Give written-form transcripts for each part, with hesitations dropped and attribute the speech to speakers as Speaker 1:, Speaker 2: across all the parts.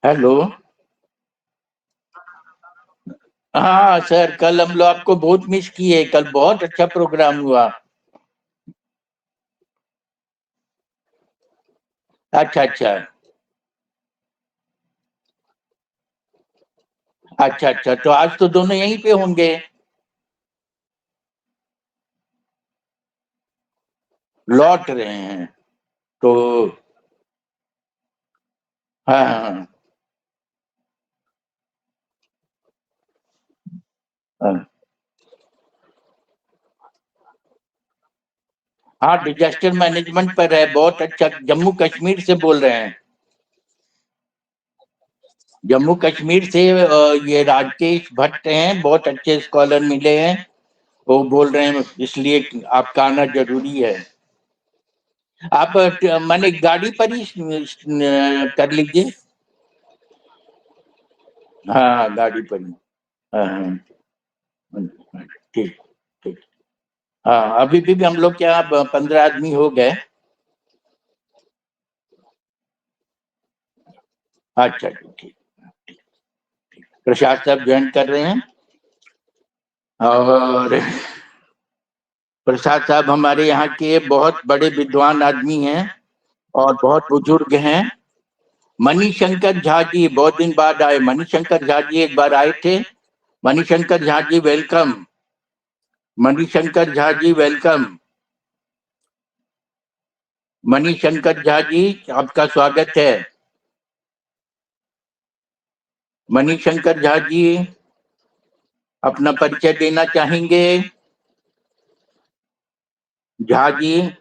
Speaker 1: Hello. हाँ sir, कल हम लोग आपको बहुत मिस किए। कल बहुत अच्छा प्रोग्राम हुआ। अच्छा अच्छा। अच्छा अच्छा, तो आज तो दोनों यहीं पे होंगे। लौट रहे हैं तो। हाँ हाँ हाँ। हाँ, डिजास्टर मैनेजमेंट पर है। बहुत अच्छा। जम्मू कश्मीर से बोल रहे हैं। जम्मू कश्मीर से ये राजेश भट्ट हैं। बहुत अच्छे स्कॉलर मिले हैं। वो बोल रहे हैं इसलिए आपका आना जरूरी है। आप माने गाड़ी पर ही कर लीजिए। हाँ, गाड़ी पर ही। हाँ हाँ। ठीक ठीक। हाँ, अभी भी हम लोग के यहाँ 15 आदमी हो गए। अच्छा ठीक ठीक। प्रसाद साहब ज्वाइन कर रहे हैं। और प्रसाद साहब हमारे यहाँ के बहुत बड़े विद्वान आदमी हैं और बहुत बुजुर्ग हैं। मणिशंकर झा जी बहुत दिन बाद आए। मणिशंकर झा जी एक बार आए थे। मणिशंकर झा जी वेलकम। मणिशंकर झा जी वेलकम। मणिशंकर झा जी, आपका स्वागत है। मणिशंकर झा जी अपना परिचय देना चाहेंगे? झा जी।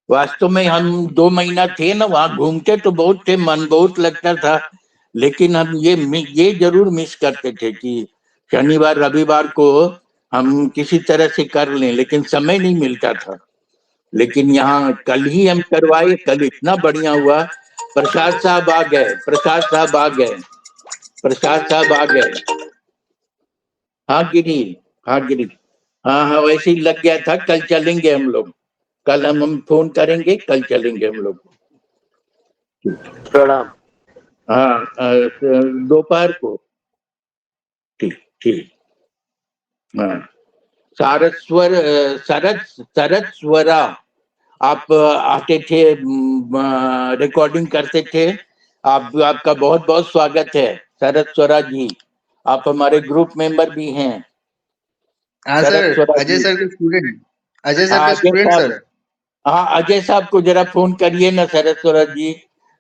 Speaker 1: वास्तव में हम 2 महीना थे ना वहां, घूमते तो बहुत थे, मन बहुत लगता था। लेकिन हम ये जरूर मिस करते थे कि शनिवार रविवार को हम किसी तरह से कर लें, लेकिन समय नहीं मिलता था। लेकिन यहाँ कल ही हम करवाए। कल इतना बढ़िया हुआ। प्रसाद साहब आ गए। प्रसाद साहब आ गए। प्रसाद साहब आ गए। हाँ गिरी। हाँ गिरी। हाँ हाँ, वैसे ही लग गया था। कल चलेंगे हम लोग। कल हम फोन करेंगे। कल चलेंगे हम लोग।
Speaker 2: प्रणाम।
Speaker 1: हाँ, दोपहर को। ठीक ठीक। हाँ। सारस्वर सरद सरद स्वरा। आप आते थे, रिकॉर्डिंग करते थे। आपका बहुत बहुत स्वागत है। शरद स्वरा जी, आप हमारे ग्रुप मेंबर भी हैं।
Speaker 2: हाँ
Speaker 1: शरद
Speaker 2: सर,
Speaker 1: स्वरा
Speaker 2: अजय
Speaker 1: जी।
Speaker 2: सर के स्टूडेंट। अजय सर
Speaker 1: हाँ
Speaker 2: के
Speaker 1: अजय
Speaker 2: स्टूडेंट
Speaker 1: साहब।
Speaker 2: सर।
Speaker 1: हाँ, अजय साहब को जरा फोन करिए ना, शरद स्वरा जी।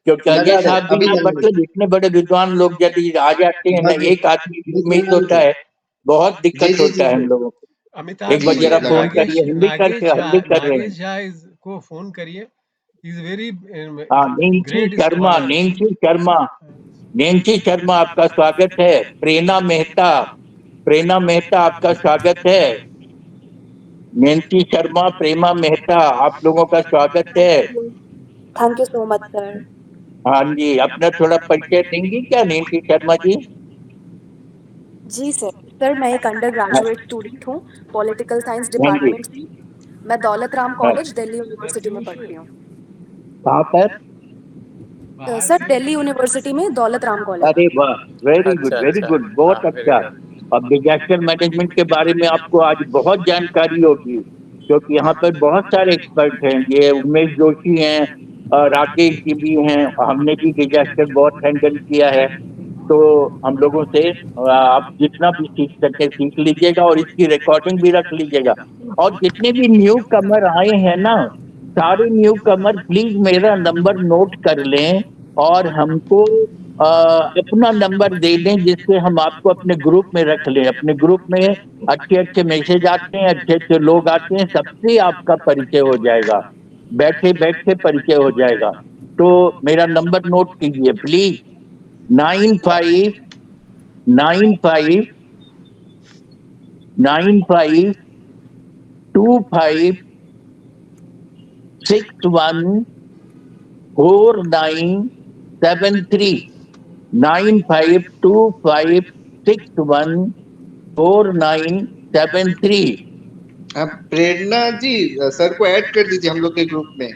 Speaker 1: क्योंकि अजय
Speaker 2: लगा रहे,
Speaker 1: साहब भी
Speaker 2: अभी
Speaker 1: ना,
Speaker 2: लगा रहे।
Speaker 1: मतलब इतने बड़े विद्वान लोग यदि आ जाते हैं ना,
Speaker 2: हाँ जी
Speaker 1: एक आदमी
Speaker 2: जी सर,
Speaker 1: मिस
Speaker 2: लगा
Speaker 1: होता
Speaker 2: रहे।
Speaker 1: है। बहुत
Speaker 2: जी
Speaker 1: दिक्कत
Speaker 2: जी जी
Speaker 1: होता है हम
Speaker 2: सर।
Speaker 1: लोगों को।
Speaker 3: अमिताभ
Speaker 1: एक
Speaker 2: जी
Speaker 1: बार
Speaker 3: जी,
Speaker 2: जी
Speaker 1: जरा
Speaker 2: लगा
Speaker 1: फोन
Speaker 2: रहे।
Speaker 3: नागेश
Speaker 1: करिए। हम भी करते,
Speaker 3: नागेश
Speaker 1: हम भी
Speaker 3: झा
Speaker 1: कर रहे हैं।
Speaker 3: नागेश झा को फोन करिए। इज वेरी
Speaker 1: हाँ, Nancy
Speaker 3: great
Speaker 1: Sharma.
Speaker 3: Scholar.
Speaker 1: Nancy Sharma. Nancy Sharma, आपका स्वागत है। प्रेरणा मेहता। प्रेरणा मेहता, आपका स्वागत है। नेंसी शर्मा, प्रेमा मेहता, आप लोगों का स्वागत है।
Speaker 4: Thank you so much sir.
Speaker 1: हाँ जी, अपना थोड़ा परिचय देंगी क्या नेंसी शर्मा जी?
Speaker 4: जी सर। सर मैं एक अंडर
Speaker 1: हाँ
Speaker 4: ग्रेजुएट स्टूडेंट हूँ, पॉलिटिकल साइंस
Speaker 1: हाँ जी।
Speaker 4: डिपार्टमेंट से। मैं दौलत राम
Speaker 1: हाँ।
Speaker 4: कॉलेज दिल्ली यूनिवर्सिटी में पढ़ती हूँ।
Speaker 1: कहाँ पर?
Speaker 4: सर दिल्ली यूनिवर्सिटी में दौलत राम कॉलेज।
Speaker 1: अरे वाह, वेरी गुड
Speaker 3: अच्छा
Speaker 1: वेरी
Speaker 3: अच्छा,
Speaker 1: गुड,
Speaker 3: हाँ
Speaker 1: बहुत
Speaker 3: वेरी
Speaker 1: अच्छा।
Speaker 3: गुड।
Speaker 1: अब डिजास्टर मैनेजमेंट के बारे में आपको आज बहुत जानकारी होगी, क्योंकि यहाँ पर बहुत सारे एक्सपर्ट हैं। ये उमेश जोशी हैं, राकेश जी भी हैं, और हमने भी डिजास्टर बहुत हैंडल किया है। तो हम लोगों से आप जितना भी सीख सके सीख लीजिएगा, और इसकी रिकॉर्डिंग भी रख लीजिएगा। और जितने भी न्यू कमर आए हैं ना, सारे न्यू कमर प्लीज मेरा नंबर नोट कर लें, और हमको अपना नंबर दे दें, जिससे हम आपको अपने ग्रुप में रख लें। अपने ग्रुप में अच्छे अच्छे मैसेज आते हैं, अच्छे अच्छे लोग आते हैं, सबसे आपका परिचय हो जाएगा। बैठे बैठे परिचय हो जाएगा। तो मेरा नंबर नोट कीजिए प्लीज। 9592561493। 9525614973।
Speaker 2: आप प्रेरणा जी, सर को ऐड कर दीजिए हम लोग के ग्रुप में।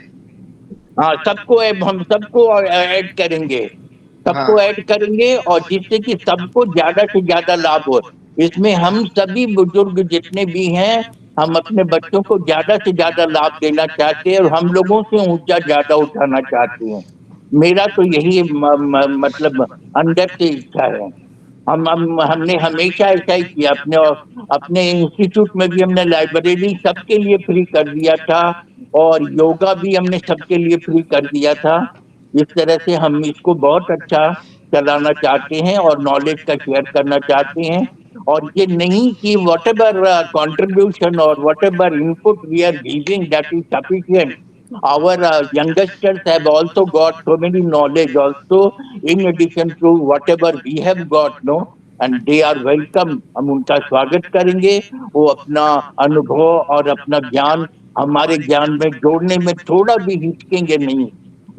Speaker 1: हाँ, हम सबको ऐड करेंगे, सबको
Speaker 2: हाँ
Speaker 1: ऐड करेंगे और जिससे कि सबको ज्यादा से ज्यादा लाभ हो। इसमें हम सभी बुजुर्ग जितने भी हैं, हम अपने बच्चों को ज्यादा से ज्यादा लाभ देना चाहते हैं और हम लोगों से ऊंचा ज्यादा उठाना चाहते हैं। मेरा तो यही मतलब अंदर से इच्छा है। हमने हमेशा ऐसा ही किया। अपने इंस्टीट्यूट में भी हमने लाइब्रेरी सबके लिए फ्री कर दिया था और योगा भी हमने सबके लिए फ्री कर दिया था। इस तरह से हम इसको बहुत अच्छा चलाना चाहते हैं और नॉलेज का शेयर करना चाहते हैं। और ये नहीं कि वट एवर कॉन्ट्रीब्यूशन और whatever input we are giving that is sufficient. Our youngsters have also got so many knowledge also in addition to whatever we have got, no, and they are welcome। हम उनका स्वागत करेंगे। वो अपना अनुभव और अपना ज्ञान हमारे ज्ञान में जोड़ने में थोड़ा भी हिचकेंगे नहीं।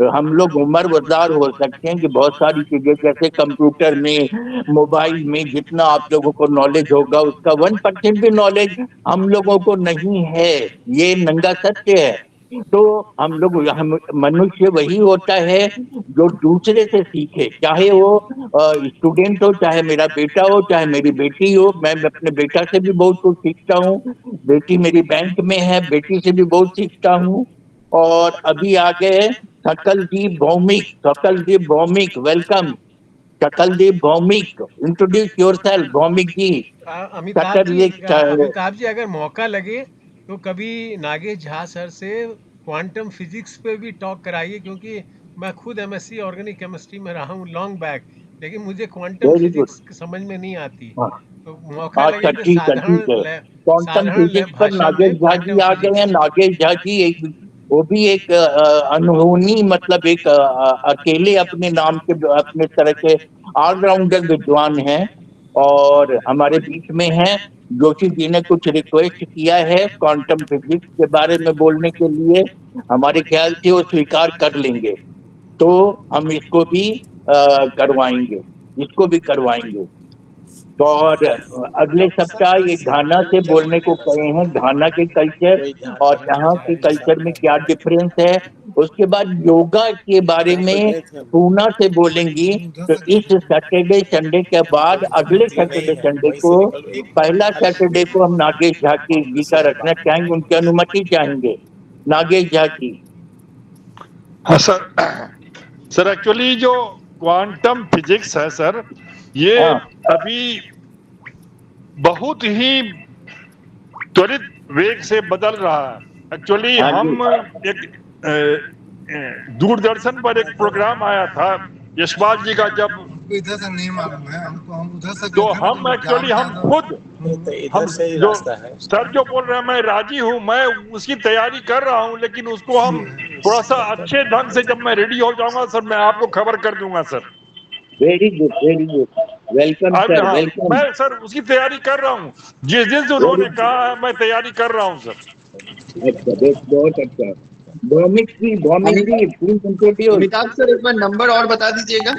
Speaker 1: हम लोग उम्रवरदार हो सकते हैं कि बहुत सारी चीजें जैसे कंप्यूटर में, मोबाइल में जितना आप लोगों को नॉलेज होगा उसका 1% भी नॉलेज हम लोगों को नहीं है। ये नंगा सत्य है। तो हम मनुष्य वही होता है जो दूसरे से सीखे, चाहे वो स्टूडेंट हो, चाहे मेरा बेटा हो, चाहे मेरी बेटी हो। मैं अपने बेटा से भी बहुत कुछ सीखता हूँ। बेटी मेरी बैंक में है, बेटी से भी बहुत सीखता हूँ। और अभी आ गए Sakaldeep Bhowmik, welcome. Sakaldeep Bhowmik, introduce yourself Bhowmik ji.
Speaker 3: Amitabh ji अगर मौका लगे तो कभी नागेश झा सर से क्वांटम फिजिक्स पे भी टॉक कराइए, क्योंकि मैं खुद एमएससी ऑर्गेनिक केमिस्ट्री में रहा हूँ लॉन्ग बैक, लेकिन मुझे क्वांटम
Speaker 1: वेरी गुड।
Speaker 3: फिजिक्स समझ में नहीं आती।
Speaker 1: हाँ,
Speaker 3: तो मौका लगे तो
Speaker 1: ठीक है, ठीक है। क्वांटम फिजिक्स पर
Speaker 3: भाषण
Speaker 1: नागेश
Speaker 3: में
Speaker 1: झा जी
Speaker 3: क्वांटम
Speaker 1: आ गए हैं।
Speaker 3: फिजिक्स।
Speaker 1: नागेश झा जी वो भी एक अनहोनी, मतलब एक अकेले अपने नाम के अपने तरह के ऑलराउंडर विद्वान हैं और हमारे बीच में हैं। जोशी जी ने कुछ रिक्वेस्ट किया है क्वांटम फिजिक्स के बारे में बोलने के लिए, हमारे ख्याल से वो स्वीकार कर लेंगे। तो हम इसको भी करवाएंगे, इसको भी करवाएंगे। तो और अगले सप्ताह ये घाना से बोलने को कहे हैं, घाना के कल्चर और यहाँ के कल्चर में क्या डिफरेंस है। उसके बाद योगा के बारे में पूना से बोलेंगी। तो इस सैटरडे संडे के बाद अगले सैटरडे संडे को, पहला सैटरडे को हम नागेश झा की जी का रखना चाहेंगे, उनकी अनुमति चाहेंगे। नागेश झा की।
Speaker 5: हाँ सर एक्चुअली जो क्वांटम फिजिक्स है सर, ये अभी बहुत ही त्वरित वेग से बदल रहा है। एक्चुअली हम एक दूरदर्शन पर एक प्रोग्राम आया था यशपाल जी का, जब
Speaker 2: इधर से नहीं मालूम है हमको, हम उधर से
Speaker 5: तो हम एक्चुअली हम खुद जो सर जो बोल रहे हैं मैं राजी हूँ, मैं उसकी तैयारी कर रहा हूँ, लेकिन उसको हम थोड़ा सा अच्छे ढंग से जब मैं रेडी हो जाऊंगा सर मैं आपको खबर कर दूंगा sir.
Speaker 1: Very good, very good, welcome sir, welcome.
Speaker 5: मैं सर उसकी तैयारी कर रहा हूँ, जिस दिन से उन्होंने कहा है मैं तैयारी कर रहा हूँ सर।
Speaker 1: अच्छा, बहुत अच्छा। भौमिक जी प्लीज इंट्रोड्यूस।
Speaker 2: अमिताभ सर एक बार नंबर और बता दीजिएगा।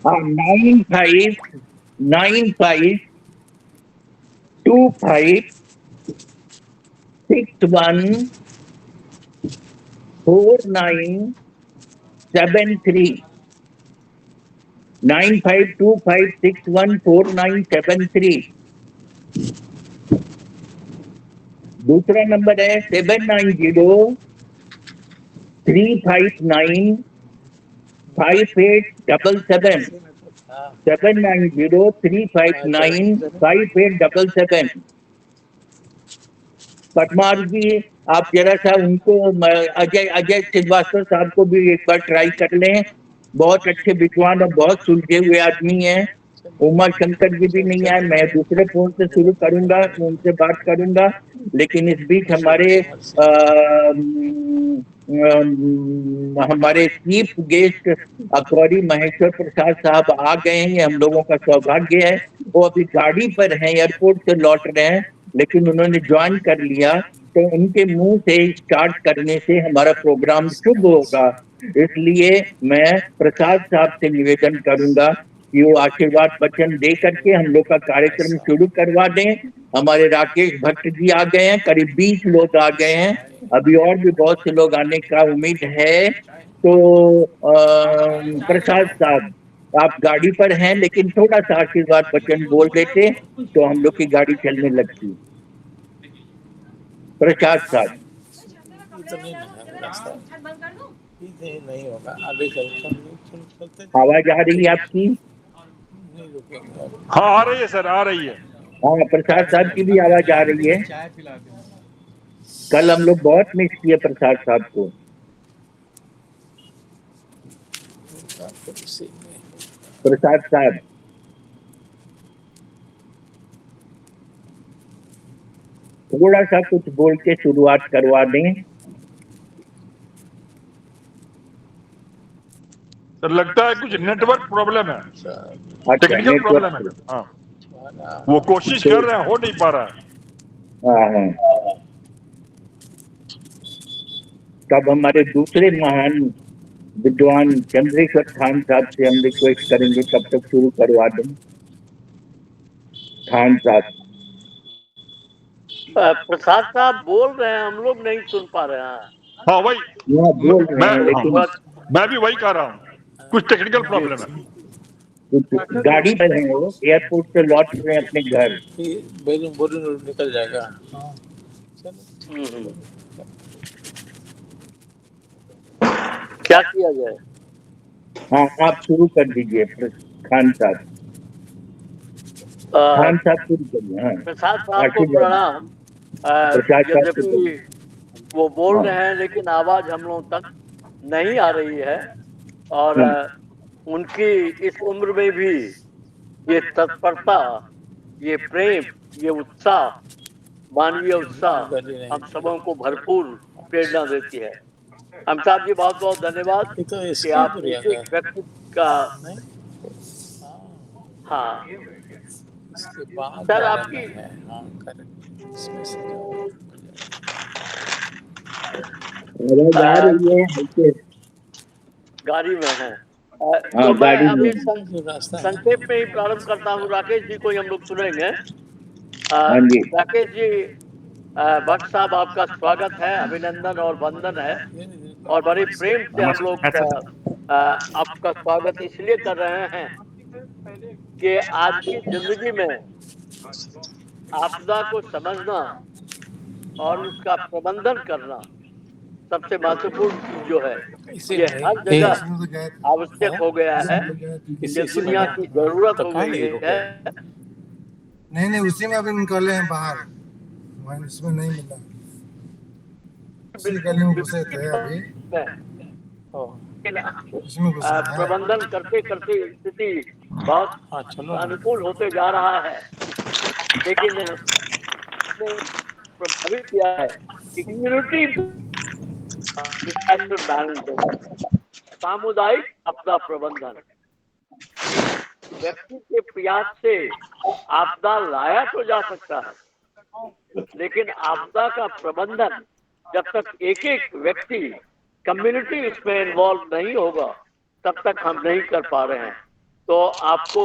Speaker 1: हाँ, 9525614973, 9525614973। दूसरा नंबर है 7903595877, 7903595877। पटमार जी, आप जरा सा उनको, अजय श्रीवास्तव साहब को भी एक बार ट्राई कर लें। बहुत अच्छे विद्वान और बहुत सुलझे हुए आदमी हैं। उमा शंकर जी भी नहीं आए, मैं दूसरे फोन से शुरू करूंगा, उनसे बात करूंगा। लेकिन इस बीच हमारे चीफ गेस्ट अकौरी महेश्वर प्रसाद साहब आ गए हैं। हम लोगों का सौभाग्य है। वो अभी गाड़ी पर हैं, एयरपोर्ट से लौट रहे हैं, लेकिन उन्होंने ज्वाइन कर लिया। तो उनके मुंह से स्टार्ट करने से हमारा प्रोग्राम शुभ होगा। इसलिए मैं प्रसाद साहब से निवेदन करूंगा कि वो आशीर्वाद वचन दे करके हम लोग का कार्यक्रम शुरू करवा दें। हमारे राकेश भट्ट जी आ गए हैं, करीब 20 लोग आ गए हैं, अभी और भी बहुत से लोग आने का उम्मीद है। तो प्रसाद साहब, आप गाड़ी पर हैं, लेकिन थोड़ा सा आशीर्वाद वचन बोल देते तो हम लोग की गाड़ी चलने लगती। प्रसाद साहब,
Speaker 6: नहीं होगा, आगे चलते
Speaker 1: आवाज आ रही है आपकी?
Speaker 6: नहीं रुकेंगे।
Speaker 5: हाँ आ रही है सर, आ रही है।
Speaker 1: हाँ, प्रसाद साहब की भी आवाज आ रही है।
Speaker 3: चाय पिला दें।
Speaker 1: कल हम लोग बहुत मिस किए प्रसाद साहब को। प्रसाद साहब, थोड़ा सा कुछ बोल के शुरुआत करवा दें।
Speaker 5: सर लगता है कुछ नेटवर्क प्रॉब्लम है,
Speaker 1: अच्छा,
Speaker 5: टेक्निकल प्रॉब्लम है।
Speaker 1: नेटवर्क।
Speaker 5: हाँ वो कोशिश कर रहे हैं, हो नहीं पा रहा है।
Speaker 1: हाँ हाँ, तब हमारे दूसरे महान विद्वान चंद्रेश्वर खान साहब से हम रिक्वेस्ट करेंगे तब तक शुरू करवा दें। खान साहब,
Speaker 7: प्रसाद साहब बोल रहे हैं, हम लोग नहीं सुन पा रहे हैं।
Speaker 5: हाँ वही
Speaker 1: यहाँ बोल रहे हैं, लेकिन
Speaker 5: मैं भी वही कह रहा हूँ, कुछ टेक्निकल प्रॉब्लम है।
Speaker 1: कुछ गाड़ी पर हैं, वो एयरपोर्ट से लौट रहे हैं अपने घर।
Speaker 6: बैलून निकल जाएगा।
Speaker 7: क्या किया जाए?
Speaker 1: हाँ, आप शुरू कर दीजिए खान साहब। खान साहब शुरू करिए। हाँ,
Speaker 7: प्रसाद साहब को
Speaker 1: आशीर्वाद।
Speaker 7: प्रणाम।
Speaker 1: प्रसाद साहब को
Speaker 7: यद्यपि वो बोल रहे हैं लेकिन आवाज हम लोगों तक नहीं आ रही है, और उनकी इस उम्र में भी ये तत्परता, ये प्रेम, ये उत्साह, मानवीय उत्साह हम सबों को भरपूर प्रेरणा देती है। अमिताभ जी बहुत बहुत धन्यवाद कि आप एक व्यक्ति का। हाँ सर, आपकी
Speaker 1: आवाज आ रही है?
Speaker 7: गाड़ी में है।
Speaker 1: हाँ,
Speaker 7: तो मैं
Speaker 1: गाड़ी
Speaker 7: अभी
Speaker 1: में।
Speaker 7: संक्षेप में ही प्रारंभ करता हूँ। राकेश जी को ही हम लोग सुनेंगे।
Speaker 1: हाँ जी।
Speaker 7: राकेश जी, भट्ट साहब, आपका स्वागत है, अभिनंदन और वंदन है, और बड़े प्रेम से हम लोग आपका स्वागत इसलिए कर रहे हैं कि आज की जिंदगी में आपदा को समझना और उसका प्रबंधन करना सबसे महत्वपूर्ण चीज जो है, ये हर जगह आवश्यक हो गया है, ये दुनिया की जरूरत हो गई है।
Speaker 2: नहीं, उसी में अभी निकले हैं बाहर, इसमें नहीं मिला। उसी गली में घुसे थे अभी, उसमें घुसे हैं।
Speaker 7: प्रबंधन करते करते स्थिति बहुत अनुकूल होते जा रहा है, लेकिन प्रभावित किया है कि कम्युनिटी सामुदायिक आपदा प्रबंधन। व्यक्ति के प्रयास से आपदा लाया तो जा सकता है, लेकिन आपदा का प्रबंधन जब तक एक एक व्यक्ति, कम्युनिटी इसमें इन्वॉल्व नहीं होगा, तब तक हम नहीं कर पा रहे हैं। तो आपको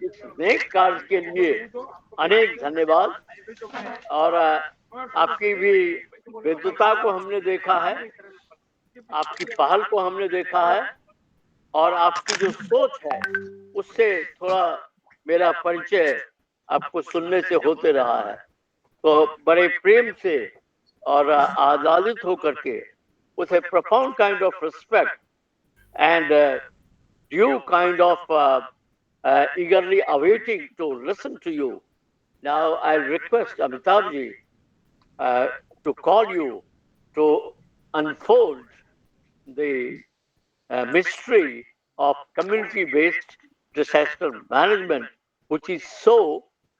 Speaker 7: इस नेक कार्य के लिए अनेक धन्यवाद, और आपकी भी विद्वता को हमने देखा है, आपकी पहल को हमने देखा है, और आपकी जो सोच है उससे थोड़ा मेरा परिचय आपको सुनने से होते रहा है। तो बड़े प्रेम से और आजादित होकर के, with a profound kind of respect and due kind of eagerly awaiting to listen to you. Now I request Amitabh ji to call you to unfold the mystery of community-based disaster management, which is so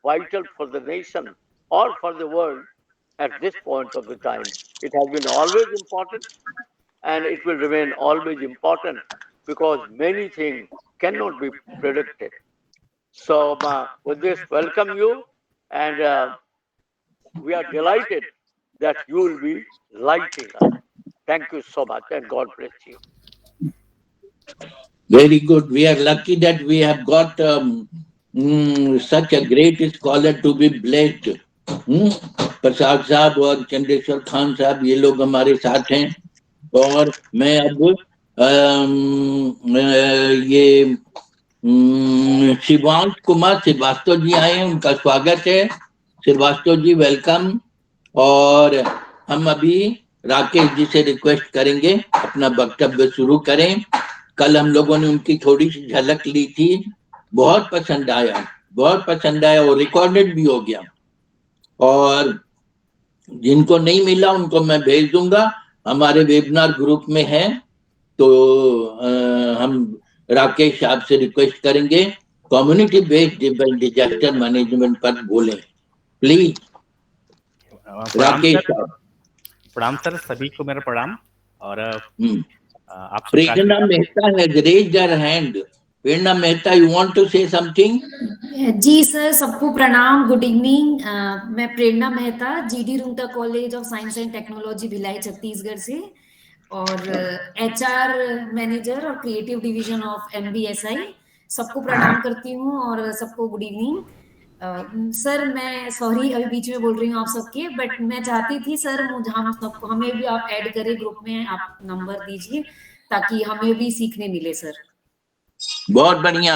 Speaker 7: vital for the nation or for the world at this point of the time. It has been always important, and it will remain always important, because many things cannot be predicted. So with this, welcome you, and we are delighted that you will be lighting us. Thank you so much, and God bless you.
Speaker 1: Very good. We are lucky that we have got such a great scholar to be blessed. प्रसाद साहब और चंद्रेश्वर खान साहब ये लोग हमारे साथ हैं। और मैं अब ये शिवांश कुमार श्रीवास्तव जी आए हैं, उनका स्वागत है। श्रीवास्तव जी वेलकम। और हम अभी राकेश जी से रिक्वेस्ट करेंगे अपना वक्तव्य शुरू करें। कल हम लोगों ने उनकी थोड़ी सी झलक ली थी, बहुत पसंद आया और रिकॉर्डेड भी हो गया। और जिनको नहीं मिला उनको मैं भेज दूंगा, हमारे वेबिनार ग्रुप में है। तो हम राकेश साहब से रिक्वेस्ट करेंगे कम्युनिटी बेस्ड डिजास्टर मैनेजमेंट पर बोलें, प्लीज। राकेश साहब।
Speaker 8: प्रणाम सर, सभी को मेरा प्रणाम। और आप
Speaker 1: प्रेरणा मेहता है, raise their hand. Prerna Mehta, you want to say something?
Speaker 9: जी सर, सबको प्रणाम, गुड इवनिंग। मैं Prerna Mehta, GD Rungta college of science and technology Bhilai Chhattisgarh से, और एचआर मैनेजर और क्रिएटिव डिवीजन ऑफ एमबीएसआई। सबको प्रणाम करती हूँ और सबको गुड इवनिंग। सर मैं सॉरी अभी बीच में बोल रही हूँ आप सबके, बट मैं चाहती थी सर हम सबको, हमें भी आप ऐड करें ग्रुप में, आप नंबर दीजिए ताकि हमें भी सीखने मिले सर।
Speaker 1: बहुत बढ़िया,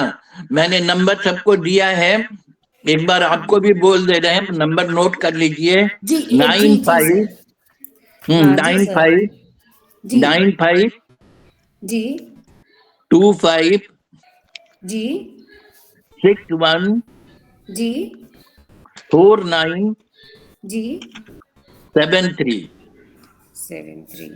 Speaker 1: मैंने नंबर सबको दिया है, एक बार आपको भी बोल दे रहे हैं, नंबर नोट कर लीजिए। 95 95 95
Speaker 9: जी
Speaker 1: 25
Speaker 9: जी
Speaker 1: 61
Speaker 9: जी
Speaker 1: 49
Speaker 9: जी
Speaker 1: 73
Speaker 9: 73।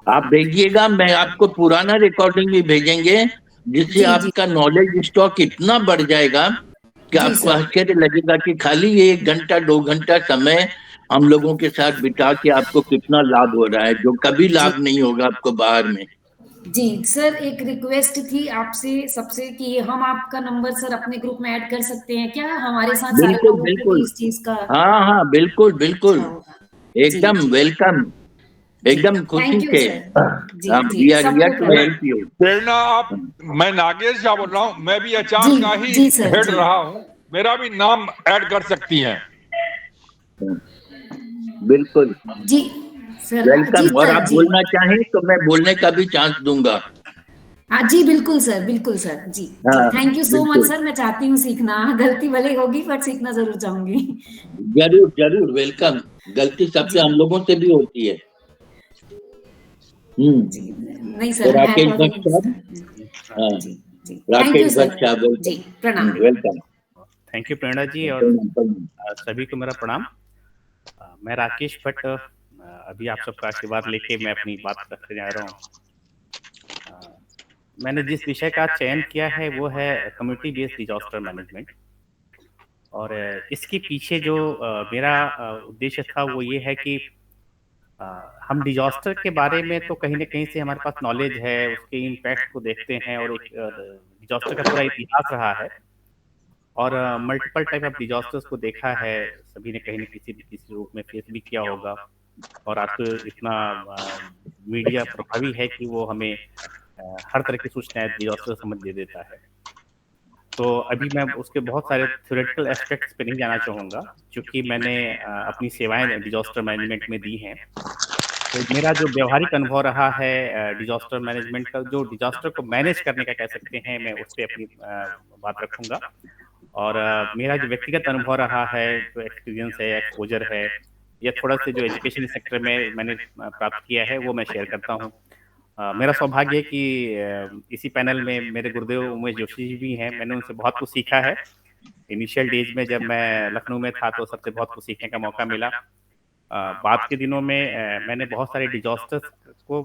Speaker 1: आप भेजिएगा, मैं आपको पुराना रिकॉर्डिंग भी भेजेंगे, जिससे आपका नॉलेज स्टॉक इतना बढ़ जाएगा कि आपको आश्चर्य लगेगा कि खाली ये 1 घंटा 2 घंटा समय हम लोगों के साथ बिता के आपको कितना लाभ हो रहा है, जो कभी लाभ नहीं होगा आपको बाहर में।
Speaker 9: जी सर, एक रिक्वेस्ट थी आपसे सबसे कि हम आपका नंबर सर अपने ग्रुप में ऐड कर सकते हैं क्या? हमारे साथ सारे लोगों को भी इस चीज का।
Speaker 1: हाँ बिल्कुल बिल्कुल, एकदम वेलकम, एकदम खुशी से।
Speaker 5: प्रेरणा आप, मैं नागेश झा बोल रहा हूँ, मैं भी एचआर का ही हेड रहा हूँ, मेरा भी नाम ऐड कर सकती हैं।
Speaker 1: बिल्कुल
Speaker 9: जी सर,
Speaker 1: वेलकम। और आप बोलना चाहें तो मैं बोलने का भी चांस दूंगा।
Speaker 9: हाँ जी बिल्कुल सर, बिल्कुल सर जी। Thank you so much sir, मैं चाहती हूँ सीखना, गलती भले होगी पर सीखना जरूर चाहूंगी।
Speaker 1: जरूर जरूर वेलकम, गलती सबसे हम लोगों से भी होती है।
Speaker 9: नहीं सर,
Speaker 1: राकेश भट्ट साहब, राकेश भट्ट साहब
Speaker 9: जी प्रणाम,
Speaker 1: वेलकम।
Speaker 8: थैंक यू प्रेरणा जी, और सभी को मेरा प्रणाम। मैं राकेश भट्ट, अभी आप सबका आशीर्वाद लेके मैं अपनी बात रखने जा रहा हूँ। मैंने जिस विषय का चयन किया है वो है कम्युनिटी बेस्ड डिजास्टर मैनेजमेंट, और इसके पीछे जो मेरा उद्देश्य था वो ये है कि हम डिजास्टर के बारे में तो कहीं ना कहीं से हमारे पास नॉलेज है, उसके इम्पैक्ट को देखते हैं, और एक डिजास्टर का पूरा इतिहास रहा है, और मल्टीपल टाइप ऑफ डिजास्टर्स को देखा है, सभी ने कहीं न किसी रूप में फेस भी किया होगा। और आज तो इतना मीडिया प्रभावी है कि वो हमें हर तरह की सूचनाएं डिजास्टर समझ दे देता है। तो अभी मैं उसके बहुत सारे थ्योरेटिकल एस्पेक्ट्स पे नहीं जाना चाहूँगा, क्योंकि मैंने अपनी सेवाएं डिजास्टर मैनेजमेंट में दी हैं। तो मेरा जो व्यवहारिक अनुभव रहा है डिजास्टर मैनेजमेंट का, जो डिजास्टर को मैनेज करने का कह सकते हैं, मैं उस पर अपनी बात रखूँगा। और मेरा जो व्यक्तिगत अनुभव रहा है, जो एक्सपीरियंस है, एक्सपोजर है, या थोड़ा सा जो एजुकेशन सेक्टर में मैंने प्राप्त किया है, वो मैं शेयर करता हूँ। मेरा सौभाग्य है कि इसी पैनल में मेरे गुरुदेव उमेश जोशी जी भी हैं। मैंने उनसे बहुत कुछ सीखा है। इनिशियल डेज में जब मैं लखनऊ में था तो सबसे बहुत कुछ सीखने का मौका मिला। बाद के दिनों में मैंने बहुत सारे डिजास्टर्स को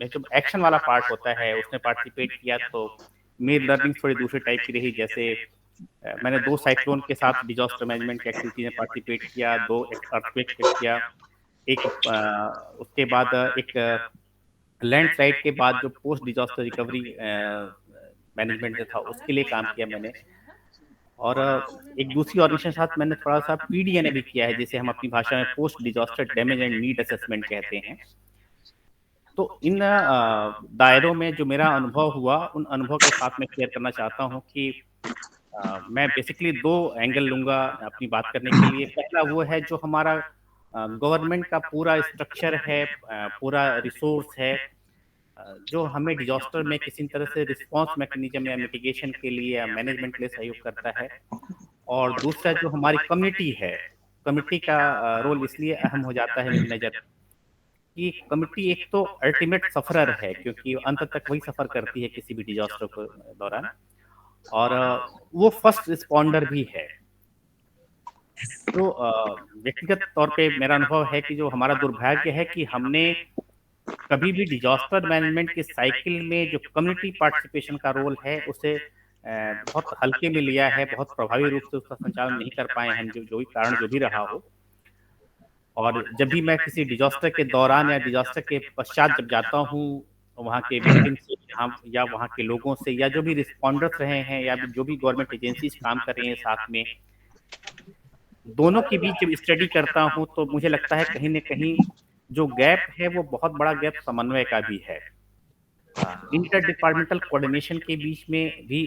Speaker 8: जो एक्शन वाला पार्ट होता है उसमें पार्टिसिपेट किया, तो मेरी लर्निंग थोड़ी दूसरे टाइप की रही। जैसे मैंने 2 साइक्लोन के साथ डिजास्टर मैनेजमेंट की एक्टिविटी में पार्टिसिपेट किया, 2 अर्थक्वेक किया, एक उसके बाद एक लैंडस्लाइड के बाद जो पोस्ट डिजास्टर रिकवरी मैनेजमेंट था उसके लिए काम किया मैंने। और एक दूसरी ऑर्गेनाइजेशन के साथ मैंने थोड़ा सा पीडीएनए भी किया है, जिसे हम अपनी भाषा में post disaster damage and need assessment कहते हैं। तो इन दायरों में जो मेरा अनुभव हुआ, उन अनुभव के साथ मैं शेयर करना चाहता हूँ कि मैं बेसिकली 2 एंगल लूँगा अपनी बात करने के लिए। पहला वो है जो हमारा गवर्नमेंट का पूरा स्ट्रक्चर है, पूरा रिसोर्स है, जो हमें डिजास्टर में किसी तरह से रिस्पांस मैकेनिज्म या मिटिगेशन के लिए या मैनेजमेंट के लिए सहयोग करता है। और दूसरा जो हमारी कम्युनिटी है, कम्युनिटी का रोल इसलिए अहम हो जाता है मेरी नज़र कि कम्युनिटी एक तो अल्टीमेट सफरर है, क्योंकि अंत तक वही सफर करती है किसी भी डिजास्टर के दौरान, और वो फर्स्ट रिस्पॉन्डर भी है। तो व्यक्तिगत तौर पे मेरा अनुभव है कि जो हमारा दुर्भाग्य है कि हमने कभी भी डिजास्टर मैनेजमेंट की साइकिल में जो कम्युनिटी पार्टिसिपेशन का रोल है उसे बहुत हल्के में लिया है, बहुत प्रभावी रूप से उसका संचालन नहीं कर पाए हैं, जो भी कारण जो भी रहा हो। और जब भी मैं किसी डिजास्टर के दौरान या डिजास्टर के पश्चात जब जाता हूँ वहाँ के विक्टिम से या वहाँ के लोगों से या जो भी रिस्पॉन्डर्स रहे हैं या जो भी गवर्नमेंट एजेंसीज काम कर रही हैं साथ में, दोनों के बीच जब स्टडी करता हूँ तो मुझे लगता है कहीं न कहीं जो गैप है वो बहुत बड़ा गैप समन्वय का भी है। इंटर डिपार्टमेंटल कोऑर्डिनेशन के बीच में भी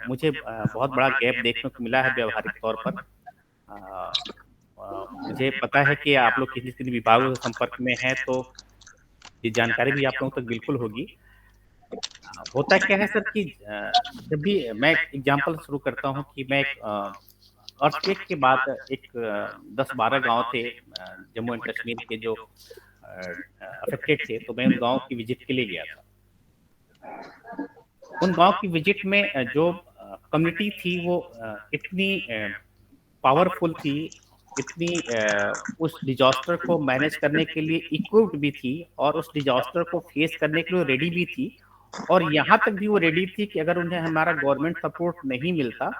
Speaker 8: मुझे बहुत बड़ा गैप देखने को मिला है व्यवहारिक तौर पर। मुझे पता है कि आप लोग किसी किसी विभागों के संपर्क में हैं, तो ये जानकारी भी आप लोगों तक बिल्कुल होगी। होता क्या है सर कि जब भी मैं एग्जांपल शुरू करता हूँ कि मैं अर्थक्वेक के बाद एक 10-12 गांव थे जम्मू एंड कश्मीर के जो अफेक्टेड थे, तो मैं उन गांव की विजिट के लिए गया था। उन गांव की विजिट में जो कम्युनिटी थी वो इतनी पावरफुल थी, इतनी उस डिजास्टर को मैनेज करने के लिए इक्विप्ड भी थी और उस डिजास्टर को फेस करने के लिए रेडी भी थी। और यहाँ तक भी वो रेडी थी कि अगर उन्हें हमारा गवर्नमेंट सपोर्ट नहीं मिलता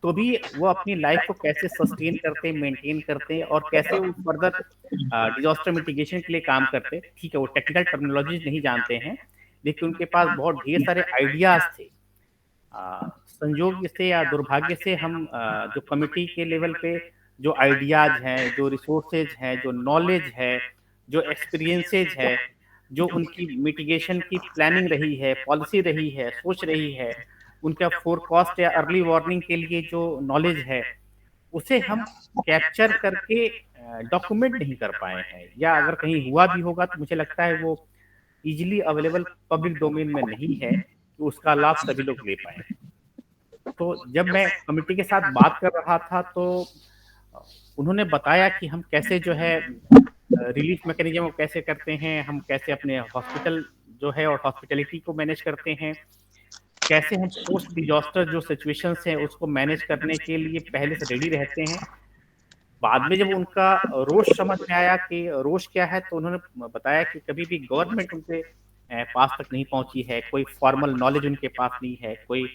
Speaker 8: तो भी वो अपनी लाइफ को कैसे सस्टेन करते, मेंटेन करते और कैसे वो फर्दर डिजास्टर मिटिगेशन के लिए काम करते। ठीक है, वो टेक्निकल टर्मिनोलॉजी नहीं जानते हैं, लेकिन उनके पास बहुत ढेर सारे आइडियाज थे। संयोग से या दुर्भाग्य से हम जो कमिटी के लेवल पे जो आइडियाज हैं, जो रिसोर्सेज हैं, जो नॉलेज है, जो एक्सपीरियंसेज है, जो उनकी मिटिगेशन की प्लानिंग रही है, पॉलिसी रही है, सोच रही है, उनका फोरकास्ट या अर्ली वार्निंग के लिए जो नॉलेज है, उसे हम कैप्चर करके डॉक्यूमेंट नहीं कर पाए हैं, या अगर कहीं हुआ भी होगा तो मुझे लगता है वो इजीली अवेलेबल पब्लिक डोमेन में नहीं है कि उसका लाभ सभी लोग ले पाए। तो जब मैं कमिटी के साथ बात कर रहा था तो उन्होंने बताया कि हम कैसे जो है रिलीफ मैकेनिज्म कैसे करते हैं, हम कैसे अपने हॉस्पिटल जो है और हॉस्पिटलिटी को मैनेज करते हैं, कैसे हम पोस्ट डिजास्टर जो सिचुएशंस हैं उसको मैनेज करने के लिए पहले से रेडी रहते हैं। बाद में जब उनका रोष समझ में आया कि रोष क्या है, तो उन्होंने बताया कि कभी भी गवर्नमेंट उनके पास तक नहीं पहुंची है, कोई फॉर्मल नॉलेज उनके पास नहीं है, कोई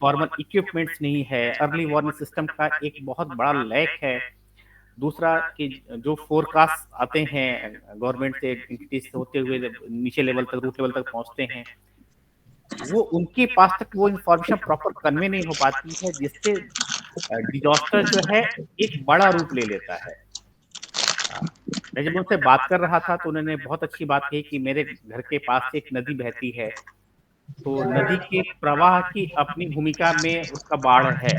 Speaker 8: फॉर्मल इक्विपमेंट्स नहीं है, अर्ली वार्निंग सिस्टम का एक बहुत बड़ा लैक है। दूसरा कि जो फोरकास्ट आते हैं गवर्नमेंट से एंटिटीज होते हुए नीचे लेवल तक, रूट लेवल तक पहुंचते हैं, वो उनके पास तक वो इंफॉर्मेशन प्रॉपर कन्वे नहीं हो पाती है, जिससे डिजास्टर जो है एक बड़ा रूप ले लेता है। मैं जब उनसे बात कर रहा था तो उन्होंने बहुत अच्छी बात कही कि मेरे घर के पास से एक नदी बहती है, तो नदी के प्रवाह की अपनी भूमिका में उसका बाढ़ है।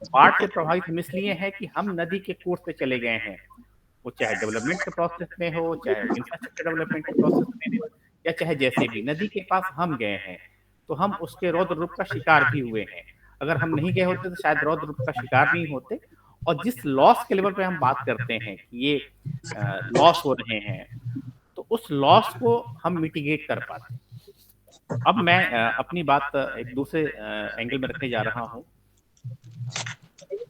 Speaker 8: बाढ़ से प्रभावित हम इसलिए है कि हम नदी के कोर्स पे चले गए हैं, वो चाहे डेवलपमेंट के प्रोसेस में हो, चाहे इंफ्रास्ट्रक्चर डेवलपमेंट के प्रोसेस में हो, या चाहे जैसे भी नदी के पास हम गए हैं, तो हम उसके रौद्र रूप का शिकार भी हुए हैं। अगर हम नहीं गए होते तो शायद रौद्र रूप का शिकार नहीं होते। और जिस लॉस के लेवल पे हम बात करते हैं कि ये लॉस हो रहे हैं, तो उस लॉस को हम मिटिगेट कर पाते। अब मैं अपनी बात एक दूसरे एंगल में रखने जा रहा हूँ।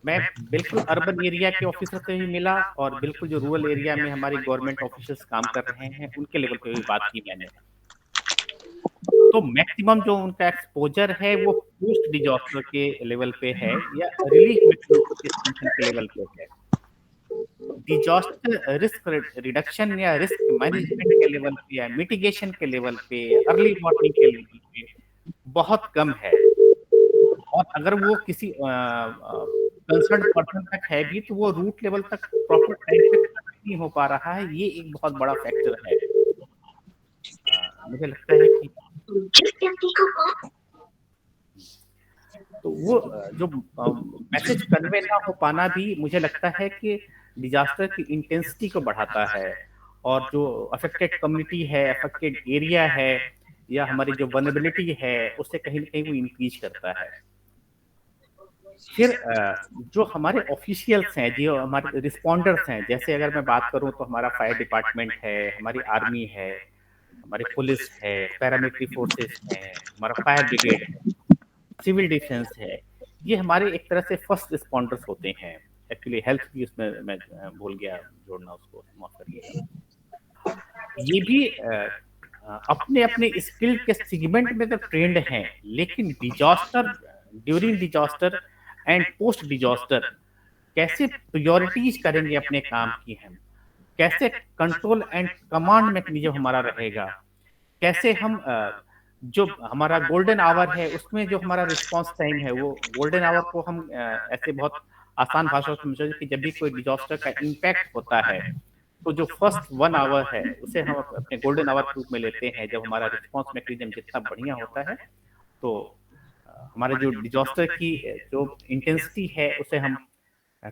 Speaker 8: मैं बिल्कुल अर्बन एरिया के ऑफिसर से भी मिला और बिल्कुल जो रूरल एरिया में हमारी गवर्नमेंट ऑफिसर्स काम कर रहे हैं उनके लेवल पे भी बात की मैंने। तो मैक्सिमम जो उनका एक्सपोजर है वो पोस्ट डिजास्टर के लेवल पे है या रिलीफ के लेवल पे है। डिजास्टर रिस्क रिडक्शन या रिस्क मैनेजमेंट के लेवल पे या मिटिगेशन के लेवल पे, अर्ली वार्निंग के लेवल पे बहुत कम है। और अगर वो किसी कंसर्न पर्सन तक है भी तो वो रूट लेवल तक प्रॉपर टाइम पे नहीं हो पा रहा है, ये एक बहुत बड़ा फैक्टर है। मुझे लगता है कि तो वो जो मैसेज कन्वे ना हो पाना भी मुझे लगता है कि डिजास्टर की इंटेंसिटी को बढ़ाता है, और जो अफेक्टेड कम्युनिटी है, अफेक्टेड एरिया है, या हमारी जो वल्नरेबिलिटी है, उससे कहीं ना कहीं वो इंक्रीज करता है। फिर जो हमारे ऑफिशियल्स हैं, जो हमारे रिस्पॉन्डर्स हैं, जैसे अगर मैं बात करूं तो हमारा फायर डिपार्टमेंट है, हमारी आर्मी है, हमारी पुलिस है, पैरामिलिट्री फोर्सेस हैं, हमारा फायर ब्रिगेड है, सिविल डिफेंस है, ये हमारे एक तरह से फर्स्ट रिस्पॉन्डर्स होते हैं। एक्चुअली हेल्थ भी उसमें मैं भूल गया जोड़ना, उसको माफ करिएगा। ये भी अपने अपने स्किल के सेगमेंट में तो ट्रेंड हैं, लेकिन disaster, during disaster and post disaster कैसे प्रायोरिटीज करेंगे अपने काम की, हम कैसे कंट्रोल एंड कमांड मैकेनिज्म हमारा रहेगा, कैसे हम जो हमारा गोल्डन आवर है उसमें जो हमारा रिस्पांस टाइम है, वो गोल्डन आवर को हम ऐसे बहुत आसान भाषा में समझो कि जब भी कोई डिजास्टर का इम्पैक्ट होता है तो जो फर्स्ट 1 आवर है उसे हम अपने गोल्डन आवर के रूप में लेते हैं। जब हमारा रिस्पांस मैकेनिज्म जितना बढ़िया होता है तो हमारे जो डिजास्टर की जो इंटेंसिटी है उसे हम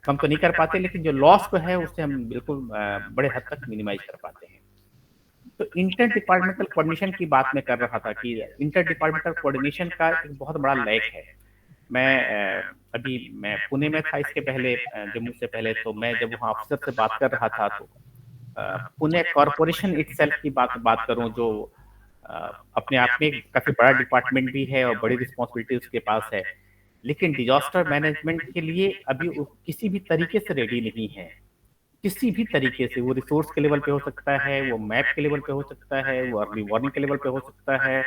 Speaker 8: कम तो नहीं कर पाते, लेकिन जो लॉस को है उसे हम बिल्कुल बड़े हद तक मिनिमाइज कर पाते हैं। तो इंटर डिपार्टमेंटल कोऑर्डिनेशन की बात मैं कर रहा था कि इंटर डिपार्टमेंटल कोऑर्डिनेशन का एक बहुत बड़ा लैक है। मैं पुणे में था इसके पहले, जम्मू से पहले, तो मैं जब वहाँ अफसर से बात कर रहा था तो पुणे कॉरपोरेशन इटसेल्फ की बात करूं, जो अपने आप में काफी बड़ा डिपार्टमेंट भी है और बड़ी रिस्पॉन्सिबिलिटी उसके पास है, लेकिन डिजास्टर मैनेजमेंट के लिए अभी किसी भी तरीके से रेडी नहीं है। किसी भी तरीके से, वो रिसोर्स के लेवल पे हो सकता है, वो मैप के लेवल पे हो सकता है, वो अर्ली वार्निंग के लेवल पे हो सकता है,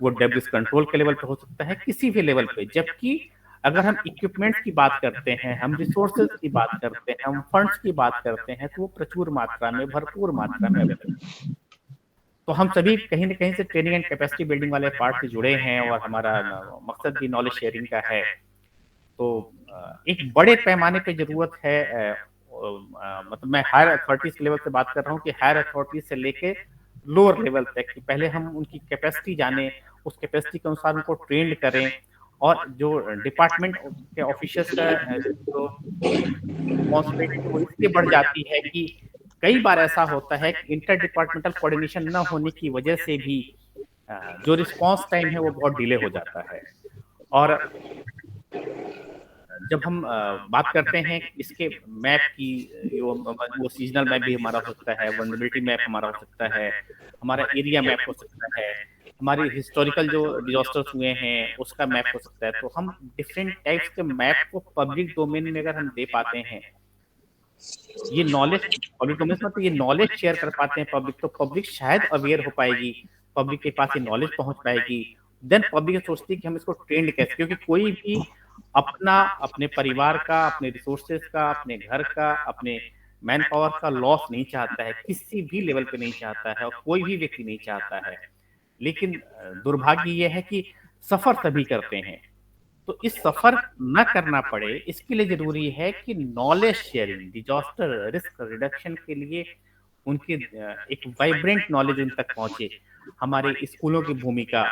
Speaker 8: वो डब्ल्यूएस कंट्रोल के लेवल पे हो सकता है, किसी भी लेवल पे। जबकि अगर हम इक्विपमेंट्स की बात करते हैं, हम रिसोर्सेज की बात करते हैं, हम फंड्स की बात करते हैं, तो वो प्रचुर मात्रा में, भरपूर मात्रा में अवेलेबल है। तो हम सभी कहीं ना कहीं से ट्रेनिंग एंड कैपेसिटी बिल्डिंग वाले पार्ट से जुड़े हैं और हमारा मकसद भी नॉलेज शेयरिंग का है। तो एक बड़े पैमाने पे जरूरत है, मतलब मैं हायर अथॉरिटीज के लेवल से बात कर रहा हूँ कि हायर अथॉरिटीज से लेके लोअर लेवल तक कि पहले हम उनकी कैपेसिटी जाने, उस कैपेसिटी के अनुसार उनको ट्रेंड करें, और जो डिपार्टमेंट के ऑफिसर्स का जो रिस्पॉन्सिबिलिटी वो इसलिए बढ़ जाती है कि कई बार ऐसा होता है कि इंटर डिपार्टमेंटल कोऑर्डिनेशन न होने की वजह से भी जो रिस्पॉन्स टाइम है वो बहुत डिले हो जाता है। और जब हम बात करते हैं इसके मैप की, वो सीजनल मैप भी हमारा हो सकता है, वल्नरेबिलिटी मैप हमारा हो सकता है, हमारा एरिया मैप हो सकता है, हमारी हिस्टोरिकल जो डिजास्टर्स हुए हैं उसका मैप हो सकता है। तो हम डिफरेंट टाइप्स के मैप को पब्लिक डोमेन में अगर हम दे पाते हैं, ये नॉलेज पब्लिक डोमेन में, तो ये नॉलेज शेयर कर पाते हैं पब्लिक, तो पब्लिक शायद अवेयर हो पाएगी, पब्लिक के पास ये नॉलेज पहुंच पाएगी। देन पब्लिक सोचती है कि हम इसको ट्रेंड कैसे, क्योंकि कोई भी अपने परिवार का, अपने रिसोर्सेज का, अपने घर का, अपने मैन पावर का लॉस नहीं चाहता है, किसी भी लेवल पे नहीं चाहता है, और कोई भी व्यक्ति नहीं चाहता है। लेकिन दुर्भाग्य ये है कि सफर सभी करते हैं। तो इस सफर न करना पड़े, इसके लिए जरूरी है कि knowledge sharing, disaster risk reduction के लिए उनकी एक वाइब्रेंट नॉलेज उन तक पहुंचे। हमारे स्कूलों की भूमिका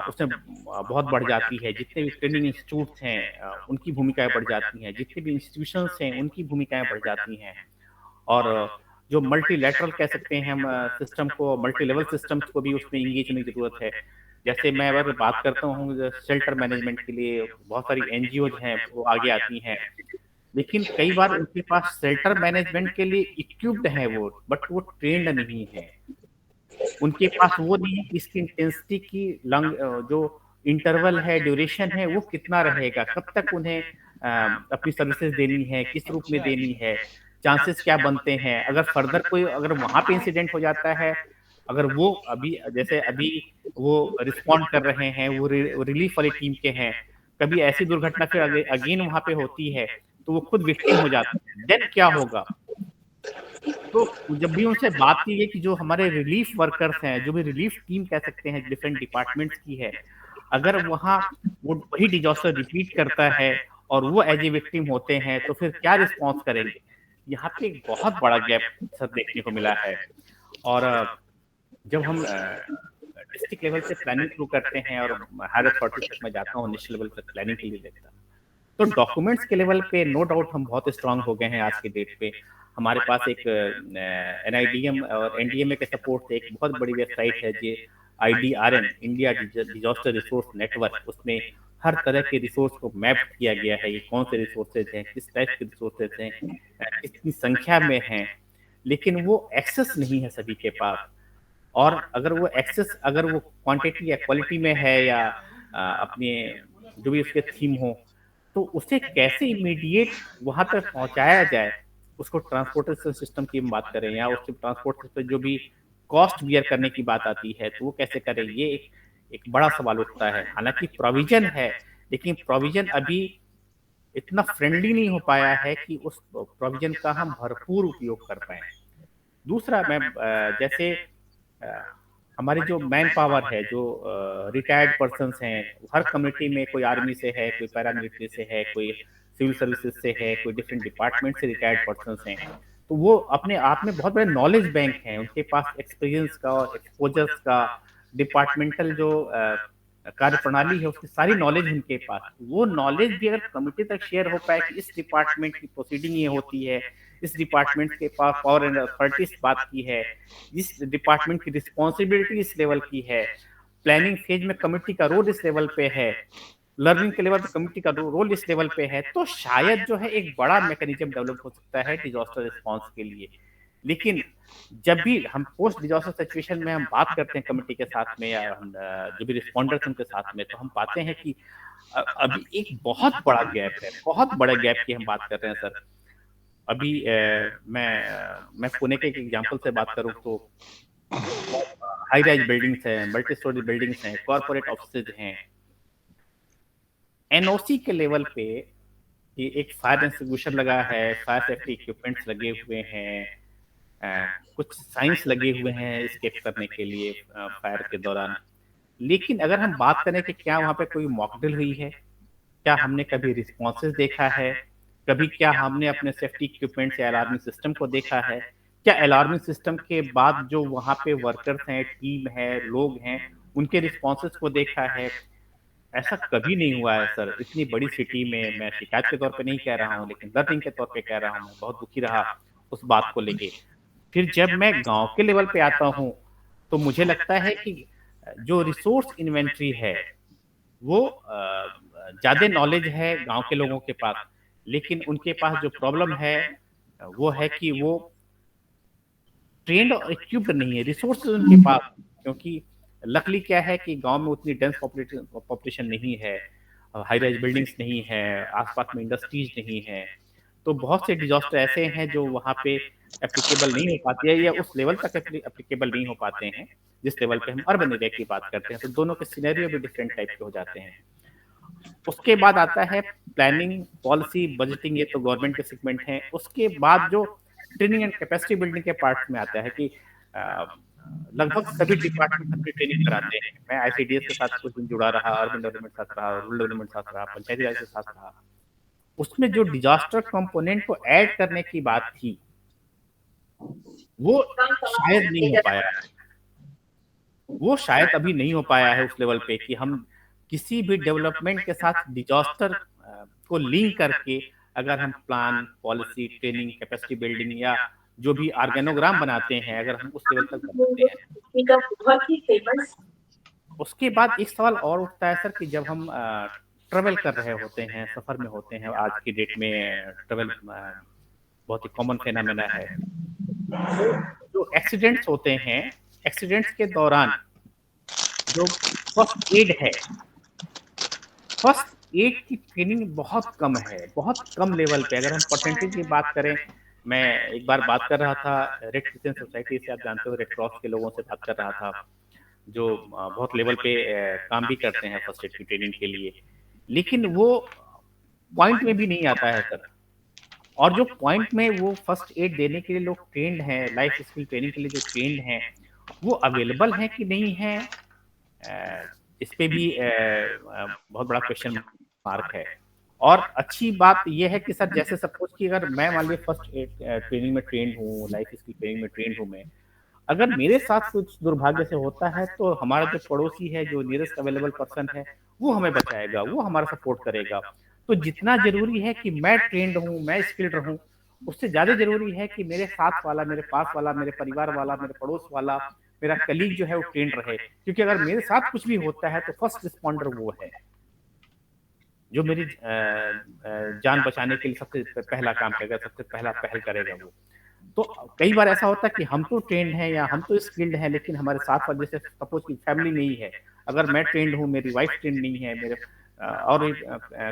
Speaker 8: उसमें बहुत बढ़ जाती है, जितने भी ट्रेनिंग इंस्टीट्यूट हैं उनकी भूमिकाएं बढ़ जाती हैं, जितने भी इंस्टीट्यूशंस हैं उनकी भूमिकाएं बढ़ जाती हैं। और जो मल्टीलैटरल कह सकते हैं हम सिस्टम को, मल्टी लेवल सिस्टम्स को भी उसमें इंगेज होने की जरूरत है। जैसे मैं अगर बात करता हूँ शेल्टर मैनेजमेंट के लिए, बहुत सारी एनजीओ हैं वो आगे आती हैं, लेकिन कई बार उनके पास शेल्टर मैनेजमेंट के लिए इक्विप्ड है वो, बट वो ट्रेंड नहीं है। उनके पास वो नहीं है कि इसकी इंटेंसिटी की जो इंटरवल है, ड्यूरेशन है, वो कितना रहेगा, कब तक उन्हें अपनी सर्विसेज देनी है, किस रूप में देनी है, चांसेस क्या बनते हैं, अगर फर्दर कोई अगर वहां पे इंसिडेंट हो जाता है, अगर वो अभी वो रिस्पॉन्ड कर रहे हैं, वो रिलीफ वाली टीम के हैं, कभी ऐसी दुर्घटना फिर अगेन वहां पे होती है तो वो खुद विक्टिम हो जाते हैं, देन क्या होगा। तो जब भी उनसे बात की गई कि जो हमारे रिलीफ वर्कर्स हैं, जो भी रिलीफ टीम कह सकते हैं डिफरेंट डिपार्टमेंट्स की है, अगर वहाँ वो वही डिजास्टर रिपीट करता है और वो एज ए विक्टिम होते हैं तो फिर क्या रिस्पॉन्स करेंगे। यहाँ पे एक बहुत बड़ा गैप सर देखने को मिला है। और जब हम डिस्ट्रिक्ट लेवल से प्लानिंग शुरू करते हैं और हायर अथॉरिटी तक मैं जाता हूँ, नेशनल लेवल तक प्लानिंग के लिए देखता हूँ, तो डॉक्यूमेंट्स के लेवल पे नो डाउट हम बहुत स्ट्रांग हो गए हैं आज की डेट पे। हमारे पास एक NIDM और NDMA के सपोर्ट से एक बहुत बड़ी वेबसाइट है जो IDRN, India disaster resource network, उसमें हर तरह के रिसोर्स को मैप किया गया है, ये कौन से रिसोर्सेज हैं, किस टाइप के रिसोर्सेज हैं, कितनी संख्या में हैं, लेकिन वो एक्सेस नहीं है सभी के पास। और अगर वो एक्सेस, अगर वो क्वांटिटी या क्वालिटी में है या अपने जो भी उसके थीम हो, तो उसे कैसे इमीडिएट वहां तक पहुंचाया जाए, उसको ट्रांसपोर्टेशन सिस्टम की हम बात करें या उसके ट्रांसपोर्ट सिस्टम जो भी कॉस्ट बियर करने की बात आती है, तो वो कैसे करें, ये एक बड़ा सवाल उठता है। हालांकि प्रोविजन है, लेकिन प्रोविजन अभी इतना फ्रेंडली नहीं हो पाया है कि उस प्रोविजन का हम भरपूर उपयोग कर पाए। दूसरा, मैं जैसे हमारी जो मैन पावर है, जो रिटायर्ड पर्सन्स हैं, हर कम्युनिटी में कोई आर्मी से है, कोई पैरामिलिट्री से है, कोई सिविल सर्विसेज से है, कोई डिफरेंट डिपार्टमेंट से रिटायर्ड पर्सन्स हैं, तो वो अपने आप में बहुत बड़े नॉलेज बैंक हैं, उनके पास एक्सपीरियंस का और एक्सपोजर्स का, डिपार्टमेंटल जो कार्य प्रणाली है उसकी सारी नॉलेज उनके पास। वो नॉलेज भी अगर कमिटी तक शेयर हो पाए कि इस डिपार्टमेंट की प्रोसीडिंग ये होती है, इस डिपार्टमेंट के पास पावर एंड अथॉरिटी इस बात की है, इस डिपार्टमेंट की रिस्पॉन्सिबिलिटी इस लेवल की है, प्लानिंग फेज में कमिटी का रोल इस लेवल पे है, लर्निंग के लेवल पे कमिटी का रोल इस लेवल पे है, तो शायद जो है एक बड़ा मैकेनिज्म डेवलप हो सकता है डिजास्टर रिस्पॉन्स के लिए। लेकिन जब भी हम पोस्ट डिजास्टर सिचुएशन में हम बात करते हैं कमिटी के साथ में या जो भी रिस्पॉन्डर्स उनके साथ में, तो हम पाते हैं कि अभी एक बहुत बड़ा गैप है, बहुत बड़े गैप की हम बात कर रहे हैं सर। अभी मैं पुणे के एक एग्जांपल से बात करूं तो हाई राइज बिल्डिंग्स हैं, मल्टी स्टोरी बिल्डिंग्स हैं, कॉर्पोरेट ऑफिसेज हैं, NOC के लेवल पे एक फायर एक्सटिंग्विशर लगा है, फायर सेफ्टी इक्विपमेंट्स लगे हुए हैं, कुछ साइंस लगे हुए हैं एस्केप करने के लिए फायर के दौरान। लेकिन अगर हम बात करें कि क्या वहां पे कोई मॉकड्रिल हुई है, क्या हमने कभी रिस्पॉन्सेज देखा है, कभी क्या हमने अपने सेफ्टी इक्विपमेंट या अलार्मिंग सिस्टम को देखा है, क्या अलार्मिंग सिस्टम के बाद जो वहां पे वर्कर्स हैं, टीम है, लोग हैं, उनके रिस्पॉन्सेज को देखा है? ऐसा कभी नहीं हुआ है सर। इतनी बड़ी सिटी में, मैं शिकायत के तौर पे नहीं कह रहा हूँ, लेकिन लर्निंग के तौर पे कह रहा हूँ, बहुत दुखी रहा उस बात को लेके। फिर जब मैं गांव के लेवल पे आता हूँ तो मुझे लगता है कि जो रिसोर्स इन्वेंट्री है वो ज्यादा नॉलेज है गांव के लोगों के पास, लेकिन उनके पास जो प्रॉब्लम है वो है कि वो ट्रेंड और इक्विप्ड नहीं है रिसोर्सेज उनके पास। क्योंकि लकली क्या है कि गांव में उतनी डेंस पॉपुलेशन नहीं है, हाई राइज बिल्डिंग्स नहीं है, आसपास में इंडस्ट्रीज नहीं है, तो बहुत से डिजास्टर ऐसे हैं जो वहाँ पे एप्लीकेबल नहीं हो पाती है या उस लेवल तक एप्लीकेबल नहीं हो पाते हैं जिस लेवल पे हम अर्बन एरिया की बात करते हैं। तो दोनों के सिनेरियो भी डिफरेंट टाइप के हो जाते हैं। उसके बाद आता है प्लानिंग, पॉलिसी, बजटिंग, ये तो गवर्नमेंट के सेगमेंट हैं। उसके बाद जो ट्रेनिंग एंड कैपेसिटी बिल्डिंग के पार्ट में आता है कि लगभग सभी डिपार्टमेंट अपनी ट्रेनिंग कराते हैं। मैं ICDS के साथ कुछ दिन जुड़ा रहा, अर्बन डेवलपमेंट के साथ रहा, रूरल डेवलपमेंट के साथ रहा, पंचायती राज के साथ रहा। उसमें जो डिजास्टर कंपोनेंट को ऐड करने की बात थी वो शायद नहीं हो पाया है, वो शायद अभी नहीं हो पाया है उस लेवल पे कि हम किसी भी डेवलपमेंट के साथ डिजास्टर को लिंक करके अगर हम plan, policy, training, capacity building या जो भी ऑर्गेनोग्राम बनाते हैं, अगर हम उस लेवल तक बनाते हैं। उसके बाद एक सवाल और उठता है सर कि जब हम ट्रेवल कर रहे होते हैं, सफर में होते हैं, आज की डेट में ट्रेवल बहुत ही कॉमन फेनोमेना है। जो एक्सीडेंट्स होते हैं, एक्सीडेंट्स के दौरान जो फर्स्ट एड है, फर्स्ट एड की ट्रेनिंग बहुत कम है, बहुत कम लेवल पे। अगर हम परसेंटेज की बात करें, मैं एक बार बात कर रहा था रेड क्रिश्चियन सोसाइटी से, आप जानते हो रेड क्रॉस के लोगों से बात कर रहा था जो बहुत लेवल पे काम भी करते हैं फर्स्ट एड की ट्रेनिंग के लिए, लेकिन वो पॉइंट में भी नहीं आता है सर। और जो पॉइंट में वो फर्स्ट एड देने के लिए लोग ट्रेंड हैं, लाइफ स्किल ट्रेनिंग के लिए जो ट्रेंड हैं, वो अवेलेबल है कि नहीं है, इस पे भी बहुत बड़ा क्वेश्चन मार्क है। और अच्छी बात यह है कि सर जैसे सपोज कि अगर मैं मान लीजिए फर्स्ट एड ट्रेनिंग में ट्रेंड हूँ, लाइफ स्किल ट्रेनिंग में ट्रेंड हूँ मैं, अगर मेरे साथ कुछ दुर्भाग्य से होता है तो हमारा जो पड़ोसी है, जो नियरेस्ट अवेलेबल पर्सन है, वो हमें बचाएगा, वो हमारा सपोर्ट करेगा। तो जितना जरूरी है कि मैं ट्रेंड हूँ, मैं स्किल्ड रहूं, उससे ज्यादा जरूरी है कि मेरे साथ वाला, मेरे पास वाला, मेरे परिवार वाला, मेरे पड़ोस वाला, मेरा कलीग जो है वो ट्रेंड रहे। क्योंकि अगर मेरे साथ कुछ भी होता है तो फर्स्ट रिस्पॉन्डर वो है जो मेरी जान बचाने के लिए सबसे पहला काम करेगा, सबसे पहला पहल करेगा वो। तो कई बार ऐसा होता है कि हम तो ट्रेंड हैं या हम तो स्किल्ड हैं, लेकिन हमारे साथ वाले, जैसे सपोज की फैमिली नहीं है, अगर मैं ट्रेंड हूँ, मेरी वाइफ ट्रेंड नहीं है, मेरे और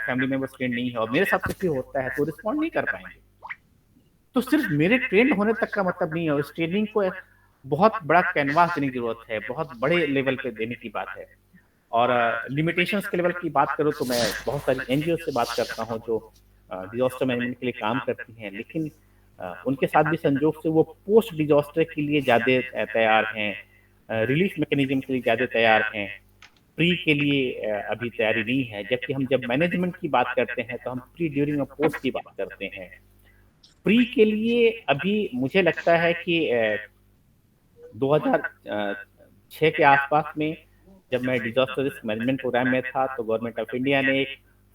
Speaker 8: फैमिली मेंबर्स ट्रेंड नहीं है और मेरे साथ कुछ भी होता है तो रिस्पॉन्ड नहीं कर पाएंगे। तो सिर्फ मेरे ट्रेंड होने तक का मतलब नहीं है, उस ट्रेनिंग को बहुत बड़ा कैनवास देने की जरूरत है, बहुत बड़े लेवल पे देने की बात है। और लिमिटेशंस के लेवल की बात करूँ तो मैं बहुत सारी एनजीओ से बात करता हूँ जो डिजास्टर मैनेजमेंट के लिए काम करती हैं, लेकिन उनके साथ भी संजोग से वो पोस्ट डिजास्टर के लिए ज्यादा तैयार हैं, रिलीफ मैकेनिज्म के लिए ज्यादा तैयार हैं, प्री के लिए अभी तैयारी नहीं है। जबकि हम जब मैनेजमेंट की बात करते हैं तो हम प्री, ड्यूरिंग और पोस्ट की बात करते हैं। प्री के लिए अभी मुझे लगता है कि 2006 के आसपास में जब मैं डिजास्टर रिस्क मैनेजमेंट प्रोग्राम में था तो गवर्नमेंट ऑफ इंडिया ने एक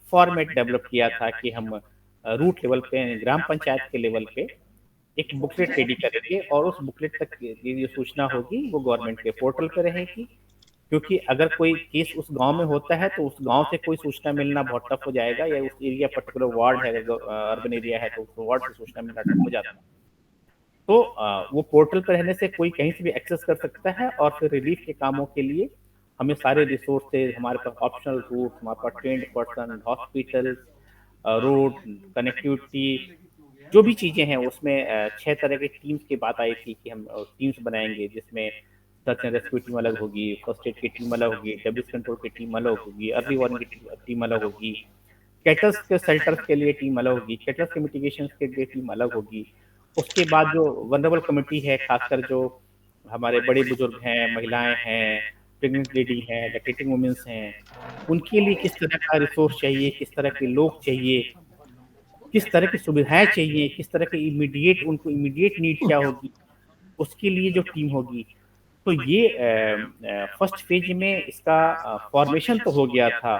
Speaker 8: फॉर्मेट डेवलप किया था कि हम रूट लेवल पे, ग्राम पंचायत के लेवल पे एक बुकलेट रेडी करेंगे और उस बुकलेट तक की जो सूचना होगी वो गवर्नमेंट के पोर्टल पे रहेगी। क्योंकि अगर कोई केस उस गांव में होता है तो उस गांव से कोई सूचना मिलना बहुत टफ हो जाएगा, या उस एरिया पर्टिकुलर वार्ड है, अर्बन एरिया है तो उस वार्ड से सूचना मिलना टफ हो जाता है। तो वो पोर्टल पर रहने से कोई कहीं से भी एक्सेस कर सकता है और फिर रिलीफ के कामों के लिए हमें सारे रिसोर्सेज, हमारे पास ऑप्शनल रूट, हमारे पास trained person, hospital, road connectivity, जो भी चीजें हैं उसमें 6 तरह के टीम्स की बात आई थी कि हम टीम्स बनाएंगे जिसमें सर्च एंड रेस्क्यू टीम अलग होगी, फर्स्ट एड की टीम अलग होगी, डब्ल्यूएस कंट्रोल की टीम अलग होगी, अर्ली वार्निंग की टीम अलग होगी, कैटल्स के शेल्टर्स के लिए टीम अलग होगी, कैटल्स के मिटिगेशन के लिए टीम अलग होगी। उसके बाद जो वनरेबल कम्युनिटी है, खासकर जो हमारे बड़े बुजुर्ग हैं, महिलाएं हैं, प्रेग्नेंट लेडी हैं, लैक्टेटिंग वुमेन्स हैं, उनके लिए किस तरह का रिसोर्स चाहिए, किस तरह के लोग चाहिए, किस तरह की सुविधाएं चाहिए, किस तरह के इमीडिएट, उनको इमीडिएट नीड क्या होगी, उसके लिए जो टीम होगी। तो ये फर्स्ट फेज में इसका फॉर्मेशन तो हो गया था,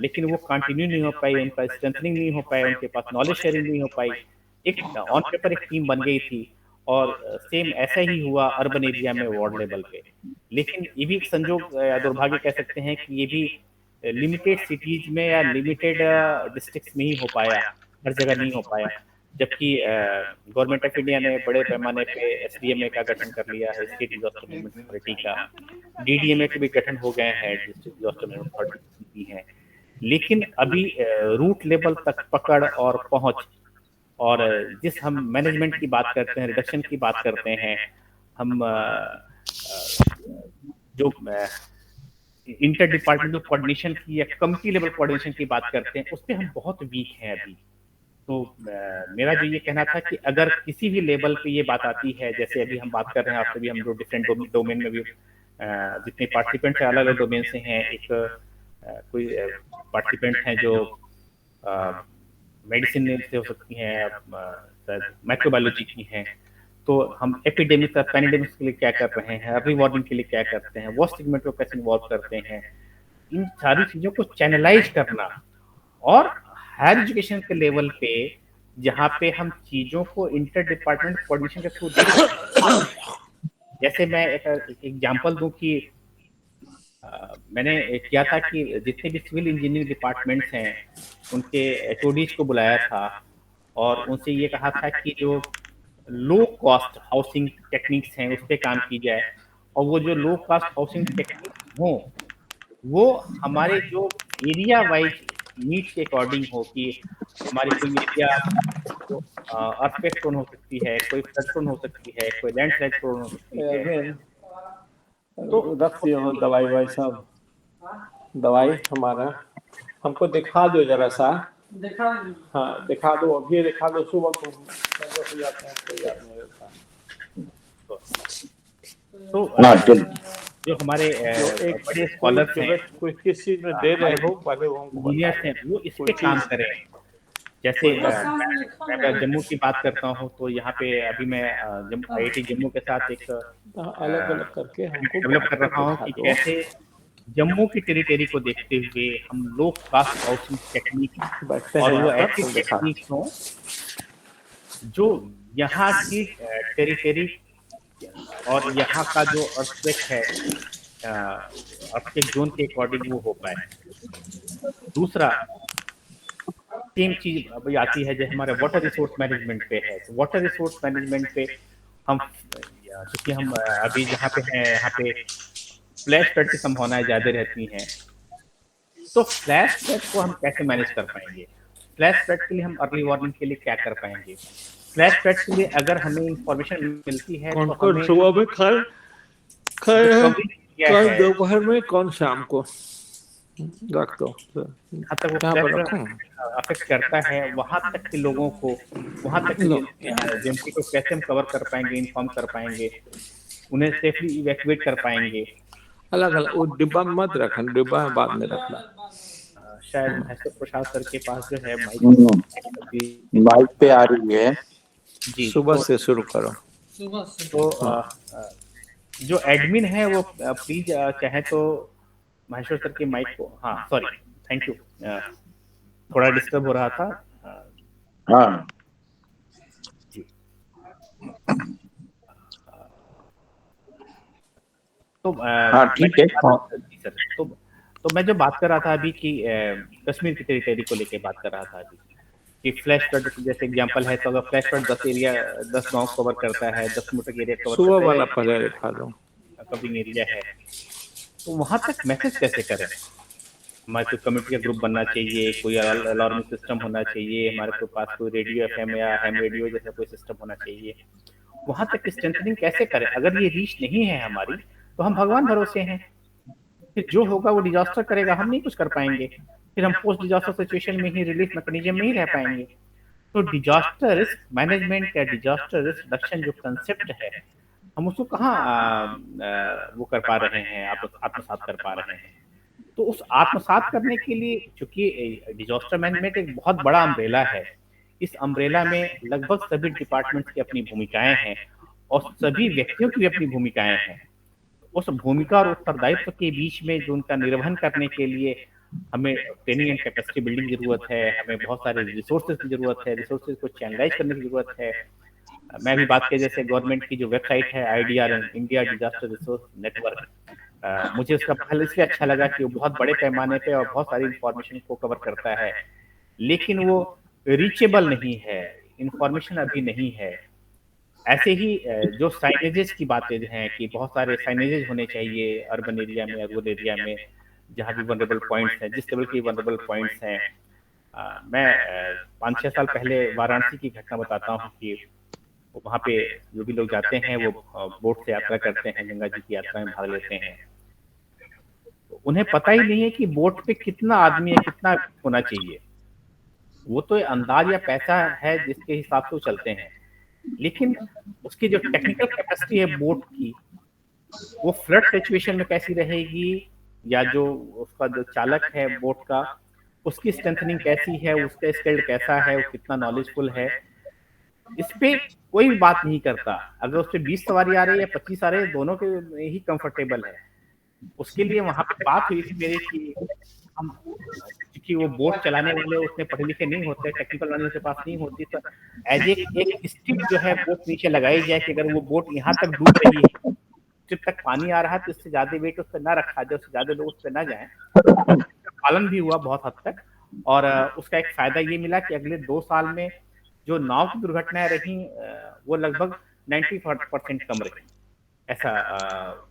Speaker 8: लेकिन वो कंटिन्यू नहीं हो पाई, उनका स्ट्रेंथनिंग नहीं हो पाया, उनके पास नॉलेज शेयरिंग नहीं हो पाई। एक ऑन पेपर एक टीम बन गई थी और सेम ऐसा ही हुआ अर्बन एरिया में वार्ड लेवल पे। लेकिन ये भी एक संजोग या दुर्भाग्य कह सकते हैं कि ये भी लिमिटेड सिटीज में या लिमिटेड डिस्ट्रिक्ट्स में ही हो पाया, हर जगह नहीं हो पाया। जबकि गवर्नमेंट ऑफ इंडिया ने बड़े पैमाने पे एसडीएमए का गठन कर लिया है, स्टेट डिजास्टर मैनेजमेंट अथॉरिटी का, डीडीएमए के भी गठन हो गए हैं, डिस्ट्रिक्ट डिजास्टर मैनेजमेंट अथॉरिटी है। लेकिन अभी रूट लेवल तक पकड़ और पहुंच, और जिस हम मैनेजमेंट की बात करते हैं, रिडक्शन की बात करते हैं, हम जो इंटर डिपार्टमेंटल कोऑर्डिनेशन की या कमिटी लेवल कोऑर्डिनेशन की बात करते हैं, उस पर हम बहुत वीक हैं अभी। तो मेरा जो ये कहना था कि अगर किसी भी लेवल पे ये बात आती है, जैसे अभी हम बात कर रहे हैं आपसे भी, हम जो डिफरेंट डोमेन में भी जितने पार्टिसिपेंट हैं अलग अलग डोमेन से हैं, एक कोई पार्टिसिपेंट हैं जो मेडिसिन से हो सकती हैं, माइक्रोबायोलॉजी की हैं, तो हम एपिडेमिक्स और पैंडेमिक्स के लिए क्या कर रहे हैं, अर्ली वार्निंग के लिए क्या करते हैं, वर्स्ट सेगमेंट को कैसे इन्वॉल्व करते हैं, इन सारी चीजों को चैनलाइज करना। और हायर एजुकेशन के लेवल पे जहाँ पे हम चीजों को इंटर डिपार्टमेंट कोऑर्डिनेशन के थ्रू, जैसे मैं एक एग्जांपल दूं कि मैंने किया था कि जितने भी सिविल इंजीनियरिंग डिपार्टमेंट्स हैं उनके एचओडीज को बुलाया था और उनसे ये कहा था कि जो लो कॉस्ट हाउसिंग टेक्निक्स हैं उस पर काम की जाए, और वो जो लो कॉस्ट हाउसिंग टेक्निक्स हों वो हमारे जो एरिया वाइज नीड्स के अकॉर्डिंग हो, कि हमारी कोई एरिया अर्थक्वेक प्रोन हो सकती है, कोई फ्लड प्रोन हो सकती है, कोई लैंडस्लाइड प्रोन हो सकती है।
Speaker 6: तो रख दियो दवाई वाई सब, दवाई हमारा हमको दिखा दो जरा सा, हाँ दिखा दो, अभी दिखा दो, सुबह को हो जाते हैं, कोई याद नहीं रहता।
Speaker 8: तो जो हमारे एक बड़े स्कॉलर्स हैं,
Speaker 6: कोई किस चीज में दे रहे हो, पहले वो
Speaker 8: इंजीनियर्स हैं, वो इस पे काम करें। जैसे मैं अगर जम्मू की बात करता हूँ तो यहाँ पे अभी मैं IIT जम्मू के साथ एक
Speaker 6: अलग अलग करके हमको
Speaker 8: डेवलप कर रहा हूँ कि कैसे जम्मू की टेरिटरी को देखते हुए हम लो कास्ट हाउसिंग टेक्निक और वो ऐसी टेक्निक हो जो यहाँ की टेरिटरी और यहाँ का जो अर्थक्वेक है अर्थक्वेक जोन के अकॉर्डिंग वो हो पाए। दूसरा सेम चीज अभी आती है जो हमारे वाटर रिसोर्स मैनेजमेंट पे है। तो वाटर रिसोर्स मैनेजमेंट पे हम क्योंकि हम अभी जहाँ पे हैं यहाँ पे फ्लैश फ्लड की संभावनाएं ज्यादा रहती हैं, तो फ्लैश फ्लड को हम कैसे मैनेज कर पाएंगे? फ्लैश फ्लड के लिए हम अर्ली वार्निंग के लिए क्या कर पाएंगे? फ्लैश फ्लड के लिए अगर हमें इंफॉर्मेशन मिलती है
Speaker 6: कौन
Speaker 8: तो
Speaker 6: कौन सुबह में कल दोपहर में कौन शाम को रख दो
Speaker 8: अफेक्ट करता है, वहां तक के लोगों को, वहां तक जनता को कैसे हम कवर कर पाएंगे, इन्फॉर्म कर पाएंगे, उन्हें सेफली इवैक्यूएट कर पाएंगे।
Speaker 6: अलग अलग वो डिब्बा में मत रखना, डिब्बा में बाद में रखना।
Speaker 8: शायद महेश्वर प्रसाद सर के पास जो है
Speaker 1: माइक पे आ रही है
Speaker 8: जी,
Speaker 6: सुबह से शुरू करो।
Speaker 8: तो जो एडमिन है वो प्लीज चाहे तो महेश्वर सर के माइक को, हाँ सॉरी, थैंक यू, थोड़ा डिस्टर्ब हो रहा था।
Speaker 1: हाँ
Speaker 8: जी, तो
Speaker 1: हाँ ठीक है।
Speaker 8: सर तो मैं जो बात कर रहा था अभी कि कश्मीर की टेरिटरी को लेके बात कर रहा था अभी कि फ्लैश फ्लड जैसे एग्जांपल है, तो अगर फ्लैश फ्लड 10 गांव कवर करता है, 10 मीटर एरिया कवर
Speaker 6: सुबह
Speaker 8: करता
Speaker 6: वाला
Speaker 8: है,
Speaker 6: पहले दिखा दो
Speaker 8: कवरिंग एरिया है, तो वहां तक मैसेज कैसे करें? हमारे कोई कम्युनिटी का ग्रुप बनना चाहिए, कोई अलार्मिंग सिस्टम होना चाहिए, हमारे पास कोई रेडियो FM या हैम रेडियो जैसा कोई सिस्टम होना चाहिए। वहां तक स्ट्रेंथनिंग कैसे करें? अगर ये रीच नहीं है हमारी तो हम भगवान भरोसे हैं, फिर जो होगा वो डिजास्टर करेगा, हम नहीं कुछ कर पाएंगे, फिर हम पोस्ट डिजास्टर सिचुएशन में ही, रिलीफ मैकेनिज्म में ही रह पाएंगे। तो डिजास्टर रिस्क मैनेजमेंट या डिजास्टर रिस्क रिडक्शन जो कंसेप्ट है, हम उसको कहाँ वो कर पा रहे हैं, आत्मसात कर पा रहे हैं? तो उस आत्मसात करने के लिए, चूंकि डिजास्टर मैनेजमेंट एक बहुत बड़ा अम्ब्रेला है, इस अम्ब्रेला में लगभग सभी डिपार्टमेंट्स की अपनी भूमिकाएं हैं और सभी व्यक्तियों की भी अपनी भूमिकाएं हैं। उस भूमिका और उत्तरदायित्व के बीच में जो उनका निर्वहन करने के लिए हमें ट्रेनिंग एंड कैपेसिटी बिल्डिंग की जरूरत है, हमें बहुत सारे रिसोर्सेज की जरूरत है, रिसोर्सेज को चैनलाइज करने की जरूरत है। मैं भी बात किया जैसे गवर्नमेंट की जो वेबसाइट है IDRN, India disaster resource network, मुझे उसका पहले इसलिए अच्छा लगा कि वो बहुत बड़े पैमाने पे और बहुत सारी इंफॉर्मेशन को कवर करता है, लेकिन वो रीचेबल नहीं है, इंफॉर्मेशन अभी नहीं है। ऐसे ही जो साइनेजेस की बातें हैं कि बहुत सारे साइनेजेस होने चाहिए अर्बन एरिया में, रूरल एरिया में, जहाँ भी वनरेबल पॉइंट्स हैं, जिस लेवल के वनरेबल पॉइंट्स हैं। मैं 5-6 साल पहले वाराणसी की घटना बताता हूँ कि वहाँ पे जो भी लोग जाते हैं वो बोट से यात्रा करते हैं, गंगा जी की यात्रा में भाग लेते हैं, तो उन्हें पता ही नहीं है कि बोट पे कितना आदमी है, कितना होना चाहिए। वो तो अंदाज या पैसा है जिसके हिसाब से वो चलते हैं, लेकिन उसकी जो टेक्निकल कैपेसिटी है बोट की, वो फ्लड सिचुएशन में कैसी रहेगी, या जो उसका जो चालक है बोट का, उसकी स्ट्रेंथनिंग कैसी है, उसका स्किल्ड कैसा है, वो कितना नॉलेजफुल है, इस पे कोई भी बात नहीं करता। अगर उस पे 20 सवारी आ रही है या 25 आ रही है, दोनों के ही कंफर्टेबल है। उसके लिए वहां पे बात हुई थी मेरी कि हम, क्योंकि वो बोट चलाने वाले उतने पढ़े लिखे नहीं होते, टेक्निकल नॉलेज के पास नहीं होती, तो एज एक स्टिप जो है बोट नीचे लगाई जाए कि अगर वो बोट यहाँ तक डूब रही है, स्टिप तक पानी आ रहा है, तो इससे ज्यादा वेट उस पर ना रखा जाए, उससे ज्यादा लोग उस पर ना जाए। पालन भी हुआ बहुत हद तक, और उसका एक फायदा ये मिला कि अगले 2 साल में जो नाव की दुर्घटनाएं रही वो लगभग 90% कम रही। ऐसा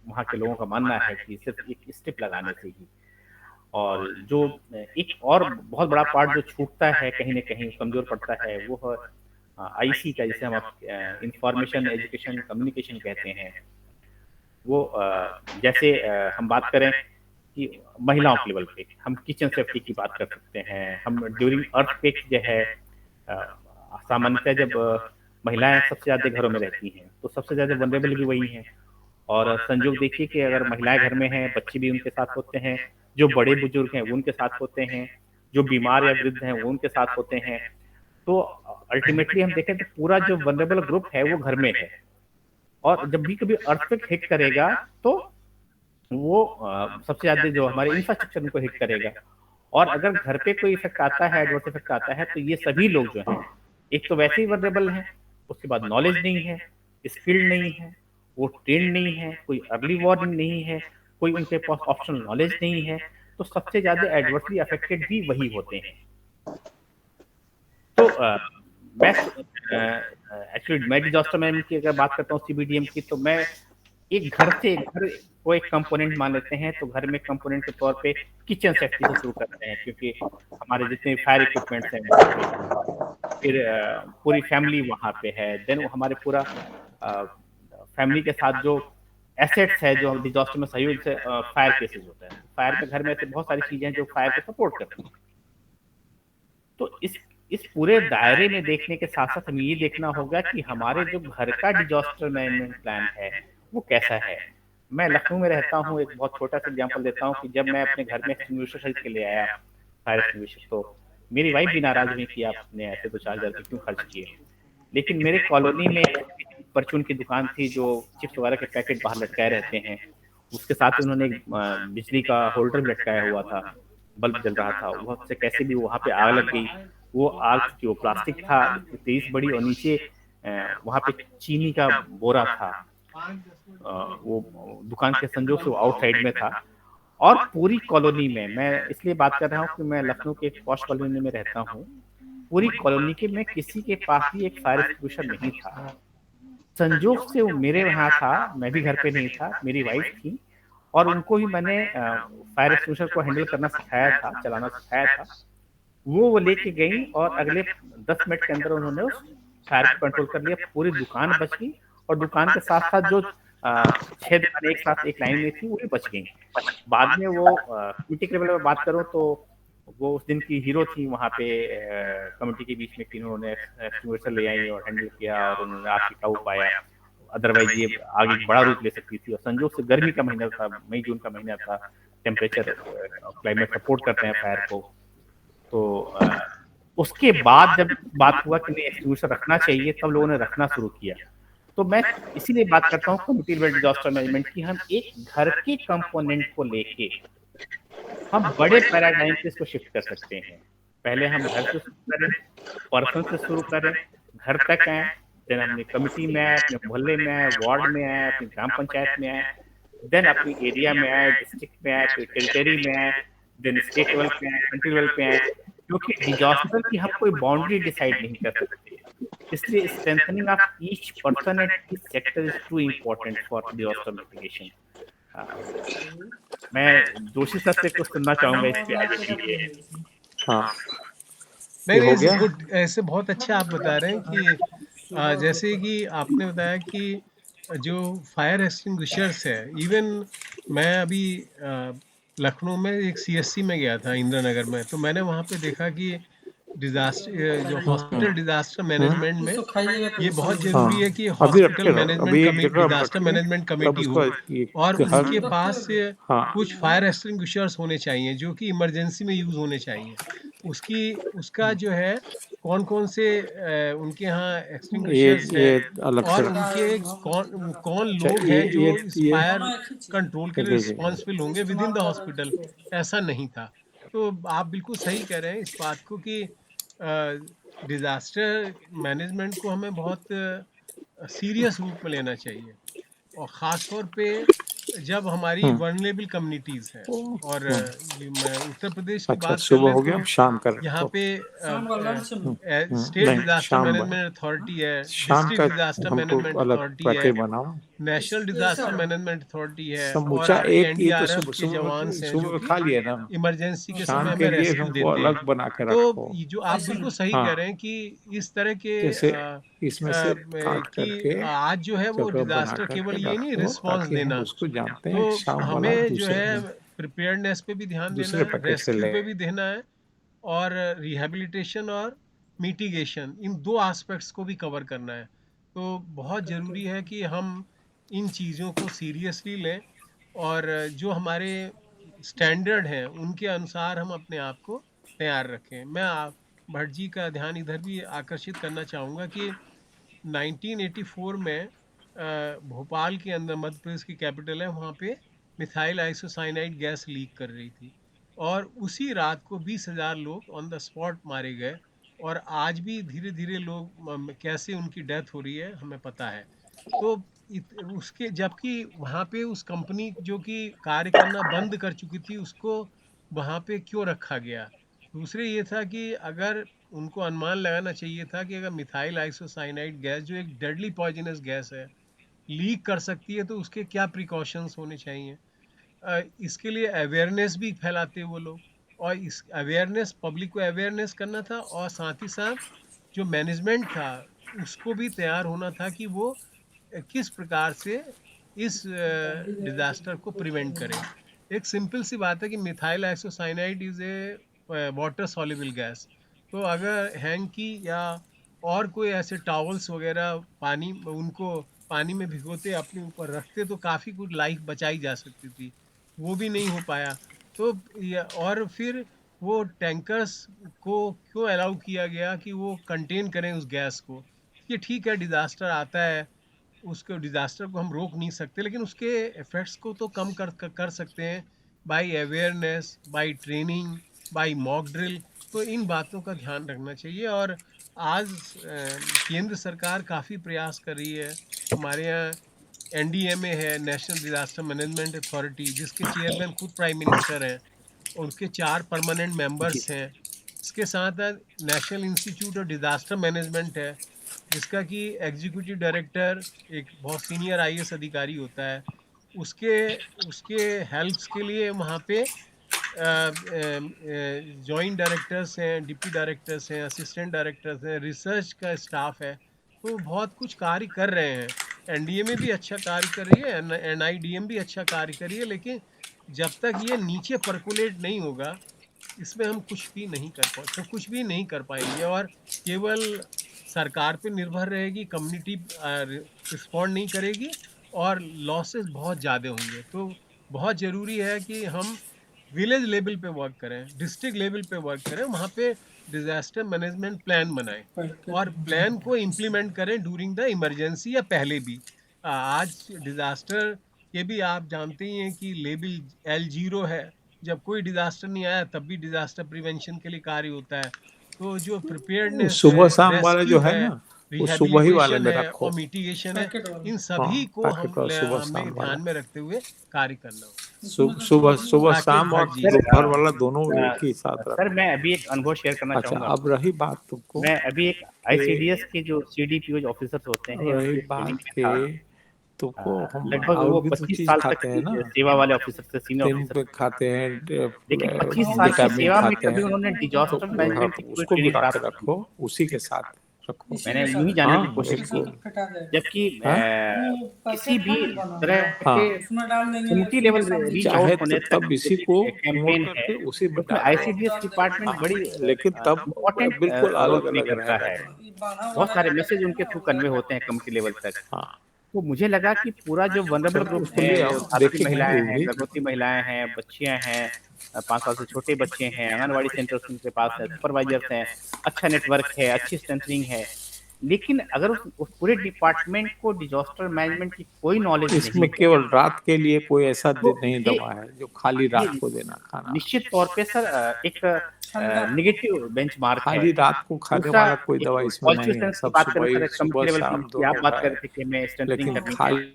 Speaker 8: वहाँ के लोगों का मानना है कि सिर्फ एक स्टिप लगाने से ही। और जो एक और बहुत बड़ा पार्ट जो छूटता है, कहीं ना कहीं कमजोर पड़ता है, वो है IC का, जिसे हम इंफॉर्मेशन एजुकेशन कम्युनिकेशन कहते हैं। वो जैसे हम बात करें कि महिलाओं के लेवल पे हम किचन सेफ्टी की बात कर सकते हैं। हम ड्यूरिंग अर्थक्वेक जो है, सामान्यतः जब महिलाएं सबसे ज्यादा घरों में रहती हैं, तो सबसे ज्यादा वनरेबल भी वही हैं। और संजोग देखिए कि अगर महिलाएं घर में हैं, बच्चे भी उनके साथ होते हैं, जो बड़े बुजुर्ग हैं वो उनके साथ होते हैं, जो बीमार या वृद्ध हैं वो उनके साथ होते हैं। तो अल्टीमेटली हम देखें तो पूरा जो वनरेबल ग्रुप है वो घर में है, और जब भी कभी अर्थक्वेक हिट करेगा तो वो सबसे ज्यादा जो हमारे इंफ्रास्ट्रक्चर उनको हिट करेगा। और अगर घर पे कोई इफेक्ट आता है, एडवर्स इफेक्ट आता है, तो ये सभी लोग जो हैं एक तो वैसे ही वनरेबल हैं, उसके बाद नॉलेज नहीं है, स्किल्ड नहीं है, वो ट्रेन नहीं है, कोई अर्ली वार्निंग नहीं है, कोई उनके पास ऑप्शनल नॉलेज नहीं है, तो सबसे ज्यादा एडवर्सली अफेक्टेड भी वही होते हैं। तो मैं एक्चुअली मैं डिजास्टर मैनेजमेंट की अगर बात करता हूँ सीबीडीएम की, तो मैं एक घर से घर को एक कंपोनेंट मान लेते हैं, तो घर में कंपोनेंट के तौर पे किचन सेफ्टी से शुरू करते हैं, क्योंकि हमारे जितने फायर इक्विपमेंट्स हैं वहाँ पे, फिर पूरी फैमिली वहाँ पे है, देन हमारे पूरा फैमिली के साथ जो एसेट्स है जो डिजास्टर में सहयोग से फायर केसेस होता है, फायर में घर में ऐसे बहुत सारी चीजें हैं जो फायर को सपोर्ट करती हैं। तो इस पूरे दायरे में देखने के साथ साथ हमें ये देखना होगा कि हमारे जो घर का डिजास्टर मैनेजमेंट प्लान है वो कैसा है। मैं लखनऊ में रहता हूँ, एक बहुत छोटा सा एग्जांपल देता हूँ कि जब मैं अपने घर में एक्सटिंग्विशर खरीद के ले आया, फायर एक्सटिंग्विशर, तो मेरी वाइफ भी नाराज हुई कि आपने ऐसे 2-4 हज़ार क्यों खर्च किए। लेकिन मेरे कॉलोनी में परचून की दुकान थी जो चिप्स वगैरह के पैकेट बाहर लटकाए रहते हैं, उसके साथ उन्होंने एक बिजली का होल्डर भी लटकाया हुआ था, बल्ब जल रहा था, वह से कैसे भी वहाँ पे आग लग गई। वो आग जो प्लास्टिक था तेज बड़ी, और नीचे वहाँ पे चीनी का बोरा था, वो दुकान के संजोग से आउटसाइड में था। और पूरी कॉलोनी में, मैं इसलिए बात कर रहा हूँ कि मैं लखनऊ के एक पॉश कॉलोनी में रहता हूँ, पूरी कॉलोनी के में किसी के पास भी एक फायर एक्सटिंग्विशर नहीं था। संजोग से वो मेरे वहाँ था, मैं भी घर पे नहीं था, मेरी वाइफ थी, और उनको भी मैंने फायर एक्सटिंग्विशर को हैंडल करना सिखाया था, चलाना सिखाया था। वो लेके गई और अगले 10 मिनट के अंदर उन्होंने उस फायर को कंट्रोल कर लिया, पूरी दुकान बच गई, और दुकान के साथ साथ जो 6 दुकान एक साथ एक लाइन में थी वो भी बच गई। बाद में वो कमिटी के लेवल पर बात करूं तो वो उस दिन की हीरो थी वहाँ पे कमिटी के बीच में, कि उन्होंने एक्सटिंग्विशर ले आई और हैंडल किया और उन्होंने आग की काबू पाया। अदरवाइज ये आगे बड़ा रूप ले सकती थी, और संजोग से गर्मी का महीना था, मई जून का महीना था, टेम्परेचर क्लाइमेट सपोर्ट करते हैं फायर को। तो उसके बाद जब बात हुआ कि नहीं एक्सटिंग्विशर रखना चाहिए, तब लोगों ने रखना शुरू किया। तो मैं इसीलिए बात करता हूँ कम्युनिटी लेवल डिजास्टर मैनेजमेंट की, हम एक घर के कंपोनेंट को लेके हम बड़े पैराडाइम से इसको शिफ्ट कर सकते हैं। पहले हम घर से शुरू करें, पर्सन से शुरू करें, घर तक आए, देन अपनी कमिटी में आए, अपने मोहल्ले में आए, वार्ड में आए, अपनी ग्राम पंचायत में आए, देन अपनी एरिया में आए, डिस्ट्रिक्ट में आए, टेरिटरी में आए, देन स्टेट लेवल पे आए, कंट्री लेवल पे आए, क्योंकि डिजास्टर की हम कोई बाउंड्री डिसाइड नहीं कर सकते। इसलिए strengthening of each person and each sector is too important for disaster mitigation. मैं जोशी सर से कुछ सुनना चाहूंगा इस पे आगे के लिए।
Speaker 6: हाँ,
Speaker 3: नहीं
Speaker 6: हो
Speaker 3: नहीं,
Speaker 6: गया?
Speaker 3: गुड, ऐसे बहुत अच्छा आप बता रहे हैं कि जैसे कि आपने बताया कि जो फायर एक्सटिंग्विशर्स है, इवन मैं अभी लखनऊ में एक सीएससी में गया था, इंदिरा नगर में, तो मैंने वहाँ पे देखा कि डिजास्टर जो हॉस्पिटल डिजास्टर मैनेजमेंट में ये बहुत जरूरी है कि
Speaker 6: अभी
Speaker 3: हॉस्पिटल
Speaker 6: रखे रहो,
Speaker 3: मैनेजमेंट
Speaker 6: अभी एक
Speaker 3: कमेटी,
Speaker 6: जगह
Speaker 3: डिजास्टर
Speaker 6: रखें,
Speaker 3: मैनेजमेंट
Speaker 6: तब
Speaker 3: कमेटी हो,
Speaker 6: उसका ये
Speaker 3: और
Speaker 6: हर
Speaker 3: उनके पास
Speaker 6: हाँ
Speaker 3: कुछ फायर एक्सटिंग्विशर्स होने चाहिए जो कि इमरजेंसी में यूज होने चाहिए। उसका जो है कौन कौन से उनके यहाँ एक्सटिंग्विशर्स
Speaker 6: ये
Speaker 3: है,
Speaker 6: अलग से
Speaker 3: और
Speaker 6: रखें।
Speaker 3: उनके कौन कौन
Speaker 6: अच्छा,
Speaker 3: लोग हैं जो इस
Speaker 6: ये
Speaker 3: फायर कंट्रोल के लिए
Speaker 6: जी,
Speaker 3: रिस्पॉन्सिबल होंगे विद इन द हॉस्पिटल। ऐसा नहीं था। तो आप बिल्कुल सही कह रहे हैं इस बात को कि डिजास्टर मैनेजमेंट को हमें बहुत सीरियस रूप में लेना चाहिए, और ख़ास तौर पे जब हमारी वल्नरेबल कम्युनिटीज़ हैं। और मैं उत्तर प्रदेश की
Speaker 6: अच्छा,
Speaker 3: बात कर
Speaker 6: सुबह
Speaker 3: लें
Speaker 6: हो गया,
Speaker 3: तो
Speaker 6: अब शाम का रखो।
Speaker 3: यहाँ पे स्टेट
Speaker 6: नहीं,
Speaker 3: डिजास्टर
Speaker 6: शाम
Speaker 3: मैनेजमेंट अथॉरिटी है,
Speaker 6: शाम
Speaker 3: डिस्ट्रिक्ट
Speaker 6: का
Speaker 3: डिजास्टर
Speaker 6: हमको
Speaker 3: मैनेजमेंट
Speaker 6: अलग
Speaker 3: अथॉरिटी है,
Speaker 6: पैकेज बनाओ।
Speaker 3: नेशनल डिजास्टर मैनेजमेंट अथॉरिटी है, और
Speaker 6: समूचा
Speaker 3: आपके
Speaker 6: एक ये तो
Speaker 3: एनडीआरएफ
Speaker 6: सुबह
Speaker 3: के जवान हैं जो
Speaker 6: सुबह
Speaker 3: कि
Speaker 6: खा लिया ना,
Speaker 3: इमरजेंसी के
Speaker 6: शाम
Speaker 3: समय
Speaker 6: के
Speaker 3: हमें
Speaker 6: लिए
Speaker 3: रेस्क्यू
Speaker 6: हमको
Speaker 3: देते
Speaker 6: अलग
Speaker 3: हैं।
Speaker 6: बना के
Speaker 3: तो
Speaker 6: रखो।
Speaker 3: ये जो आप बिल्कुल सही
Speaker 6: हाँ,
Speaker 3: कह रहे हैं कि इस तरह के
Speaker 6: जैसे इसमें से काट
Speaker 3: कि
Speaker 6: करके
Speaker 3: आज जो है वो
Speaker 6: जगह बना
Speaker 3: डिजास्टर केवल
Speaker 6: करके
Speaker 3: ये नहीं
Speaker 6: रखो,
Speaker 3: रिस्पांस
Speaker 6: ताकि हम
Speaker 3: देना,
Speaker 6: उसको जानते
Speaker 3: तो
Speaker 6: हैं। शाम वाला
Speaker 3: हमें जो
Speaker 6: दूसरे
Speaker 3: है प्रिपेयर्डनेस पे भी ध्यान देना
Speaker 6: दूसरे
Speaker 3: है,
Speaker 6: पैकेज से
Speaker 3: रेस्क्यू
Speaker 6: ले।
Speaker 3: पे भी देना है, और रिहेबिलिटेशन और मिटिगेशन, इन 2 एस्पेक्ट्स को भी कवर करना है। तो बहुत ज़रूरी है कि हम इन चीज़ों को सीरियसली लें, और जो हमारे स्टैंडर्ड हैं उनके अनुसार हम अपने आप को तैयार रखें। मैं भट्ट जी का ध्यान इधर भी आकर्षित करना चाहूँगा कि 1984 में भोपाल के अंदर, मध्य प्रदेश की कैपिटल है, वहाँ पे मिथाइल आइसोसाइनाइड गैस लीक कर रही थी और उसी रात को 20,000 लोग ऑन द स्पॉट मारे गए। और आज भी धीरे धीरे लोग कैसे उनकी डेथ हो रही है हमें पता है। तो उसके, जबकि वहाँ पे उस कंपनी जो कि कार्य करना बंद कर चुकी थी, उसको वहाँ पे क्यों रखा गया? दूसरे ये था कि अगर उनको अनुमान लगाना चाहिए था कि अगर मिथाइल आइसोसाइनाइड गैस, जो एक डेडली पॉइजनस गैस है, लीक कर सकती है, तो उसके क्या प्रिकॉशंस होने चाहिए। इसके लिए अवेयरनेस भी फैलाते वो लोग, और इस अवेयरनेस, पब्लिक को अवेयरनेस करना था, और साथ ही साथ जो मैनेजमेंट था उसको भी तैयार होना था कि वो किस प्रकार से इस डिजास्टर को प्रिवेंट करें। एक सिंपल सी बात है कि methyl isocyanide is a water soluble gas. तो अगर हैंकी या और कोई ऐसे टॉवल्स वगैरह पानी, उनको पानी में भिगोते अपने ऊपर रखते तो काफ़ी कुछ लाइफ बचाई जा सकती थी। वो भी नहीं हो पाया। तो और फिर वो टैंकर्स को क्यों अलाउ किया गया कि वो कंटेन करें उस गैस को। ये ठीक है, डिज़ास्टर आता है, उसको, डिज़ास्टर को हम रोक नहीं सकते, लेकिन उसके इफ़ेक्ट्स को तो कम कर सकते हैं by awareness, by training, by mock drill. तो इन बातों का ध्यान रखना चाहिए। और आज केंद्र सरकार काफ़ी प्रयास कर रही है। हमारे यहाँ NDMA है, नेशनल डिज़ास्टर मैनेजमेंट अथॉरिटी, जिसके चेयरमैन खुद प्राइम मिनिस्टर हैं, उनके 4 परमानेंट मेंबर्स हैं। इसके साथ national institute of disaster management है, जिसका कि एग्जीक्यूटिव डायरेक्टर एक बहुत सीनियर IAS अधिकारी होता है। उसके उसके हेल्प्स के लिए वहाँ पे जॉइंट डायरेक्टर्स हैं, डिप्टी डायरेक्टर्स हैं, असिस्टेंट डायरेक्टर्स हैं, रिसर्च का स्टाफ है। तो बहुत कुछ कार्य कर रहे हैं। NDMA भी अच्छा कार्य कर रही है, NIDM भी अच्छा कार्य कर रही है, लेकिन जब तक ये नीचे पर्कुलेट नहीं होगा, इसमें हम कुछ भी नहीं कर पाएंगे। और केवल सरकार पे निर्भर रहेगी, कम्युनिटी रिस्पॉन्ड नहीं करेगी, और लॉसेस बहुत ज़्यादा होंगे। तो बहुत ज़रूरी है कि हम विलेज लेवल पे वर्क करें, डिस्ट्रिक्ट लेवल पे वर्क करें, वहाँ पे डिजास्टर मैनेजमेंट प्लान बनाएं और प्लान को इम्प्लीमेंट करें ड्यूरिंग द इमरजेंसी या पहले भी। आज डिजास्टर के भी आप जानते ही हैं कि लेवल L0 है। जब कोई डिजास्टर नहीं आया तब भी डिजास्टर प्रिवेंशन के लिए कार्य होता है। तो जो प्रिपेयर्डनेस है,
Speaker 6: सुबह शाम वाले
Speaker 3: रेस्क्यू
Speaker 6: जो है
Speaker 3: है,
Speaker 6: ना, वो सुबह ही वाले
Speaker 3: रिहेबिलिटेशन
Speaker 6: में
Speaker 3: है
Speaker 6: रखो।
Speaker 3: और मिटिगेशन है, इन
Speaker 6: हाँ,
Speaker 3: सभी को
Speaker 6: पैकेट और सुबह
Speaker 3: हमें
Speaker 6: शाम वाला,
Speaker 3: ध्यान में रखते हुए कार्य करना होगा।
Speaker 6: सुबह सुबह
Speaker 3: राकेश
Speaker 6: शाम और
Speaker 3: भट्ट जी।
Speaker 6: दोपहर वाला दोनों एक ही साथ
Speaker 8: सर
Speaker 6: रखो।
Speaker 8: मैं अभी एक अनुभव शेयर करना
Speaker 6: अच्छा,
Speaker 8: चाहूंगा।
Speaker 6: अब रही बात तुमको,
Speaker 8: मैं अभी एक ICDS के जो CDPO ऑफिसर्स होते हैं,
Speaker 6: रही
Speaker 8: उनकी
Speaker 6: बात
Speaker 8: ट्रेनिंग में
Speaker 6: के
Speaker 8: था।
Speaker 6: तुमको हम
Speaker 8: लगभग
Speaker 6: और
Speaker 8: वो
Speaker 6: भी तो
Speaker 8: 25
Speaker 6: चीज
Speaker 8: साल तक
Speaker 6: खाते हैं ना,
Speaker 8: सेवा वाले ऑफिसर थे, सीनियर
Speaker 6: दिन
Speaker 8: ऑफिसर
Speaker 6: पे
Speaker 8: थे।
Speaker 6: खाते हैं,
Speaker 8: लेकिन 25 साल की
Speaker 6: विटामिन
Speaker 8: सेवा में
Speaker 6: खाते
Speaker 8: कभी
Speaker 6: हैं,
Speaker 8: उन्होंने
Speaker 6: तो
Speaker 8: डिजास्टर मैनेजमेंट की कोई
Speaker 6: उसको
Speaker 8: ट्रेनिंग
Speaker 6: मिला के
Speaker 8: प्राप्त नहीं
Speaker 6: रखो, उसी के साथ रखो।
Speaker 8: मैंने यूं ही जानने की कोशिश की।
Speaker 6: उसको
Speaker 8: जबकि
Speaker 6: हाँ?
Speaker 8: किसी भी तरह
Speaker 6: हाँ,
Speaker 8: के कम्युनिटी लेवल रीच
Speaker 6: चाहे
Speaker 8: आउट होने
Speaker 6: तब
Speaker 8: तक
Speaker 6: इसी को
Speaker 8: कैंपेन
Speaker 6: प्रमोट
Speaker 8: है,
Speaker 6: करके उसी में
Speaker 8: उसमें
Speaker 6: डाल दो।
Speaker 8: ICDS डिपार्टमेंट
Speaker 6: हाँ,
Speaker 8: बड़ी
Speaker 6: लेकिन तब
Speaker 8: इम्पोर्टेंट
Speaker 6: बिल्कुल
Speaker 8: रोल
Speaker 6: अलग
Speaker 8: प्ले
Speaker 6: अलग
Speaker 8: करता
Speaker 6: रहेगा।
Speaker 8: है। बहुत सारे मैसेज उनके थ्रू कन्वे होते हैं कम्युनिटी लेवल तक।
Speaker 6: हाँ,
Speaker 8: तो मुझे लगा कि पूरा जो वनरेबल
Speaker 6: चलो
Speaker 8: ग्रुप
Speaker 6: उसको
Speaker 8: है,
Speaker 6: ले
Speaker 8: जो
Speaker 6: आओ,
Speaker 8: धात्री
Speaker 6: देखेंगे
Speaker 8: महिलाएं
Speaker 6: वो
Speaker 8: हैं,
Speaker 6: भी।
Speaker 8: गर्भवती महिलाएं हैं, बच्चियां हैं, 5 साल से छोटे बच्चे हैं, आंगनबाड़ी सेंटर्स उनके पास है, सुपरवाइजर्स हैं, अच्छा नेटवर्क है, अच्छी स्ट्रेंथनिंग है। लेकिन अगर उस पूरे डिपार्टमेंट को डिजास्टर मैनेजमेट की कोई नॉलेज नहीं
Speaker 6: इसमें
Speaker 8: है,
Speaker 6: केवल रात के लिए कोई ऐसा
Speaker 8: तो
Speaker 6: नहीं
Speaker 8: ये
Speaker 6: दवा है जो खाली
Speaker 8: ये
Speaker 6: रात को देना खाना।
Speaker 8: निश्चित तौर पे सर एक नेगेटिव बेंचमार्क है।
Speaker 6: खाली रात को खाने
Speaker 8: दूसरा,
Speaker 6: वाला कोई
Speaker 8: एक
Speaker 6: दवा इसमें
Speaker 8: पॉजिटिव
Speaker 6: नहीं है,
Speaker 8: सेंस की
Speaker 6: सब
Speaker 8: बात करें
Speaker 6: सुबह
Speaker 8: सर,
Speaker 6: सुबह
Speaker 8: कम्युनिटी लेवल
Speaker 6: शाम
Speaker 8: की आप
Speaker 6: दोनों
Speaker 8: बात
Speaker 6: का
Speaker 8: कर
Speaker 6: है।
Speaker 8: रहे थे कि मैं स्ट्रेंथनिंग
Speaker 6: लेकिन
Speaker 8: करनी है।
Speaker 6: खाली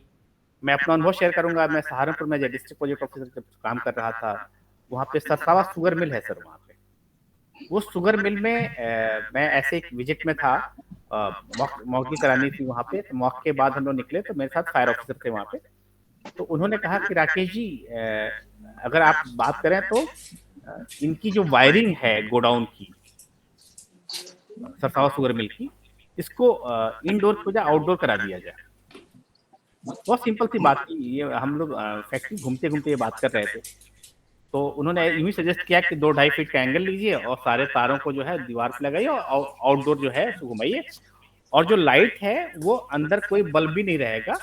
Speaker 8: मैं अपना अनुभव शेयर करूंगा। मैं सहारनपुर में डिस्ट्रिक्ट प्रोजेक्ट ऑफिसर जब काम कर रहा था, वहाँ पे सरसावा शुगर मिल है सर। वहाँ पे वो शुगर मिल में मैं ऐसे एक विजिट में था, मॉक करानी थी वहाँ पे। तो मॉक के बाद हम लोग निकले तो मेरे साथ फायर ऑफिसर थे वहाँ पे। तो उन्होंने कहा कि राकेश जी, अगर आप बात करें तो इनकी जो वायरिंग है गोडाउन की, सरसावा शुगर मिल की, इसको इंडोर की बजाय आउटडोर करा दिया जाए। बहुत सिंपल सी बात थी ये। हम लोग फैक्ट्री घूमते घूमते ये बात कर रहे थे, तो उन्होंने यूं ही सजेस्ट किया कि 2-2.5 फीट का एंगल लीजिए और सारे तारों को जो है दीवार पे लगाइए और आउटडोर जो है उसको घुमाइए। और जो लाइट है वो अंदर कोई बल्ब भी नहीं रहेगा,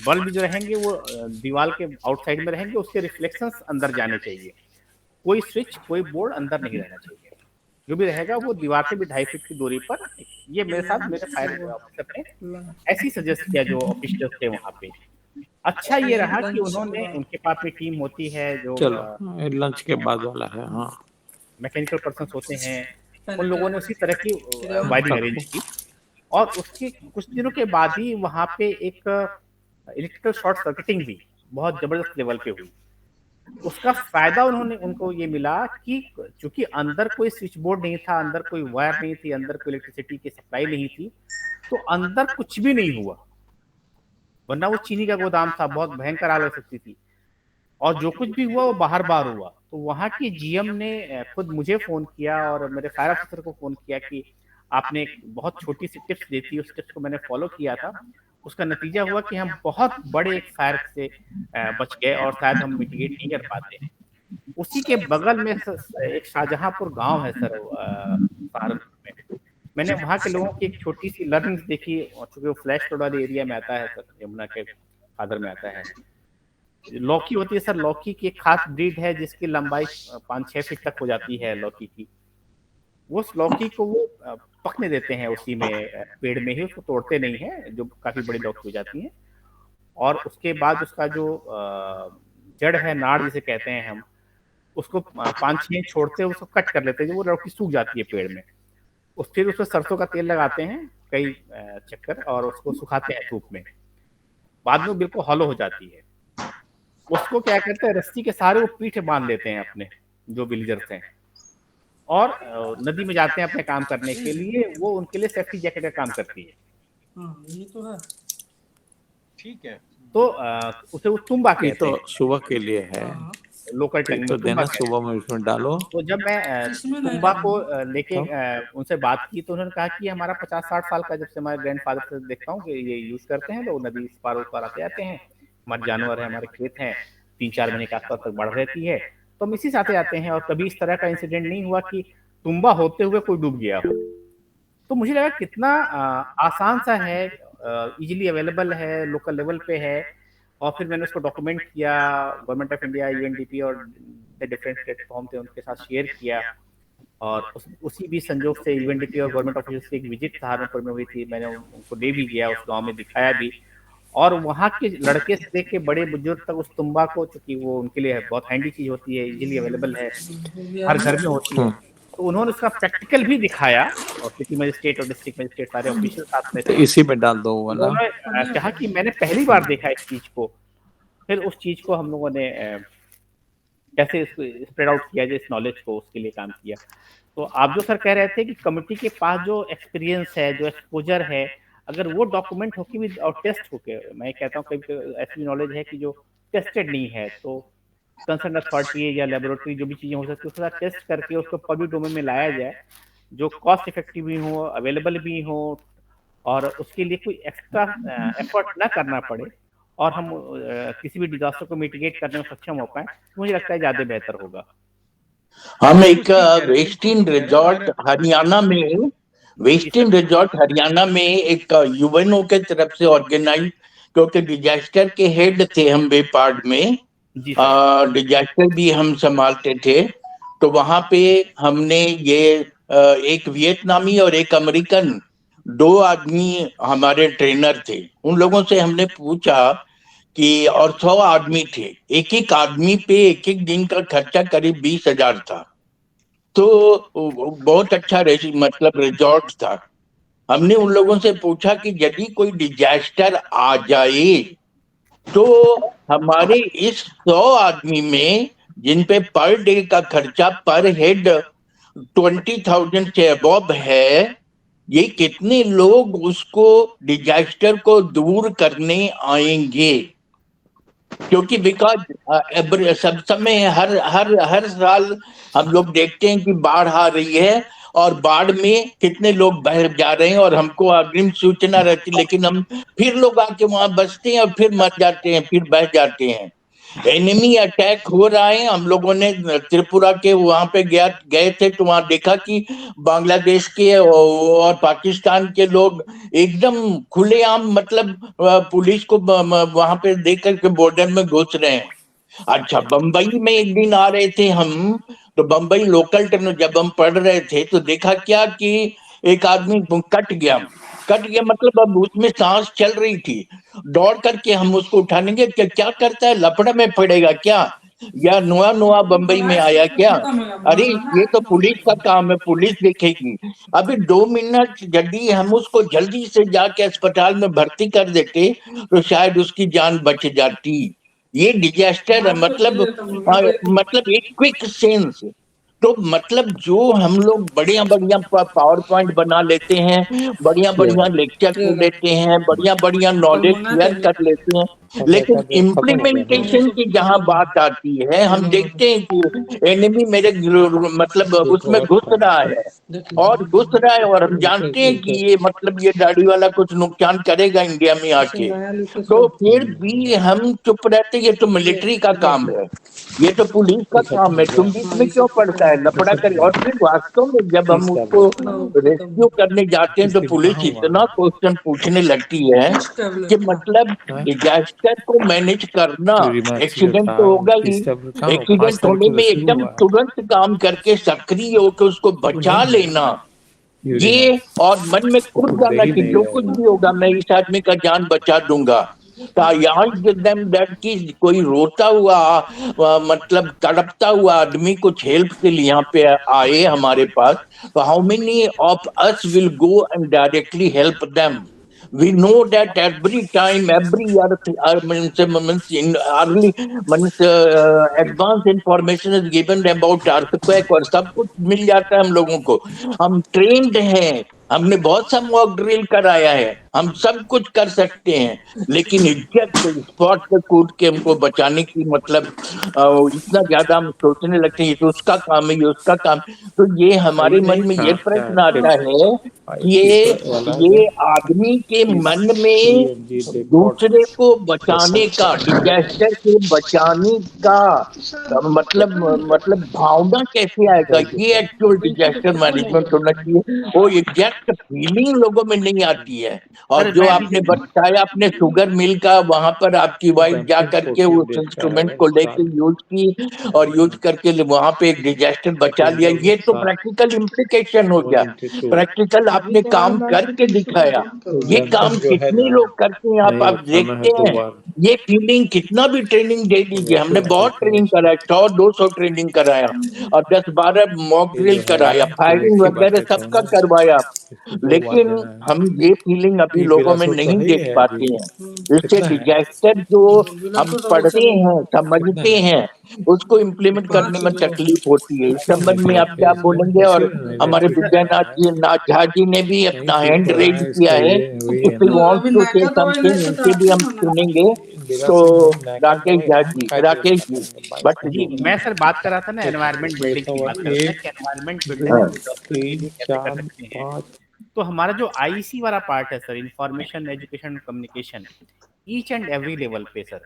Speaker 8: बल्ब जो रहेंगे वो दीवार के आउटसाइड में रहेंगे, उसके रिफ्लेक्शंस अंदर जाने चाहिए। कोई स्विच, कोई बोर्ड अंदर नहीं रहना चाहिए। जो भी रहेगा वो दीवार से भी 2.5 फीट की दूरी पर। ये मेरे साथ मेरे फायर ऑफिसर ने ऐसी सजेस्ट किया जो ऑफिशियल थे वहाँ पे। अच्छा ये रहा कि उन्होंने, उनके पास में टीम होती है जो
Speaker 6: चलो लंच के बाद वाला है। हाँ,
Speaker 8: मैकेनिकल पर्सन होते हैं, उन लोगों ने उसी तरह की वायरिंग अरेंज की और उसके कुछ दिनों के बाद ही वहाँ पे एक इलेक्ट्रिकल शॉर्ट सर्किटिंग भी बहुत जबरदस्त लेवल पे हुई। उसका फायदा उनको ये मिला कि चूंकि अंदर कोई स्विच बोर्ड नहीं था, अंदर कोई वायर नहीं थी, अंदर कोई इलेक्ट्रिसिटी की सप्लाई नहीं थी, तो अंदर कुछ भी नहीं हुआ। वरना वो चीनी का गोदाम था, बहुत भयंकर आग लग सकती थी, और जो कुछ भी हुआ वो बाहर हुआ। तो वहाँ की जीएम ने खुद मुझे फोन किया और मेरे फायर ऑफिसर को फोन किया कि आपने एक बहुत छोटी सी टिप्स दी थी, उस टिप्स को मैंने फॉलो किया था, उसका नतीजा हुआ कि हम बहुत बड़े एक फायर से बच गए और शायद हम मिटिगेट नहीं कर पाते। उसी के बगल में एक शाहजहांपुर गांव है सर, सहारनपुर में। मैंने वहाँ के लोगों की एक छोटी सी लर्निंग्स देखी, चूंकि वो फ्लैश फ्लड वाले एरिया में आता है सर, यमुना के फादर में आता है। लौकी होती है सर, लौकी की एक खास ब्रीड है जिसकी लंबाई 5-6 फीट तक हो जाती है लौकी की। वो उस लौकी को वो पकने देते हैं उसी में, पेड़ में ही, उसको तोड़ते नहीं है, जो काफी बड़ी लौकी हो जाती है। और उसके बाद उसका जो जड़ है, नाड़ जिसे कहते हैं हम, उसको 5-6 छोड़ते हैं, उसको कट कर लेते हैं, जो वो लौकी सूख जाती है पेड़ में। फिर उसमें सरसों का तेल लगाते हैं कई चक्कर और उसको सुखाते हैं धूप में, बाद में बिल्कुल हॉलो हो जाती है। उसको क्या करते हैं, रस्सी के सहारे वो पीठ बांध लेते हैं अपने जो विलेजर्स हैं, और नदी में जाते हैं अपने काम करने के लिए। वो उनके लिए सेफ्टी जैकेट का काम करती है।
Speaker 2: ये तो है,
Speaker 8: ठीक है। तो उसे वो तुम्बा कहते हैं,
Speaker 6: तो सुबह के लिए है,
Speaker 8: लोकल टंग
Speaker 6: तो देना सुबह में उसमें डालो।
Speaker 8: तो जब मैं तुम्बा को लेके उनसे बात की तो उन्होंने कहा कि हमारा 50-60 साल का, जब से हमारे ग्रैंडफादर से देखता हूँ कि ये यूज करते हैं लोग, नदी इस पार उस पार आते जाते हैं, हमारे जानवर है, हमारे खेत हैं, 3-4 महीने के आसपास तक बढ़ रहती है, तो हम इसी साथ आते हैं, और कभी इस तरह का इंसिडेंट नहीं हुआ कि तुम्बा होते हुए कोई डूब गया हो। तो मुझे लगा कितना आसान सा है, इजीली अवेलेबल है, लोकल लेवल पे है। और फिर मैंने उसको डॉक्यूमेंट किया, गवर्नमेंट ऑफ इंडिया, यूएनडीपी और डिफरेंट प्लेटफॉर्म थे उनके साथ शेयर किया। और उसी भी संजोग से यूएनडीपी और गवर्नमेंट ऑफिस की एक विजिट सहारनपुर में हुई थी, मैंने उनको ले भी गया, उस गांव में दिखाया भी, और वहाँ के लड़के से लेके बड़े बुजुर्ग तक उस तुम्बा को, चूंकि वो उनके लिए बहुत हैंडी चीज होती है, इजीली अवेलेबल है, हर घर में होती है, तो उन्होंने उसका प्रैक्टिकल भी दिखाया, और सिटी मजिस्ट्रेट और डिस्ट्रिक्ट मजिस्ट्रेट सारे ऑफिशियल साथ में थे।
Speaker 6: तो इसी में डाल दो वाला।
Speaker 8: उन्होंने कहा कि मैंने पहली बार देखा इस चीज को। फिर उस चीज को हम लोगों ने कैसे स्प्रेड आउट किया जाए, इस नॉलेज को, उसके लिए काम किया। तो आप जो सर कह रहे थे कि कमिटी के पास जो एक्सपीरियंस है, जो एक्सपोजर है, अगर वो डॉक्यूमेंट होके भी और टेस्ट होके, मैं कहता हूँ कभी ऐसी नॉलेज है कि जो टेस्टेड नहीं है, तो कंसर्न अथॉरिटी या लेबोरेटरी जो भी चीजें हो सकती है उसका टेस्ट करके उसको पब्लिक डोमेन में लाया जाए, जो कॉस्ट इफेक्टिव भी हो, अवेलेबल भी हो, और उसके लिए कोई एक्स्ट्रा एफर्ट ना करना पड़े, और हम किसी भी डिजास्टर को मिटिगेट करने में सक्षम हो पाए, मुझे लगता है ज्यादा बेहतर होगा।
Speaker 1: हम एक वेस्टर्न रिजॉर्ट हरियाणा में, वेस्टर्न रिजॉर्ट हरियाणा में एक यूएनओ के तरफ से ऑर्गेनाइज, क्योंकि डिजास्टर के हेड थे हम वेपाड में, डिजास्टर भी हम संभालते थे, तो वहां पे हमने ये एक वियतनामी और एक अमेरिकन, 2 आदमी हमारे ट्रेनर थे। उन लोगों से हमने पूछा कि, और 100 आदमी थे, एक आदमी पे एक दिन का खर्चा करीब 20,000 था। तो बहुत अच्छा मतलब रिजॉर्ट था। हमने उन लोगों से पूछा कि यदि कोई डिजास्टर आ जाए तो हमारे इस 100 आदमी में, जिन पे पर डे का खर्चा पर हेड 20,000 से अबव है, ये कितने लोग उसको डिजास्टर को दूर करने आएंगे? क्योंकि बिकॉज सब समय हर साल हम लोग देखते हैं कि बाढ़ आ रही है, और बाढ़ में कितने लोग बह जा रहे हैं, और हमको अग्रिम सूचना रहती, लेकिन हम फिर लोग आके वहां बसते हैं और फिर मर जाते हैं, फिर बह जाते हैं। एनिमी अटैक हो रहा है। हम लोगों ने त्रिपुरा के वहां पे गए थे, तो वहां देखा कि बांग्लादेश के और पाकिस्तान के लोग एकदम खुलेआम, मतलब पुलिस को वहां पे देख करके बॉर्डर में घुस रहे हैं। अच्छा, बंबई में एक दिन आ रहे थे हम, तो बम्बई लोकल ट्रेन जब हम पढ़ रहे थे तो देखा क्या कि एक आदमी कट गया मतलब अब उसमें सांस चल रही थी, दौड़ करके हम उसको उठानेंगे, क्या करता है, लफड़ा में पड़ेगा क्या, या नुआ नुआ बम्बई में आया क्या? अरे ये तो पुलिस का काम है, पुलिस देखेगी। अभी 2 मिनट यदि हम उसको जल्दी से जाके अस्पताल में भर्ती कर देते तो शायद उसकी जान बच जाती। ये डिजास्टर है, मतलब एक क्विक सेंस। तो मतलब जो हम लोग बढ़िया बढ़िया पावर पॉइंट बना लेते हैं, बढ़िया बढ़िया लेक्चर सुन लेते हैं, बढ़िया बढ़िया नॉलेज शेयर कर लेते हैं, लेकिन इम्प्लीमेंटेशन की जहां बात आती है, हम देखते हैं कि एनिमी मेरे मतलब उसमें घुस रहा है और हम जानते हैं कि ये मतलब ये दाढ़ी वाला कुछ नुकसान करेगा इंडिया में आके, तो फिर भी हम चुप रहते। ये तो मिलिट्री का काम है, ये तो पुलिस का काम है, तुम बीच में क्यों पड़ता है, लफड़ा कर। और फिर वास्तव में जब हम उसको रेस्क्यू करने जाते हैं तो पुलिस इतना क्वेश्चन पूछने लगती है कि मतलब डिजास्टर को मैनेज करना, एक्सीडेंट तो होगा ही, एक्सीडेंट होने में एकदम तुरंत काम करके सक्रिय होकर उसको बचा लेना, ये और मन में खुद जाना कि जो कुछ भी होगा मैं इस आदमी का जान बचा दूंगा। कि कोई रोता हुआ मतलब तड़पता हुआ आदमी कुछ हेल्प के लिए यहाँ पे आए हमारे पास, तो how many of us will go and directly help them? We know that every time, every year, advanced information is given about earthquake और सब कुछ मिल जाता है हम लोगों को। हम ट्रेंड हैं, हमने बहुत सा मॉक ड्रिल कराया है, हम सब कुछ कर सकते हैं, लेकिन एग्जैक्ट स्पॉट पे कूद के हमको बचाने की मतलब इतना ज्यादा हम सोचने लगते हैं ये तो उसका काम है, ये उसका काम। तो ये हमारे मन में ये प्रश्न आता है कि ये आदमी के मन में दूसरे को बचाने का, डिजास्टर से बचाने का मतलब भावना कैसे आएगा? ये एक्चुअल डिजास्टर मैनेजमेंट होना चाहिए। वो एग्जैक्ट फीलिंग लोगों में नहीं आती है। और जो आपने बताया अपने शुगर मिल का, वहां पर आपकी वाइफ जा करके उस इंस्ट्रूमेंट को लेके यूज की और यूज करके वहां पे एक डिजास्टर बचा लिया, ये तो प्रैक्टिकल इम्प्लीकेशन हो गया, प्रैक्टिकल आपने काम करके दिखाया। ये काम कितने लोग करते हैं आप देखते हैं। ये फीलिंग कितना भी ट्रेनिंग दे दीजिए, हमने बहुत ट्रेनिंग कराया, 100-200 ट्रेनिंग कराया और 10-12 मॉक ड्रिल कराया, फायरिंग वगैरह सबका करवाया, लेकिन हम ये फीलिंग अभी लोगों में नहीं देख पाते हैं। इससे डिजास्टर जो हम पढ़ते हैं, समझते हैं, उसको इम्प्लीमेंट करने में तकलीफ होती है। इस संबंध में आप क्या बोलेंगे? और हमारे विद्यानाथ जी नाथ झा जी ने भी अपना हैंड रेज किया है, if you want to say something, उनसे भी हम सुनेंगे। तो राकेश जी बट
Speaker 8: जी, मैं सर बात कर रहा था ना एनवायरनमेंट बिल्डिंग की बात कर रहे हैं कि एनवायरनमेंट बिल्डिंग कैसे कर सकते हैं। तो हमारा जो आईसी वाला पार्ट है sir, information education communication, each and every level पे सर,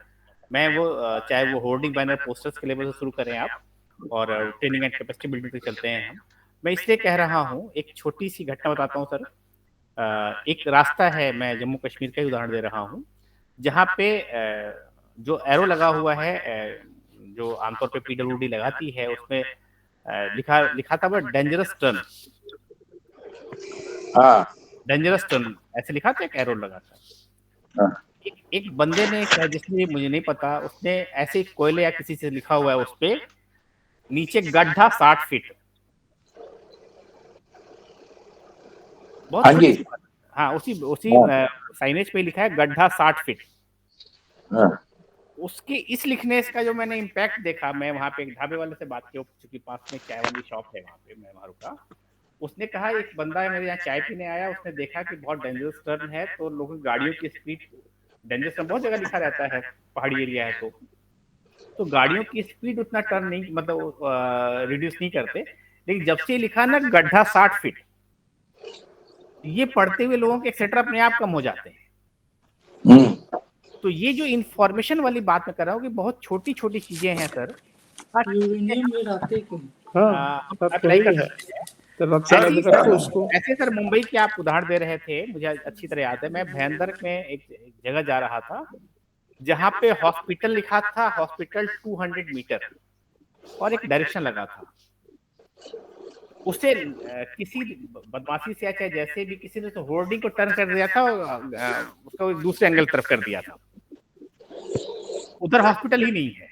Speaker 8: मैं वो चाहे वो होर्डिंग बैनर पोस्टर्स के लेवल से शुरू करें आप और ट्रेनिंग एंड कैपेसिटी बिल्डिंग तक चलते हैं हम। मैं इसलिए कह रहा हूँ, एक छोटी सी घटना बताता हूँ सर। एक रास्ता है, मैं जम्मू कश्मीर का ही उदाहरण दे रहा हूँ, जहाँ पे जो एरो लगा हुआ है, जो आमतौर पे पीडब्ल्यूडी लगाती है, उसमें लिखा था वो डेंजरस टर्न, डेंजरस टर्न ऐसे लिखा था, एक एरो लगा था। एक बंदे ने क्या, जिसने मुझे नहीं पता, उसने ऐसे कोयले या किसी से लिखा हुआ है उस पे, नीचे गड्ढा 60 फीट, बहुत छोटी सी बात। हाँ, उसी साइनेज पे लिखा है गड्ढा 60 फीट। उसके इस लिखने का जो मैंने इम्पैक्ट देखा, मैं वहां पे एक ढाबे वाले से बात की, चूंकि पास में चाय वाली शॉप है वहां पे, मैं वहां रुका। उसने कहा एक बंदा है मेरे यहाँ चाय पीने आया, उसने देखा कि बहुत डेंजरस टर्न है, तो लोगों की गाड़ियों की स्पीड, डेंजरस टर्न बहुत जगह लिखा रहता है, पहाड़ी एरिया है तो गाड़ियों की स्पीड उतना टर्न नहीं, मतलब रिड्यूस नहीं करते, लेकिन जब से लिखा ना गड्ढा 60 फीट, ये पढ़ते हुए लोगों के एक्सेट्रा अपने आप कम हो जाते हैं। तो ये जो इंफॉर्मेशन वाली बात मैं कर रहा हूँ कि बहुत छोटी छोटी चीजें हैं सर, ऐसे सर मुंबई के आप उदाहरण दे रहे थे, मुझे अच्छी तरह याद है। मैं भयंदर में एक जगह जा रहा था जहाँ पे हॉस्पिटल लिखा था, हॉस्पिटल 200 मीटर, और एक डायरेक्शन लगा था। उससे किसी बदमाशी से चाहे जैसे भी किसी ने तो होर्डिंग को टर्न कर दिया था, उसको दूसरे एंगल तरफ कर दिया था। उधर हॉस्पिटल ही नहीं है।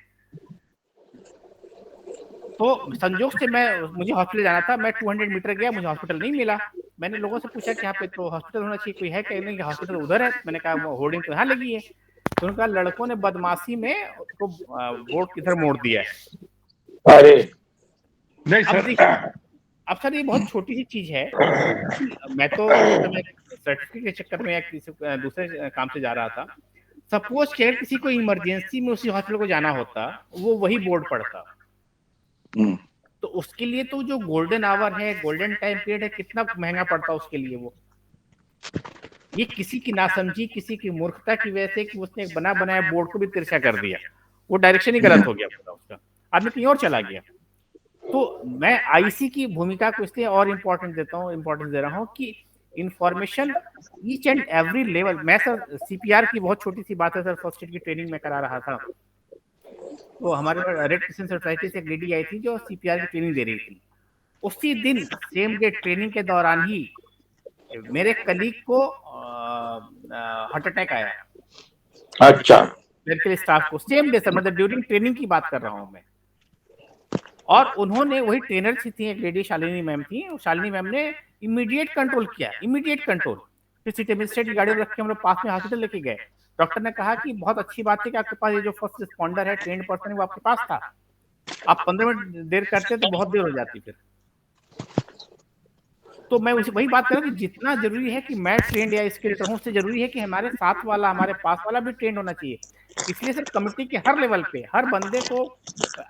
Speaker 8: तो संजोग से मुझे हॉस्पिटल जाना था, मैं 200 मीटर गया, मुझे हॉस्पिटल नहीं मिला। मैंने लोगों से पूछा कि यहाँ पे तो हॉस्पिटल होना चाहिए, कोई है क्या? नहीं, हॉस्पिटल उधर है। मैंने कहा होर्डिंग तो यहाँ लगी है। तो उन्होंने कहा लड़कों ने बदमाशी में उसको बोर्ड किधर मोड़ दिया है।
Speaker 1: अरे
Speaker 5: नहीं सर,
Speaker 8: अब सर ये बहुत छोटी सी चीज है। मैं तो सर्टिफिकेट के चक्कर में या किसी दूसरे काम से जा रहा था। सपोज कि किसी को इमरजेंसी में उसी हॉस्पिटल को जाना होता, वो वही बोर्ड पढ़ता, तो उसके लिए तो जो गोल्डन आवर है, गोल्डन टाइम पीरियड है, कितना महंगा पड़ता उसके लिए। वो ये किसी की नासमझी, किसी की मूर्खता की वजह से कि उसने एक बना बनाया बोर्ड को भी तिरछा कर दिया। वो डायरेक्शन ही गलत हो गया पूरा उसका, आदमी कहीं और चला गया। तो मैं आईसी की भूमिका को इसलिए और इम्पोर्टेंस दे रहा हूँ कि information each and every level. मैं सर सीपीआर की बहुत छोटी सी बात है सर, फर्स्ट एड की ट्रेनिंग में करा रहा था। तो हमारे रेड क्रिसेंट सोसाइटी से एक लेडी आई थी जो सीपीआर की ट्रेनिंग दे रही थी। उसी दिन सेम डे ट्रेनिंग के दौरान ही मेरे कलीग को हार्ट अटैक आया।
Speaker 1: अच्छा,
Speaker 8: मेडिकल स्टाफ को सेम डे सर, मतलब ड्यूरिंग ट्रेनिंग की बात कर रहा हूँ मैं। और उन्होंने, वही ट्रेनर थी एक लेडी, शालिनी मैम थी, शालिनी मैम ने इमीडिएट कंट्रोल किया, इमीडिएट कंट्रोल। फिर सिटी मजिस्ट्रेट की गाड़ी रख के हम लोग पास में हॉस्पिटल लेके गए। डॉक्टर ने कहा कि बहुत अच्छी बात है कि आपके पास ये जो फर्स्ट रिस्पॉन्डर है, ट्रेंड पर्सन है, वो आपके पास था। आप 15 मिनट देर करते तो बहुत देर हो जाती फिर। तो मैं वही बात कर रहा हूँ कि जितना जरूरी है कि मैं ट्रेंड या स्किल्ड रहूं, उससे जरूरी है कि हमारे साथ वाला, हमारे पास वाला भी ट्रेंड होना चाहिए। इसलिए सर कमिटी के हर लेवल पे हर बंदे को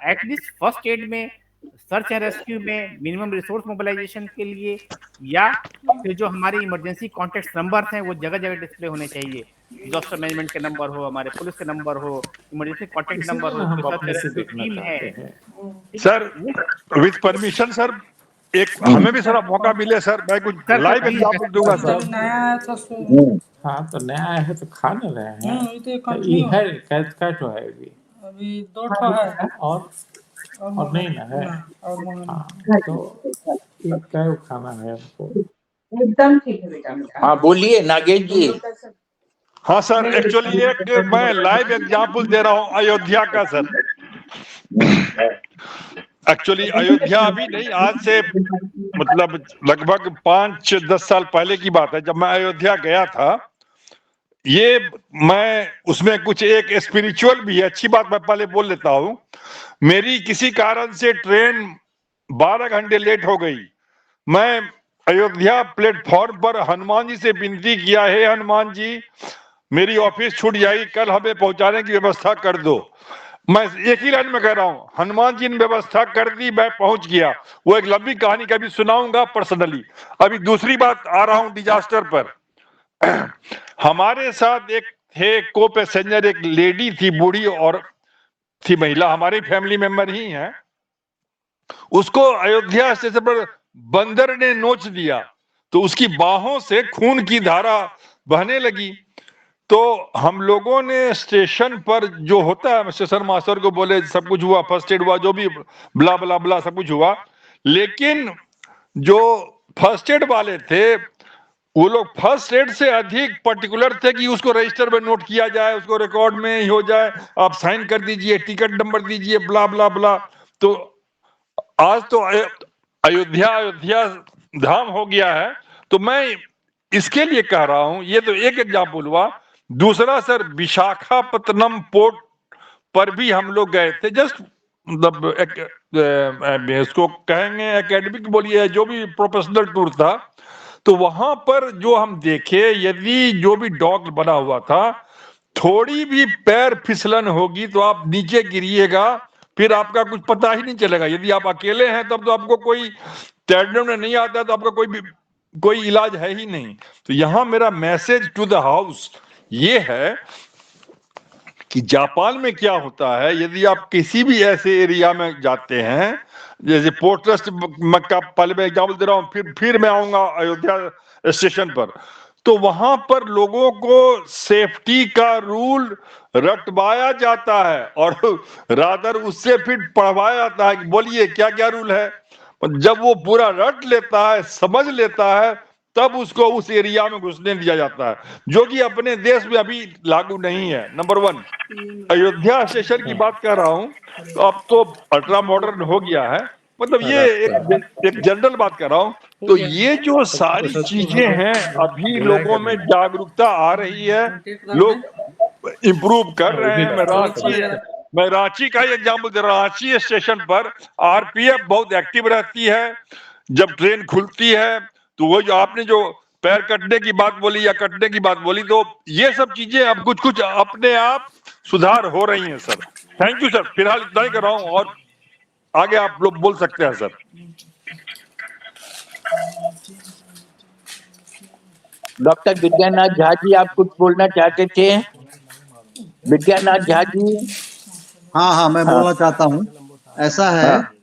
Speaker 8: एटलीस्ट फर्स्ट एड में, सर्च एंड रेस्क्यू में, मिनिमम रिसोर्स मोबिलाइजेशन के लिए, या फिर जो हमारे इमरजेंसी कॉन्टेक्ट नंबर्स हैं वो जगह जगह डिस्प्ले होने चाहिए। डिजास्टर मैनेजमेंट के नंबर हो, हमारे पुलिस के नंबर हो, इमरजेंसी कॉन्टेक्ट नंबर हो, सर्च एंड रेस्क्यू टीम है।
Speaker 5: सर विद परमिशन सर, एक हमें भी थोड़ा मौका मिले सर, मैं कुछ लाइव एग्जांपल दूंगा सर।
Speaker 6: हाँ तो नया है तो खा नहीं रहे हैं। ये है कैद का तो है अभी 2 ठो है और नहीं ना है। हाँ तो ये क्या खाना है हमको?
Speaker 10: एकदम ठीक है बेटा।
Speaker 1: हाँ बोलिए नागेश जी।
Speaker 5: हाँ सर, एक्चुअली एक मैं लाइव एग्जांपल दे रहा हूँ अयोध्या का सर। एक्चुअली अयोध्या अभी नहीं, आज से मतलब लगभग 5-10 साल पहले की बात है, जब मैं अयोध्या गया था। ये मैं उसमें कुछ एक स्पिरिचुअल भी है, अच्छी बात मैं पहले बोल लेता हूँ। मेरी किसी कारण से ट्रेन 12 घंटे लेट हो गई। मैं अयोध्या प्लेटफॉर्म पर हनुमान जी से विनती किया, है हनुमान जी मेरी ऑफिस छूट जाएगी, कल हमें पहुंचाने की व्यवस्था कर दो। मैं एक ही लाइन में कह रहा हूँ, हनुमान जी ने व्यवस्था कर दी, मैं पहुंच गया। वो एक लंबी कहानी कभी सुनाऊंगा पर्सनली। अभी दूसरी बात आ रहा हूँ डिजास्टर पर। हमारे साथ एक थे को पैसेंजर, एक लेडी थी, बूढ़ी और थी महिला, हमारी फैमिली मेंबर ही हैं। उसको अयोध्या स्टेशन पर बंदर ने नोच दिया, तो उसकी बाहों से खून की धारा बहने लगी। तो हम लोगों ने स्टेशन पर जो होता है, स्टेशन मास्टर को बोले सब कुछ हुआ, फर्स्ट एड हुआ, जो भी ब्ला ब्ला ब्ला सब कुछ हुआ। लेकिन जो फर्स्ट एड वाले थे वो लोग फर्स्ट एड से अधिक पर्टिकुलर थे कि उसको रजिस्टर में नोट किया जाए, उसको रिकॉर्ड में ही हो जाए, आप साइन कर दीजिए, टिकट नंबर दीजिए, ब्ला ब्ला ब्ला। तो आज तो अयोध्या धाम हो गया है। तो मैं इसके लिए कह रहा हूं, ये तो एक एग्जाम्पल हुआ। दूसरा सर, विशाखापत्तनम पोर्ट पर भी हम लोग गए थे, जस्ट मतलब इसको कहेंगे एकेडमिक बोलिए, जो भी प्रोफेशनल टूर था। तो वहां पर जो हम देखे, यदि जो भी डॉक बना हुआ था, थोड़ी भी पैर फिसलन होगी तो आप नीचे गिरिएगा, फिर आपका कुछ पता ही नहीं चलेगा। यदि आप अकेले हैं तब तो आपको कोई तैरने में नहीं आता, तो आपका कोई इलाज है ही नहीं। तो यहां मेरा मैसेज टू द हाउस ये है कि जापान में क्या होता है, यदि आप किसी भी ऐसे एरिया में जाते हैं, जैसे पोर्ट ट्रस्ट का पहले मैं एग्जाम्पल दे रहा हूँ, फिर मैं आऊंगा अयोध्या स्टेशन पर, तो वहां पर लोगों को सेफ्टी का रूल रटवाया जाता है और रादर उससे फिर पढ़वाया जाता है कि बोलिए क्या क्या रूल है। जब वो पूरा रट लेता है, समझ लेता है, तब उसको उस एरिया में घुसने दिया जाता है, जो कि अपने देश में अभी लागू नहीं है। नंबर 1 अयोध्या स्टेशन की बात कर रहा हूं, तो अब तो अल्ट्रा मॉडर्न हो गया है, मतलब ये एक जनरल बात कर रहा हूं। तो ये जो सारी चीजें हैं, अभी लोगों में जागरूकता आ रही है, लोग इम्प्रूव कर रहे हैं। मैं रांची का ही एग्जाम्पल दे रहा हूं। रांची स्टेशन पर आरपीएफ बहुत एक्टिव रहती है। जब ट्रेन खुलती है तो वो जो आपने जो पैर कटने की बात बोली या कटने की बात बोली, तो ये सब चीजें अब कुछ कुछ अपने आप सुधार हो रही हैं सर। थैंक यू सर, फिलहाल इतना ही कर रहा हूं और आगे आप लोग बोल सकते हैं सर।
Speaker 1: डॉक्टर विद्यानाथ झा जी, आप कुछ बोलना चाहते थे? विद्यानाथ झा जी।
Speaker 11: हाँ, मैं बोलना चाहता हूँ। ऐसा है,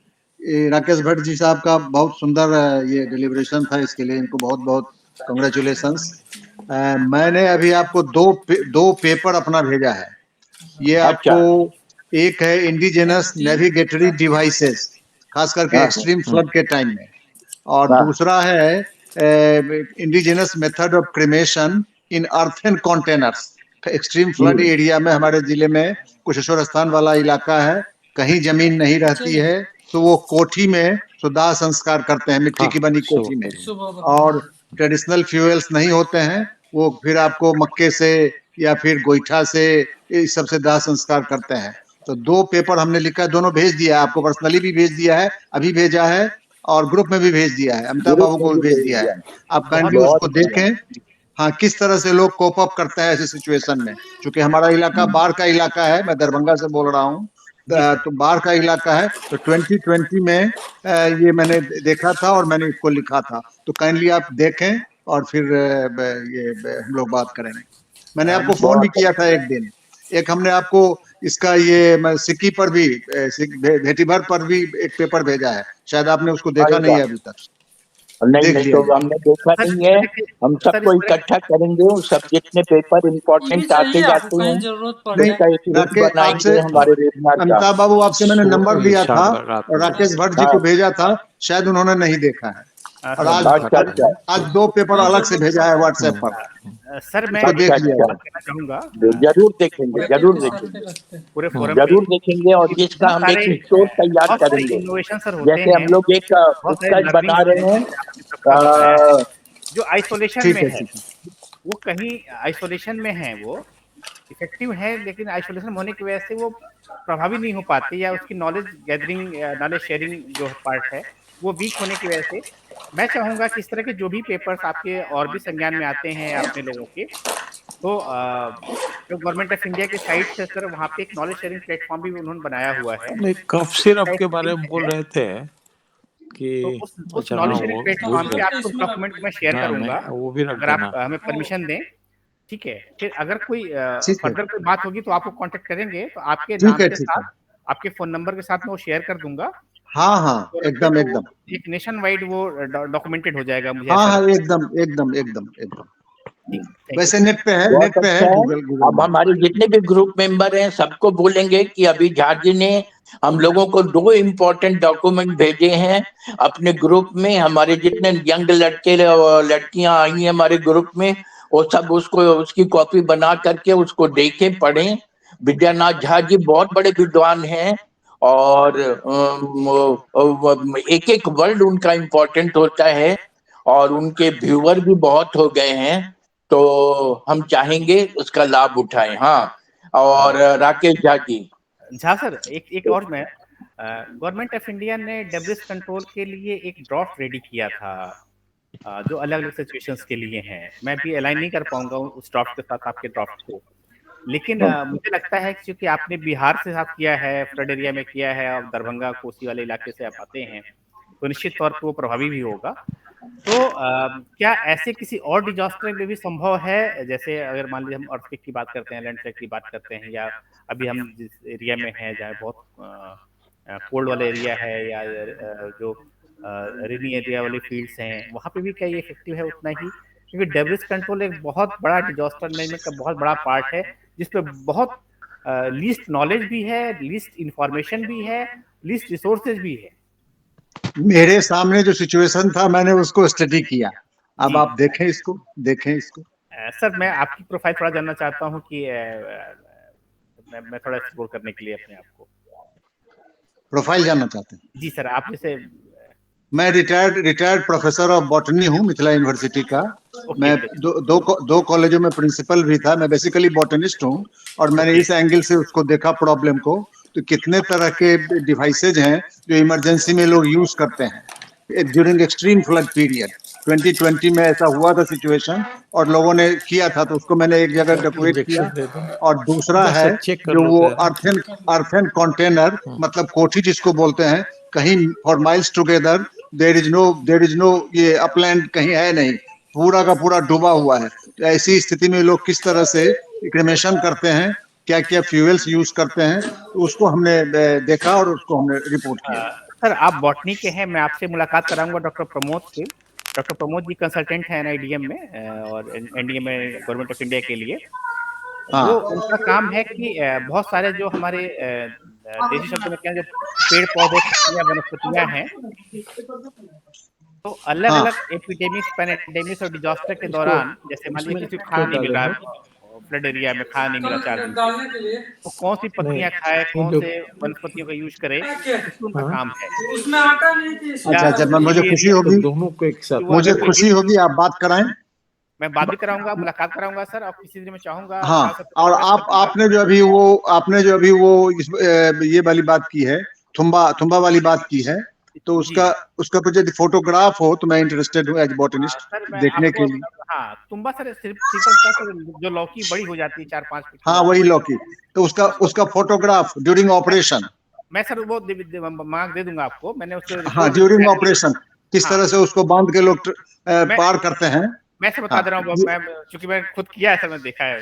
Speaker 11: राकेश भट्ट जी साहब का बहुत सुंदर ये डिलीब्रेशन था, इसके लिए इनको बहुत बहुत कांग्रेचुलेशंस। मैंने अभी आपको दो पेपर अपना भेजा है। ये आपको एक है इंडिजिनस नेविगेटरी डिवाइसेस, खास करके एक्सट्रीम फ्लड के टाइम में, और दूसरा है indigenous method of cremation in earthen containers. Extreme flood area में हमारे जिले में कुशेश्वर स्थान वाला इलाका है, कहीं जमीन नहीं रहती है, तो वो कोठी में दाह संस्कार करते हैं, मिट्टी की बनी कोठी में, और ट्रेडिशनल फ्यूल्स नहीं होते हैं, वो फिर आपको मक्के से या फिर गोईठा से इस सब से दाह संस्कार करते हैं। तो 2 पेपर हमने लिखा है, दोनों भेज दिया है आपको, पर्सनली भी भेज दिया है, अभी भेजा है, और ग्रुप में भी भेज दिया है, अमिताभ बाबू को भी भेज दिया है। आप काइंडली उसको देखें। हाँ, किस तरह से लोग कोप अप करते हैं ऐसे सिचुएशन में। क्योंकि हमारा इलाका बाढ़ का इलाका है, मैं दरभंगा से बोल रहा हूँ, तो बाढ़ का इलाका है। तो 2020 में ये मैंने देखा था और मैंने इसको लिखा था, तो काइंडली आप देखें और फिर ये हम लोग बात करेंगे। मैंने आपको फोन भी किया था एक दिन, एक हमने आपको इसका ये सिक्की पर भी, भेटीभर पर भी एक पेपर भेजा है, शायद आपने उसको देखा नहीं है अभी तक।
Speaker 1: नहीं, तो हमने देखा नहीं है। हम सबको इकट्ठा करेंगे, सब जितने पेपर इम्पोर्टेंट आते जाते हैं,
Speaker 11: अमिताभ बाबू, आपसे मैंने नंबर लिया था और राकेश भट्ट जी को भेजा था, शायद उन्होंने नहीं देखा है, और आज 2 पेपर अलग से भेजा है व्हाट्सएप पर।
Speaker 8: सर मैं
Speaker 11: देख लिया,
Speaker 8: चाहूंगा,
Speaker 1: जरूर देखेंगे,
Speaker 8: पूरे फोरम
Speaker 1: जरूर देखेंगे, और इसका हम एक स्टोर तैयार करेंगे। जैसे हम लोग एक पुस्तक बना रहे हैं
Speaker 8: जो आइसोलेशन में है, वो कहीं आइसोलेशन में है, वो इफेक्टिव है, लेकिन आइसोलेशन होने की वजह से वो प्रभावी नहीं हो पाती, या उसकी नॉलेज गैदरिंग, नॉलेज शेयरिंग जो पार्ट है वो वीक होने की वजह से। मैं चाहूंगा कि इस तरह के जो भी पेपर्स आपके और भी संज्ञान में आते हैं अपने लोगों के, तो जो गवर्नमेंट ऑफ इंडिया की साइट से सर, वहाँ पे एक नॉलेज शेयरिंग प्लेटफॉर्म भी उन्होंने बनाया हुआ है।
Speaker 12: नहीं, कफ सिरप के बारे में बोल रहे थे कि
Speaker 8: तो उस नॉलेज शेयरिंग प्लेटफॉर्म पे आपको डॉक्यूमेंट मैं शेयर करूंगा,
Speaker 12: वो भी
Speaker 8: अगर आप हमें परमिशन दें, ठीक है। फिर अगर कोई फर्दर कोई बात होगी तो आपको कांटेक्ट करेंगे, तो आपके नाम के साथ, आपके फोन नंबर के साथ मैं वो शेयर कर दूंगा।
Speaker 11: हाँ, एकदम
Speaker 8: एक नेशन वाइड वो डॉक्यूमेंटेड हो जाएगा मुझे।
Speaker 11: हाँ, एकदम। वैसे नेट पे है गूगल।
Speaker 1: अब हमारे जितने भी ग्रुप मेंबर हैं, सबको बोलेंगे कि अभी झा जी ने हम लोगों को 2 इम्पोर्टेंट डॉक्यूमेंट भेजे हैं अपने ग्रुप में। हमारे जितने यंग लड़के लड़कियां आई हैं हमारे ग्रुप में, वो सब उसकी कॉपी बना करके उसको देखें, पढ़ें। विद्यानाथ झा जी बहुत बड़े विद्वान हैं, और एक एक वर्ड उनका इम्पोर्टेंट होता है, और उनके व्यूअर भी बहुत हो गए हैं, तो हम चाहेंगे उसका लाभ उठाएं। हाँ, और राकेश
Speaker 8: झा सर, एक और मैं, गवर्नमेंट ऑफ इंडिया ने डेब्रिस कंट्रोल के लिए एक ड्राफ्ट रेडी किया था, जो अलग अलग सिचुएशंस के लिए हैं। मैं भी अलाइन नहीं कर पाऊंगा उस ड्राफ्ट के साथ आपके ड्राफ्ट को, लेकिन मुझे लगता है क्योंकि आपने बिहार से साथ किया है, फ्लड एरिया में किया है, और दरभंगा कोसी वाले इलाके से आप आते हैं, तो निश्चित तौर पर वो प्रभावी भी होगा। तो क्या ऐसे किसी और डिजास्टर में भी संभव है, जैसे अगर मान लीजिए हम अर्थक्वेक की बात करते हैं, लैंडस्लाइड की बात करते हैं, या अभी हम जिस एरिया में हैं जहाँ बहुत कोल्ड वाला एरिया है, या जो रेनी एरिया वाले फील्ड्स हैं, वहाँ पे भी क्या ये इफेक्टिव है उतना ही? क्योंकि डेब्रिस कंट्रोल एक बहुत बड़ा डिजास्टर मैनेजमेंट का बहुत बड़ा पार्ट है, जिसपे बहुत लीस्ट नॉलेज भी है, लीस्ट इंफॉर्मेशन भी है, लीस्ट रिसोर्सेज भी है।
Speaker 11: मेरे सामने जो सिचुएशन था मैंने उसको स्टडी किया। अब
Speaker 8: जी।
Speaker 11: आप देखें इसको।
Speaker 8: सर मैं आपकी प्रोफाइल थोड़ा जानना चाहता हूँ कि मैं थोड़ा एक्सप्लोर करने के लिए अपने आप को।
Speaker 11: प्रोफाइल जानना चाहते हैं?
Speaker 8: जी सर, आप जैसे
Speaker 11: मैं रिटायर्ड प्रोफेसर ऑफ बॉटनी हूँ मिथिला यूनिवर्सिटी का। मैं दो कॉलेजों में प्रिंसिपल भी था। मैं बेसिकली बॉटनिस्ट हूँ और मैंने इस एंगल से उसको देखा प्रॉब्लम को। तो कितने तरह के डिवाइसेज हैं जो इमरजेंसी में लोग यूज करते हैं ड्यूरिंग एक्सट्रीम फ्लड पीरियड। 2020 में ऐसा हुआ था सिचुएशन और लोगों ने किया था, तो उसको मैंने एक जगह डेकोरेट किया। और दूसरा है जो वो अर्थन कंटेनर, मतलब कोठी जिसको बोलते हैं, कहीं for miles together there is no ये अपलैंड कहीं है नहीं, पूरा का पूरा डूबा हुआ है। तो ऐसी स्थिति में लोग किस तरह से क्रेमेशन करते हैं, क्या क्या फ्यूल्स यूज करते हैं, तो उसको हमने देखा और उसको हमने रिपोर्ट किया।
Speaker 8: सर आप बॉटनी के हैं, मैं आपसे मुलाकात कराऊंगा डॉक्टर प्रमोद से। डॉक्टर प्रमोद जी कंसल्टेंट हैं एनआईडीएम में और एनडीएम में गवर्नमेंट ऑफ इंडिया के लिए।
Speaker 11: हाँ।
Speaker 8: वो उनका काम है कि बहुत सारे जो हमारे देसी शब्दों में क्या जो पेड़ पौधे पत्तियां वनस्पतियां हैं, तो अलग अलग एपिडेमिक्स, पैंडेमिक्स और डिजास्टर के दौरान, जैसे मान लीजिए किसी को खाना नहीं मिला, फ्लड एरिया में खाना नहीं मिला 4 दिन से, तो कौन सी पत्तियां खाए, कौन से वनस्पतियों का यूज करे, उनका काम है।
Speaker 2: उसमें आटा नहीं थी।
Speaker 11: अच्छा, मुझे खुशी होगी,
Speaker 12: दोनों को एक साथ
Speaker 11: मुझे खुशी होगी, आप बात कराएं।
Speaker 8: मैं बात भी कराऊंगा, मुलाकात कराऊंगा सर, आप किसी दिन में चाहूंगा।
Speaker 11: हाँ, और आपने जो अभी वो ये वाली बात की है, थुम्बा वाली बात की है, तो उसका कुछ यदि फोटोग्राफ हो तो मैं इंटरेस्टेड हूँ एज बॉटनिस्ट देखने के लिए।
Speaker 8: हाँ, तुम्बा सर सिर्फ जो लौकी बड़ी हो जाती है 4-5 फीट।
Speaker 11: हाँ, वही लौकी, तो उसका फोटोग्राफ ड्यूरिंग ऑपरेशन
Speaker 8: मैं सर वो मार्क दे दूंगा आपको। मैंने उसको
Speaker 11: हाँ, ड्यूरिंग ऑपरेशन किस तरह से उसको बांध के लोग पार करते हैं,
Speaker 8: मैं से बता दे रहा हूँ, क्योंकि मैं खुद किया है सर, मैं देखा है।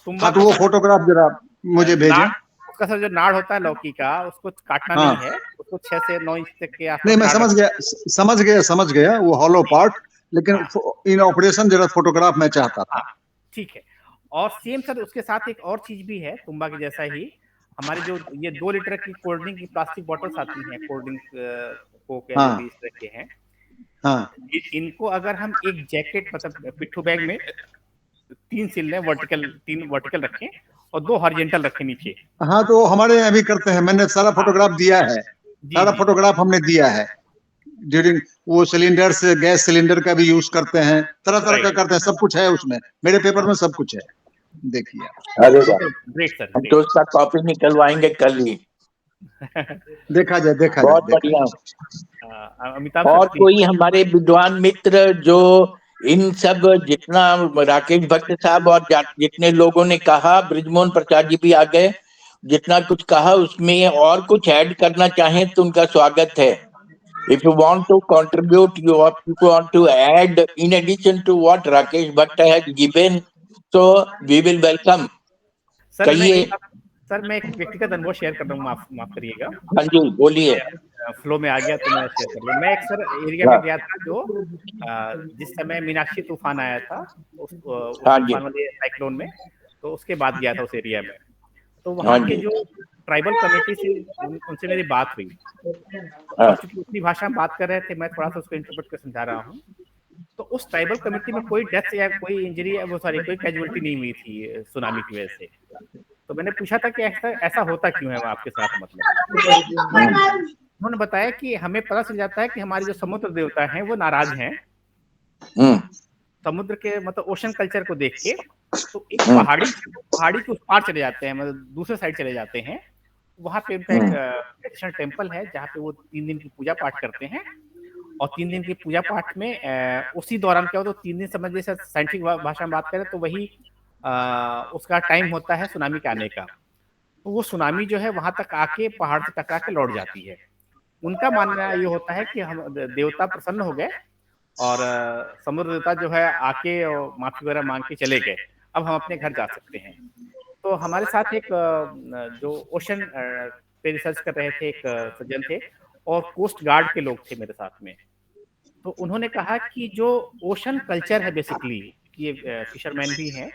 Speaker 11: हाँ, तो वो फोटोग्राफ जरा मुझे भेजें।
Speaker 8: उसका सर जो नाड़ होता है लौकी का, उसको काटना नहीं है, उसको 6 से 9 इंच तक के
Speaker 11: नहीं, मैं समझ गया वो हॉलो पार्ट, लेकिन इन ऑपरेशन जरा फोटोग्राफ मैं चाहता था।
Speaker 8: ठीक है। और सेम सर उसके साथ एक और चीज भी है तुम्बा के जैसा ही, हमारी जो ये 2 लीटर की कोल्ड ड्रिंक की प्लास्टिक बॉटल्स आती हैं, कोल्ड ड्रिंक कोक या जो भी इस तरह के हैं,
Speaker 11: हाँ,
Speaker 8: इनको अगर हम एक जैकेट मतलब पिट्ठू बैग में 3 सिल लें, 3 वर्टिकल रखें और 2 हॉरिजॉन्टल रखें नीचे।
Speaker 11: हाँ, तो हमारे यहाँ भी करते हैं, मैंने सारा फोटोग्राफ दिया है, सारा फोटोग्राफ हमने दिया है। ड्यूरिंग वो सिलेंडर से गैस सिलेंडर का भी यूज करते हैं, तरह तरह का करते हैं, सब कुछ है उसमें, मेरे पेपर में सब कुछ है, देखिए।
Speaker 1: अरे हम तो उसका कॉपी निकलवाएंगे कल ही।
Speaker 11: देखा जाए
Speaker 1: बहुत बढ़िया। और कोई हमारे विद्वान मित्र जो इन सब जितना राकेश भट्ट साहब और जितने लोगों ने कहा, ब्रिजमोहन प्रसाद जी भी आ गए, जितना कुछ कहा उसमें और कुछ ऐड करना चाहें तो उनका स्वागत है। If you want to contribute, you want to add in addition to what Rakesh Bhatt has given, so we will welcome.
Speaker 8: कहिए। सर मैं एक व्यक्तिगत अनुभव शेयर कर रहा हूँ, माफ करिएगा।
Speaker 1: हाँ जी, बोलिए।
Speaker 8: फ्लो में आ गया तो मैं शेयर कर लूँ। मैं एक सर एरिया में गया था जो जिस समय मीनाक्षी तूफान आया था, उस तूफान वाले साइक्लोन में, तो उसके बाद गया था उस एरिया में। तो वहाँ के जो ट्राइबल कमेटी से उनसे मेरी बात हुई, क्योंकि अपनी भाषा में बात कर रहे थे, मैं थोड़ा सा उसको इंटरप्रेट कर समझा रहा हूँ। तो उस ट्राइबल कमेटी में कोई डेथ या कोई इंजरी कोई कैजुअलिटी नहीं हुई थी सुनामी की वजह से। तो मैंने पूछा था कि ऐसा होता क्यों है आपके साथ, मतलब। उन्होंने बताया कि हमें पता चल जाता है कि हमारे जो समुद्र देवता हैं वो नाराज हैं समुद्र के, मतलब ओशन कल्चर को देख के। तो एक पहाड़ी के उस पार चले जाते हैं, मतलब दूसरे साइड चले जाते हैं। वहां पे उनका एक ट्रेडिशनल टेम्पल है जहाँ पे वो 3 दिन की पूजा पाठ करते हैं। और 3 दिन की पूजा पाठ में उसी दौरान क्या होता है, 3 दिन समझ लीजिए साइंटिफिक भाषा में बात करें तो वही उसका टाइम होता है सुनामी के आने का। तो वो सुनामी जो है वहां तक आके पहाड़ से टकरा के लौट जाती है। उनका मानना ये होता है कि हम देवता प्रसन्न हो गए और समुद्र देवता जो है आके माफी वगैरह मांग के चले गए, अब हम अपने घर जा सकते हैं। तो हमारे साथ एक जो ओशन पे रिसर्च कर रहे थे एक सज्जन थे और कोस्ट गार्ड के लोग थे मेरे साथ में। तो उन्होंने कहा कि जो ओशन कल्चर है बेसिकली, ये फिशरमैन भी हैं,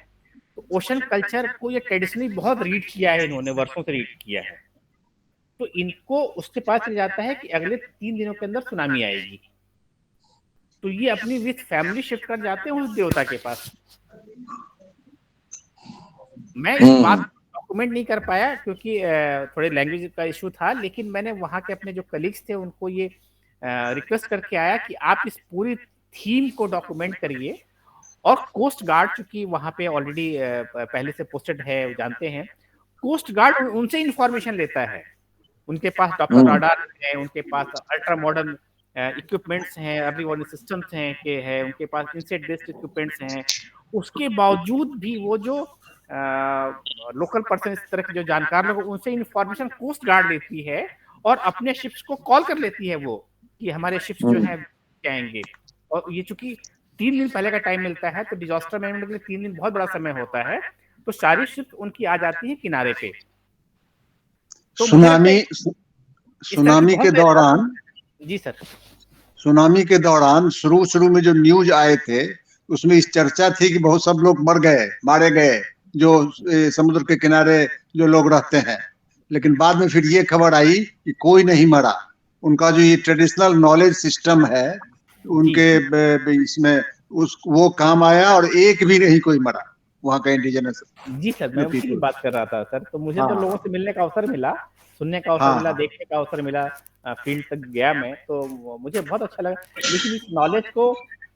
Speaker 8: तो ओशन कल्चर को ये ट्रेडिशनली बहुत रीड किया है, इन्होंने वर्षों से रीड किया है। तो इनको उससे पता चल जाता है कि अगले 3 दिनों के अंदर सुनामी आएगी, तो ये अपनी विथ फैमिली शिफ्ट कर जाते हैं उस देवता के पास। मैं इस बात डॉक्यूमेंट नहीं कर पाया क्योंकि थोड़े लैंग्वेज का इशू था, लेकिन मैंने वहां के अपने जो कलीग्स थे उनको ये रिक्वेस्ट करके आया कि आप इस पूरी थीम को डॉक्यूमेंट करिए। और कोस्ट गार्ड चूंकि वहां पे ऑलरेडी पहले से पोस्टेड है, जानते हैं, कोस्ट गार्ड उनसे इंफॉर्मेशन लेता है। उनके पास डॉप्लर राडार है, उनके पास अल्ट्रा मॉडर्न इक्विपमेंट्स हैं, अर्ली वार्निंग सिस्टम्स हैं, उनके पास इनसेट बेस्ड इक्विपमेंट्स हैं। उसके बावजूद भी वो जो लोकल पर्सन, इस तरह के जो जानकार लोग, उनसे इंफॉर्मेशन कोस्ट गार्ड लेती है और अपने शिप्स को कॉल कर लेती है वो कि हमारे शिप्स जो है जाएंगे। और ये चूंकि 3 दिन पहले का टाइम मिलता है, तो डिजास्टर मैनेजमेंट के लिए 3 दिन बहुत बड़ा समय होता है, तो सारी शिप्स उनकी आ जाती है किनारे पे। तो
Speaker 11: सुनामी के दौरान,
Speaker 8: जी सर,
Speaker 11: सुनामी के दौरान शुरू में जो न्यूज आए थे उसमें इस चर्चा थी कि बहुत सब लोग मर गए, मारे गए, जो समुद्र के किनारे जो लोग रहते हैं। लेकिन बाद में फिर ये खबर आई कि कोई नहीं मरा। उनका जो ये ट्रेडिशनल नॉलेज सिस्टम है उनके इसमें वो काम आया और एक भी नहीं कोई मरा वहाँ का इंडिजिनस।
Speaker 8: जी सर, मैं उसी की बात कर रहा था सर। तो मुझे तो लोगों से मिलने का अवसर मिला, सुनने का अवसर मिला, देखने का अवसर मिला, फील्ड तक गया मैं, तो मुझे बहुत अच्छा लगा। लेकिन इस नॉलेज को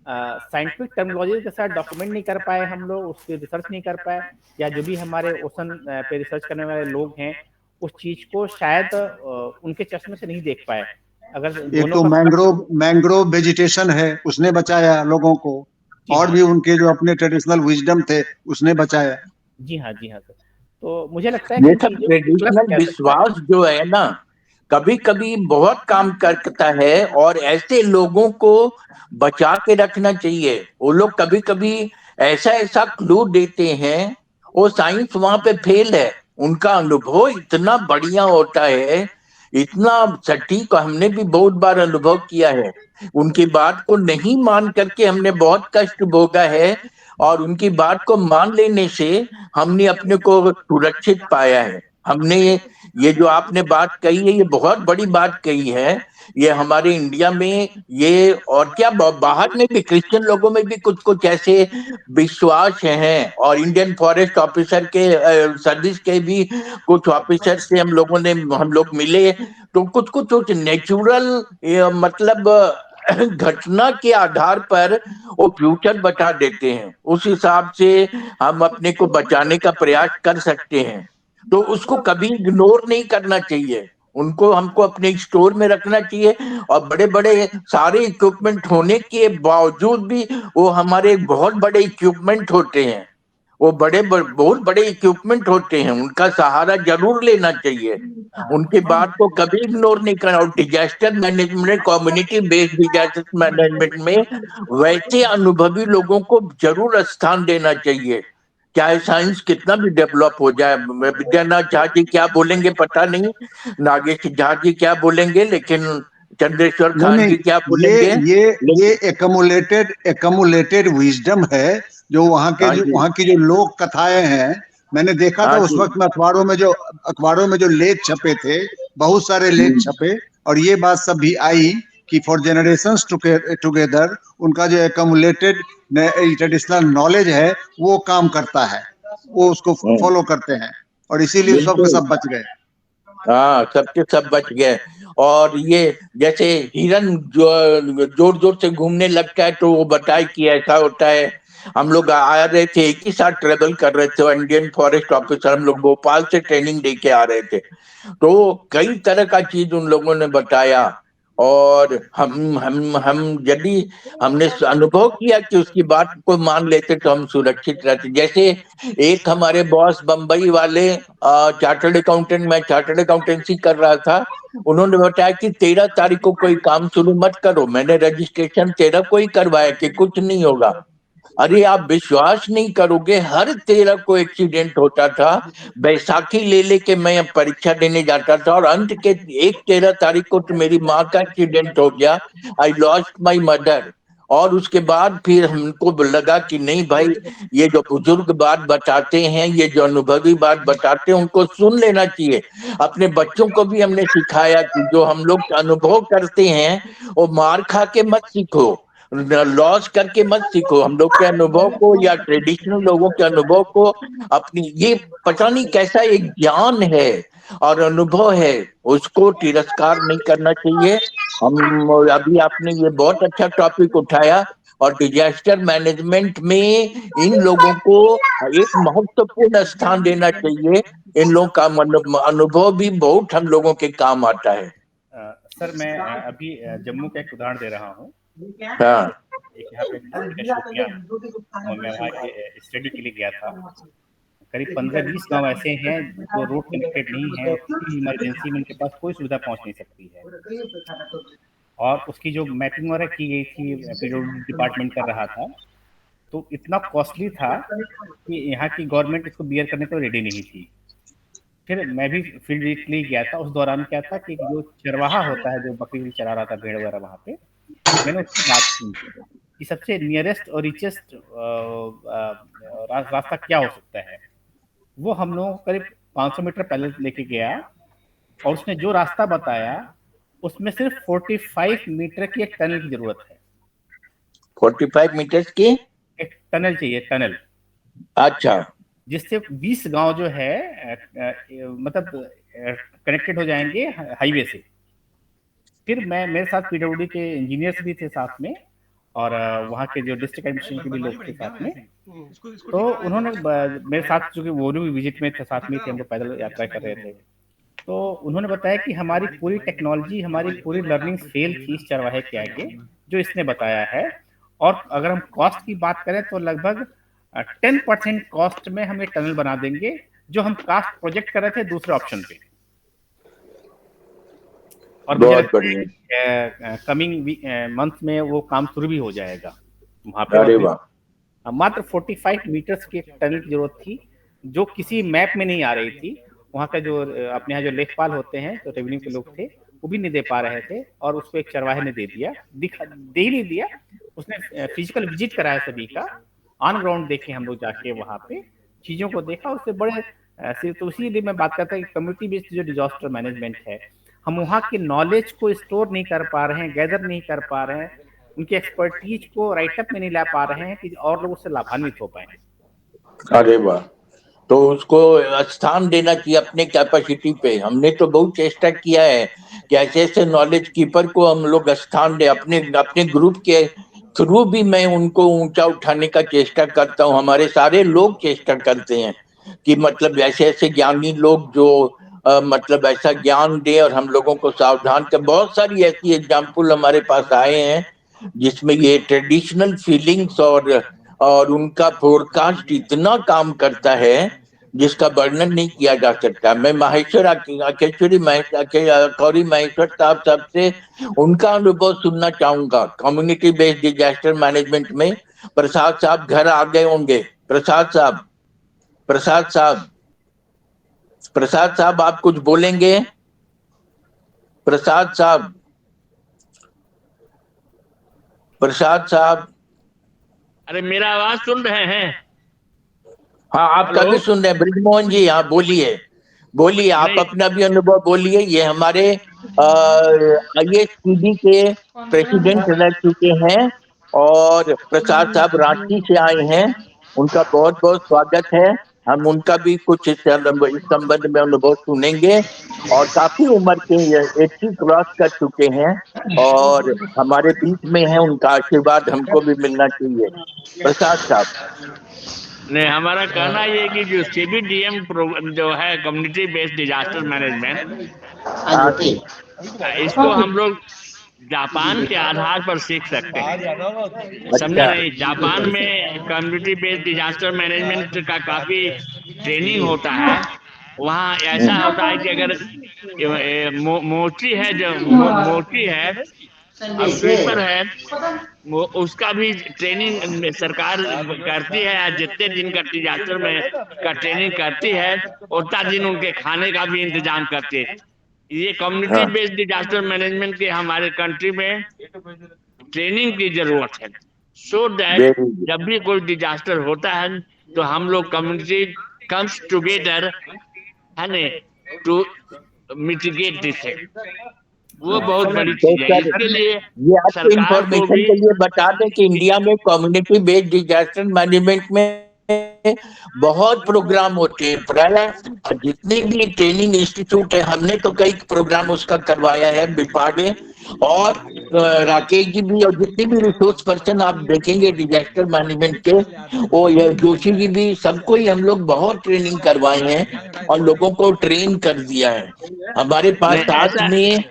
Speaker 8: साइंटिफिक टर्मिनोलॉजी के साथ डॉक्यूमेंट नहीं कर पाए हम लोग, उसकी रिसर्च नहीं कर पाए, या जो भी हमारे ओशन पे रिसर्च करने वाले लोग हैं उस चीज को शायद उनके चश्मे से नहीं देख पाए। अगर
Speaker 11: एक तो मैंग्रोव वेजिटेशन है, उसने बचाया लोगों को, और भी उनके जो अपने ट्रेडिशनल विजडम थे उसने बचाया।
Speaker 8: जी हाँ सर। तो मुझे लगता है कि
Speaker 1: ट्रेडिशनल विश्वास जो है ना, कभी कभी बहुत काम करता है और ऐसे लोगों को बचा के रखना चाहिए। वो लोग कभी कभी ऐसा क्लू देते हैं, वो साइंस वहां पे फेल है, उनका अनुभव इतना बढ़िया होता है, इतना सटीक, हमने भी बहुत बार अनुभव किया है। उनकी बात को नहीं मान करके हमने बहुत कष्ट भोगा है, और उनकी बात को मान लेने से हमने अपने को सुरक्षित पाया है। हमने ये जो आपने बात कही है, ये बहुत बड़ी बात कही है। ये हमारे इंडिया में ये, और क्या बाहर में भी क्रिश्चियन लोगों में भी कुछ कुछ ऐसे विश्वास हैं। और इंडियन फॉरेस्ट ऑफिसर के सर्विस के भी कुछ ऑफिसर से हम लोग मिले, तो कुछ नेचुरल मतलब घटना के आधार पर वो फ्यूचर बता देते हैं। उस हिसाब से हम अपने को बचाने का प्रयास कर सकते हैं। तो उसको कभी इग्नोर नहीं करना चाहिए, उनको हमको अपने स्टोर में रखना चाहिए। और बड़े बड़े सारे इक्विपमेंट होने के बावजूद भी वो हमारे बहुत बड़े इक्विपमेंट होते हैं, वो बहुत बड़े इक्विपमेंट होते हैं, उनका सहारा जरूर लेना चाहिए, उनकी बात को कभी इग्नोर नहीं करना। और disaster management, community based disaster management में वैसे अनुभवी लोगों को जरूर स्थान देना चाहिए, चाहे साइंस कितना भी डेवलप हो जाए। विद्यानाथ झा जी क्या बोलेंगे पता नहीं, नागेश झा जी क्या बोलेंगे, लेकिन चंद्रेश्वर खान जी क्या बोलेंगे।
Speaker 11: ये एकमुलेटेड विजडम है जो वहाँ की जो लोक कथाएं हैं। मैंने देखा था उस वक्त में अखबारों में जो लेख छपे थे, बहुत सारे लेख छपे, और ये बात सब भी आई कि फॉर जनरेशंस टुगेदर उनका जो एकमुलेटेड ट्रेडिशनल नॉलेज है वो काम करता है, वो उसको फॉलो करते हैं, और इसीलिए सब के सब बच गए।
Speaker 1: हाँ, सबके सब बच गए। और ये जैसे हिरन जो जोर जोर से घूमने लगता है तो वो बताए कि ऐसा होता है। हम लोग आ रहे थे, एक ही साथ ट्रेवल कर रहे थे, इंडियन फॉरेस्ट ऑफिसर, हम लोग भोपाल से ट्रेनिंग दे के आ रहे थे, तो कई तरह का चीज उन लोगों ने बताया। और हम यदि हमने अनुभव किया कि उसकी बात को मान लेते तो हम सुरक्षित रहते। जैसे एक हमारे बॉस बंबई वाले चार्टर्ड अकाउंटेंट, मैं चार्टर्ड अकाउंटेंसी कर रहा था, उन्होंने बताया कि 13 तारीख को कोई काम शुरू मत करो। मैंने रजिस्ट्रेशन 13 को ही करवाया कि कुछ नहीं होगा। अरे आप विश्वास नहीं करोगे, हर 13 को एक्सीडेंट होता था। बैसाखी ले लेके मैं परीक्षा देने जाता था, और अंत के 13 तारीख को तो मेरी माँ का एक्सीडेंट हो गया। I lost my mother. और उसके बाद फिर हमको लगा कि नहीं भाई, ये जो बुजुर्ग बात बताते हैं, ये जो अनुभवी बात बताते हैं, उनको सुन लेना चाहिए। अपने बच्चों को भी हमने सिखाया कि जो हम लोग अनुभव करते हैं वो मार खा के मत सीखो, लॉस करके मत सीखो। हम लोग के अनुभव को या ट्रेडिशनल लोगों के अनुभव को अपनी, ये पता नहीं कैसा एक ज्ञान है और अनुभव है, उसको तिरस्कार नहीं करना चाहिए। हम अभी आपने ये बहुत अच्छा टॉपिक उठाया और डिजास्टर मैनेजमेंट में इन लोगों को एक महत्वपूर्ण स्थान देना चाहिए। इन लोगों का अनुभव भी बहुत हम लोगों के काम आता है।
Speaker 8: सर मैं अभी जम्मू का एक उदाहरण दे रहा हूँ।
Speaker 1: हाँ,
Speaker 8: एक यहाँ पे मैं वहाँ स्टडी के लिए गया था। करीब 15-20 गांव ऐसे हैं जो रोड कनेक्टेड नहीं है और किसी इमरजेंसी में उनके पास कोई सुविधा पहुंच नहीं सकती है। और उसकी जो मैपिंग वगैरह की गई थी, पीडब्ल्यूडी डिपार्टमेंट कर रहा था, तो इतना कॉस्टली था कि यहाँ की गवर्नमेंट इसको बियर करने को रेडी नहीं थी। फिर मैं भी फील्ड विजिट के लिए गया था। उस दौरान क्या था कि जो चरवाहा होता है, जो बकरी चरा रहा था, भेड़ वगैरह, वहाँ पे मैंने उसकी बात की कि सबसे नियरेस्ट और रिचेस्ट रास्ता क्या हो सकता है। वो हम लोगों को करीब 500 मीटर पहले लेके गया और उसने जो रास्ता बताया उसमें सिर्फ 45 मीटर की एक टनल की जरूरत है।
Speaker 1: 45 मीटर की
Speaker 8: एक टनल चाहिए, टनल।
Speaker 1: अच्छा,
Speaker 8: जिससे 20 गांव जो है मतलब कनेक्टेड हो जाएंगे हाईवे से। फिर मेरे साथ पीडब्ल्यूडी के इंजीनियर्स भी थे साथ में और वहाँ के जो डिस्ट्रिक्ट एडमिनिस्ट्रेशन के भी लोग थे साथ में। तो उन्होंने मेरे साथ, चूंकि वो भी विजिट में थे, साथ में थे, हम लोग पैदल यात्रा कर रहे थे, तो उन्होंने बताया कि हमारी पूरी टेक्नोलॉजी, हमारी पूरी लर्निंग फेल थी इस चरवाहे के आगे जो इसने बताया है। और अगर हम कॉस्ट की बात करें तो लगभग 10% कॉस्ट में हम एक टनल बना देंगे, जो हम कास्ट प्रोजेक्ट कर रहे थे दूसरे ऑप्शन पे। और
Speaker 1: बहुत बढ़िया,
Speaker 8: कमिंग मंथ में वो काम शुरू भी हो जाएगा वहाँ पे।
Speaker 1: अरे वाह,
Speaker 8: मात्र 45 मीटर्स की टनल की जरूरत थी जो किसी मैप में नहीं आ रही थी। वहाँ का जो अपने यहाँ जो लेखपाल होते हैं, तो रेवेन्यू के लोग थे, वो भी नहीं दे पा रहे थे और उसको एक चरवाहे ने दे दिया। दे ही नहीं दिया, उसने फिजिकल विजिट कराया सभी का, ऑन ग्राउंड देखे हम लोग जाके वहाँ पे चीजों को देखा। उससे बड़े तो इसीलिए मैं बात करता हूँ कि कम्युनिटी बेस्ड जो डिजास्टर मैनेजमेंट है, हम वहाँ की नॉलेज को स्टोर नहीं कर पा रहे हैं, गैदर नहीं कर पा रहे हैं, उनकी एक्सपर्टीज को राइटअप में नहीं ला पा रहे हैं कि और लोग उससे लाभान्वित हो पाए।
Speaker 1: अरे वाह, तो उसको स्थान देना चाहिए अपने कैपेसिटी पे। हमने तो बहुत चेष्टा किया है कि ऐसे ऐसे नॉलेज कीपर को हम लोग स्थान दे। अपने ग्रुप के थ्रू भी मैं उनको ऊंचा उठाने का चेष्टा करता हूँ। हमारे सारे लोग चेष्टा करते हैं कि मतलब ऐसे ऐसे ज्ञानी लोग जो मतलब ऐसा ज्ञान दे और हम लोगों को सावधान कर। बहुत सारी ऐसी एग्जाम्पल हमारे पास आए हैं जिसमें ये ट्रेडिशनल फीलिंग्स और उनका फोरकास्ट इतना काम करता है जिसका वर्णन नहीं किया जा सकता। मैं कौरी महेश्वर साहब से उनका अनुभव सुनना चाहूंगा कम्युनिटी बेस्ड डिजास्टर मैनेजमेंट में। प्रसाद साहब घर आ गए होंगे। प्रसाद साहब आप कुछ बोलेंगे? प्रसाद साहब,
Speaker 13: अरे मेरा आवाज सुन रहे हैं?
Speaker 1: हाँ, आपका भी सुन रहे हैं। ब्रिजमोहन जी, हाँ बोलिए आप अपना भी अनुभव बोलिए। ये हमारे ISPD के प्रेसिडेंट रह चुके हैं और प्रसाद साहब रांची से आए हैं। उनका बहुत बहुत स्वागत है। हम उनका भी कुछ इस संबंध में अनुभव सुनेंगे। और काफी उम्र के 80 क्रॉस कर चुके हैं और हमारे बीच में है। उनका आशीर्वाद हमको भी मिलना चाहिए। प्रसाद साहब,
Speaker 13: नहीं, हमारा कहना ये कि जो CBDM जो है कम्युनिटी बेस्ड डिजास्टर मैनेजमेंट, इसको हम लोग जापान के आधार पर सीख सकते हैं। समझे नहीं? जापान में कम्युनिटी बेस्ड डिजास्टर मैनेजमेंट का काफी ट्रेनिंग होता है। वहाँ ऐसा होता है कि अगर मोची है, जो मोची है और स्वीपर है, वो उसका भी ट्रेनिंग सरकार करती है। जितने दिन का डिजास्टर में का ट्रेनिंग करती है, उतना दिन उनके खाने का भी इंतजाम करती है। ये कम्युनिटी बेस्ड डिजास्टर मैनेजमेंट के हमारे कंट्री में ट्रेनिंग की जरूरत है, सो दैट जब भी कोई डिजास्टर होता है तो हम लोग कम्युनिटी कम्स टुगेदर है ना टू मिटिगेट दिस, वो बहुत बड़ी
Speaker 1: तो
Speaker 13: चीज है।
Speaker 1: सर
Speaker 13: इसके लिए
Speaker 1: ये आपको
Speaker 13: सरकार को
Speaker 1: इंफॉर्मेशन
Speaker 13: भी
Speaker 1: के लिए बता दें कि इंडिया में कम्युनिटी बेस्ड डिजास्टर मैनेजमेंट में बहुत प्रोग्राम होते हैं। प्राय जितने भी ट्रेनिंग इंस्टीट्यूट है, हमने तो कई प्रोग्राम उसका करवाया है बिपाड में, और राकेश जी भी, और जितने भी रिसोर्स पर्सन आप देखेंगे डिजास्टर मैनेजमेंट के, वो ये जोशी जी भी, सबको ही हम लोग बहुत ट्रेनिंग करवाए हैं और लोगों को ट्रेन कर दिया है। हमारे पास
Speaker 13: नहीं
Speaker 1: साथ
Speaker 13: ऐसा
Speaker 1: में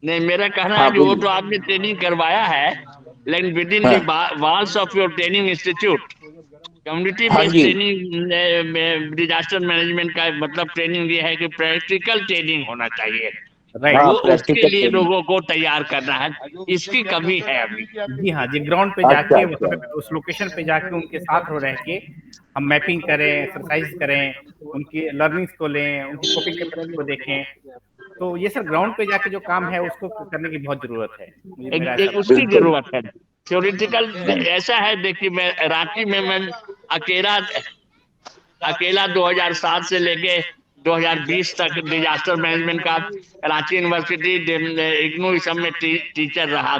Speaker 13: नहीं, मेरा कहना है
Speaker 1: हाँ
Speaker 13: कि वो
Speaker 1: बोलिए।
Speaker 13: तो आपने ट्रेनिंग करवाया है, लेकिन with in the walls of your training institute community
Speaker 1: हाँ
Speaker 13: बेस्ड
Speaker 1: जी
Speaker 13: ट्रेनिंग डिजास्टर मैनेजमेंट का मतलब ट्रेनिंग ये है कि प्रैक्टिकल ट्रेनिंग होना चाहिए,
Speaker 8: राइट।
Speaker 13: वो उसके
Speaker 1: प्रैक्टिकल
Speaker 13: लिए
Speaker 1: ट्रेनिंग।
Speaker 13: लोगों को तैयार करना है, इसकी कमी है अभी।
Speaker 8: जी हाँ जी, ग्राउंड पे
Speaker 1: अच्छा
Speaker 8: जाके
Speaker 1: अच्छा
Speaker 8: वहाँ पे उस लोकेशन पे जाके उनके साथ रह के हम मैपिंग करें, एक्सरसाइज करें, उनकी लर्निंग्स को लें, उनकी कॉपिंग कैपेसिटी को देखें। तो ये सर ग्राउंड पे जाके जो काम है उसको करने की बहुत जरूरत है, मुझे मेरा ऐसा
Speaker 13: उसकी
Speaker 1: बिल्कुल
Speaker 13: जरूरत है। थ्योरेटिकल ऐसा है, देखिए मैं रांची में मैं अकेला 2007 से लेके 2020 तक डिजास्टर मैनेजमेंट का रांची यूनिवर्सिटी इग्नू सब में टीचर रहा।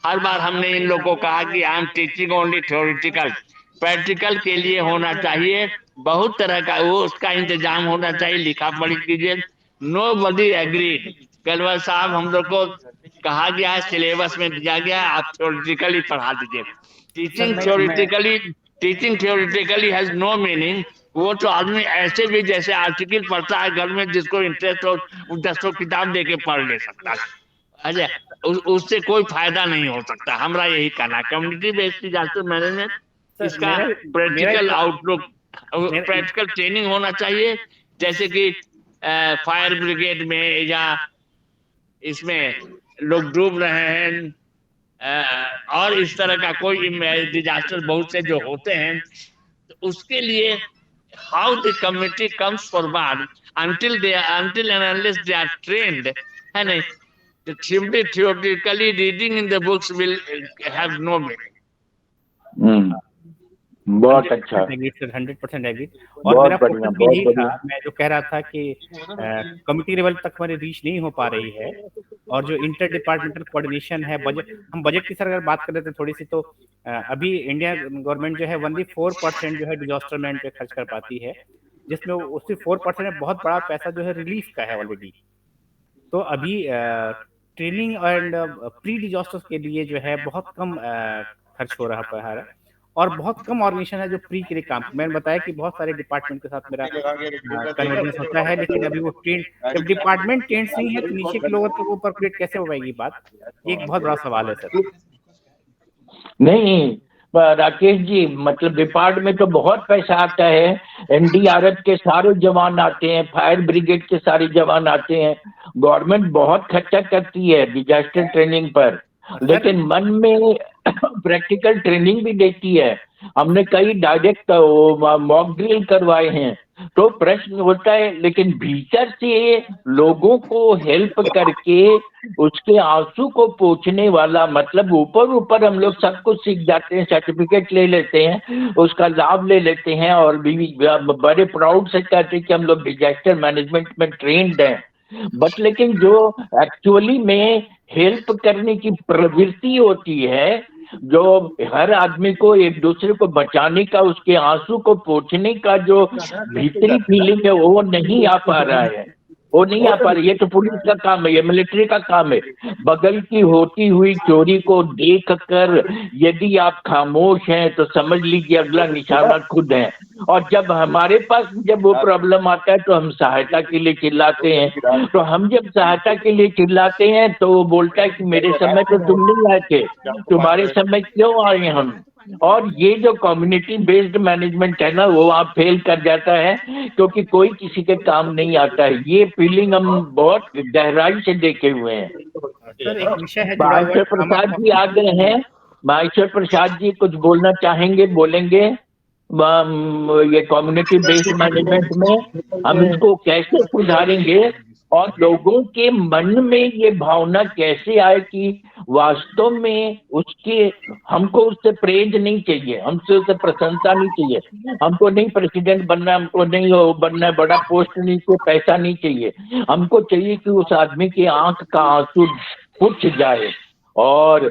Speaker 13: हर बार हमने इन लोगों को कहा कि I am teaching only theoretical, practical के लिए होना चाहिए, बहुत तरह का वो उसका इंतजाम होना चाहिए, लिखा पढ़ी कीजिए। नो बडी एग्रीड। कलवर साहब हम लोग को कहा गया है, सिलेबस में दिया गया है, आप थ्योरेटिकली पढ़ा दीजिए। Teaching theoretically has no meaning. वो तो आदमी ऐसे भी जैसे आर्टिकल पढ़ता है घर में, जिसको इंटरेस्ट हो 10 किताब देके पढ़ ले सकता है। अच्छा, उससे कोई फायदा नहीं हो सकता। हमारा यही कहना है, कम्युनिटी बेस्ड डिजास्टर मैनेजमेंट इसका प्रैक्टिकल आउटलुक, प्रैक्टिकल ट्रेनिंग होना चाहिए, जैसे कि फायर ब्रिगेड में या इसमें लोग डूब रहे हैं, और इस तरह का कोई डिजास्टर बहुत से जो होते हैं, तो उसके लिए how the community comes forward until and unless they are trained, and the theoretically reading in the books will have no meaning.
Speaker 1: बहुत अच्छा,
Speaker 8: 100% एग्री। और
Speaker 1: बहुत
Speaker 8: मेरा
Speaker 1: बढ़िया,
Speaker 8: फोकस भी
Speaker 1: बहुत
Speaker 8: यही था,
Speaker 1: बढ़िया।
Speaker 8: मैं जो कह रहा था कि कमिटी लेवल तक हमारी रीच नहीं हो पा रही है, और जो इंटर डिपार्टमेंटल कोऑर्डिनेशन है, हम बजट की सर अगर बात कर रहे थे थोड़ी सी, तो अभी इंडिया गवर्नमेंट जो है ओनली 4% जो है डिजास्टर मैनेजमेंट पे खर्च कर पाती है, जिसमें उसी 4% में बहुत बड़ा पैसा जो है रिलीफ का है ऑलरेडी। तो अभी ट्रेनिंग एंड प्री डिजास्टर के लिए जो है बहुत कम खर्च हो रहा है, और बहुत कम ऑर्गेनाइजेशन है जो प्री के लिए काम। मैंने बताया कि बहुत सारे डिपार्टमेंट के साथ मेरा कन्वर्जेंस होता है, लेकिन अभी वो ट्रेन, जब डिपार्टमेंट ट्रेंड नहीं है तो नीचे के लोगों तक वो परकुलेट कैसे हो पाएगी बात, ये एक बहुत बड़ा सवाल है सर।
Speaker 1: नहीं राकेश जी, मतलब डिपार्ट में तो बहुत पैसा आता है, एनडीआरएफ के सारे जवान आते हैं, फायर ब्रिगेड के सारे जवान आते हैं, गवर्नमेंट बहुत खर्चा करती है डिजास्टर ट्रेनिंग पर, लेकिन मन में प्रैक्टिकल ट्रेनिंग भी देती है। हमने कई डायरेक्ट मॉक ड्रिल करवाए हैं, तो प्रश्न होता है, लेकिन भीतर से लोगों को हेल्प करके उसके आंसू को पोंछने वाला, मतलब ऊपर ऊपर हम लोग सब कुछ सीख जाते हैं, सर्टिफिकेट ले लेते हैं, उसका लाभ ले लेते हैं, और भी बड़े प्राउड से कहते हैं कि हम लोग डिजास्टर मैनेजमेंट में ट्रेंड हैं, बट लेकिन जो एक्चुअली में हेल्प करने की प्रवृत्ति होती है, जो हर आदमी को एक दूसरे को बचाने का, उसके आंसू को पोंछने का जो भीतरी फीलिंग है, वो नहीं आ पा रहा है, वो नहीं आ पा रही। ये तो पुलिस का काम है, ये मिलिट्री का काम है। बगल की होती हुई चोरी को देख कर यदि आप खामोश हैं तो समझ लीजिए अगला निशाना खुद है। और जब हमारे पास जब वो प्रॉब्लम आता है तो हम सहायता के लिए चिल्लाते हैं, तो हम जब सहायता के लिए चिल्लाते हैं तो वो बोलता है कि मेरे समय तो तुम नहीं आए थे, तुम्हारे समय क्यों आए हम। और ये जो कम्युनिटी बेस्ड मैनेजमेंट है ना, वो आप फेल कर जाता है, क्योंकि कोई किसी के काम नहीं आता है। ये फीलिंग हम बहुत गहराई से देखे हुए हैं। माहेश्वर प्रसाद जी आ गए हैं, माहेश्वर प्रसाद जी कुछ बोलना चाहेंगे, बोलेंगे ये कम्युनिटी बेस्ड मैनेजमेंट में हम इसको कैसे सुधारेंगे, और लोगों के मन में ये भावना कैसे आए कि वास्तव में उसके हमको उससे प्रेज नहीं चाहिए, हमसे उससे प्रशंसा नहीं चाहिए। हमको नहीं प्रेसिडेंट बनना, हमको नहीं वो बनना, बड़ा पोस्ट नहीं चाहिए, पैसा नहीं चाहिए। हमको चाहिए कि उस आदमी की आंख का आंसू पुछ जाए और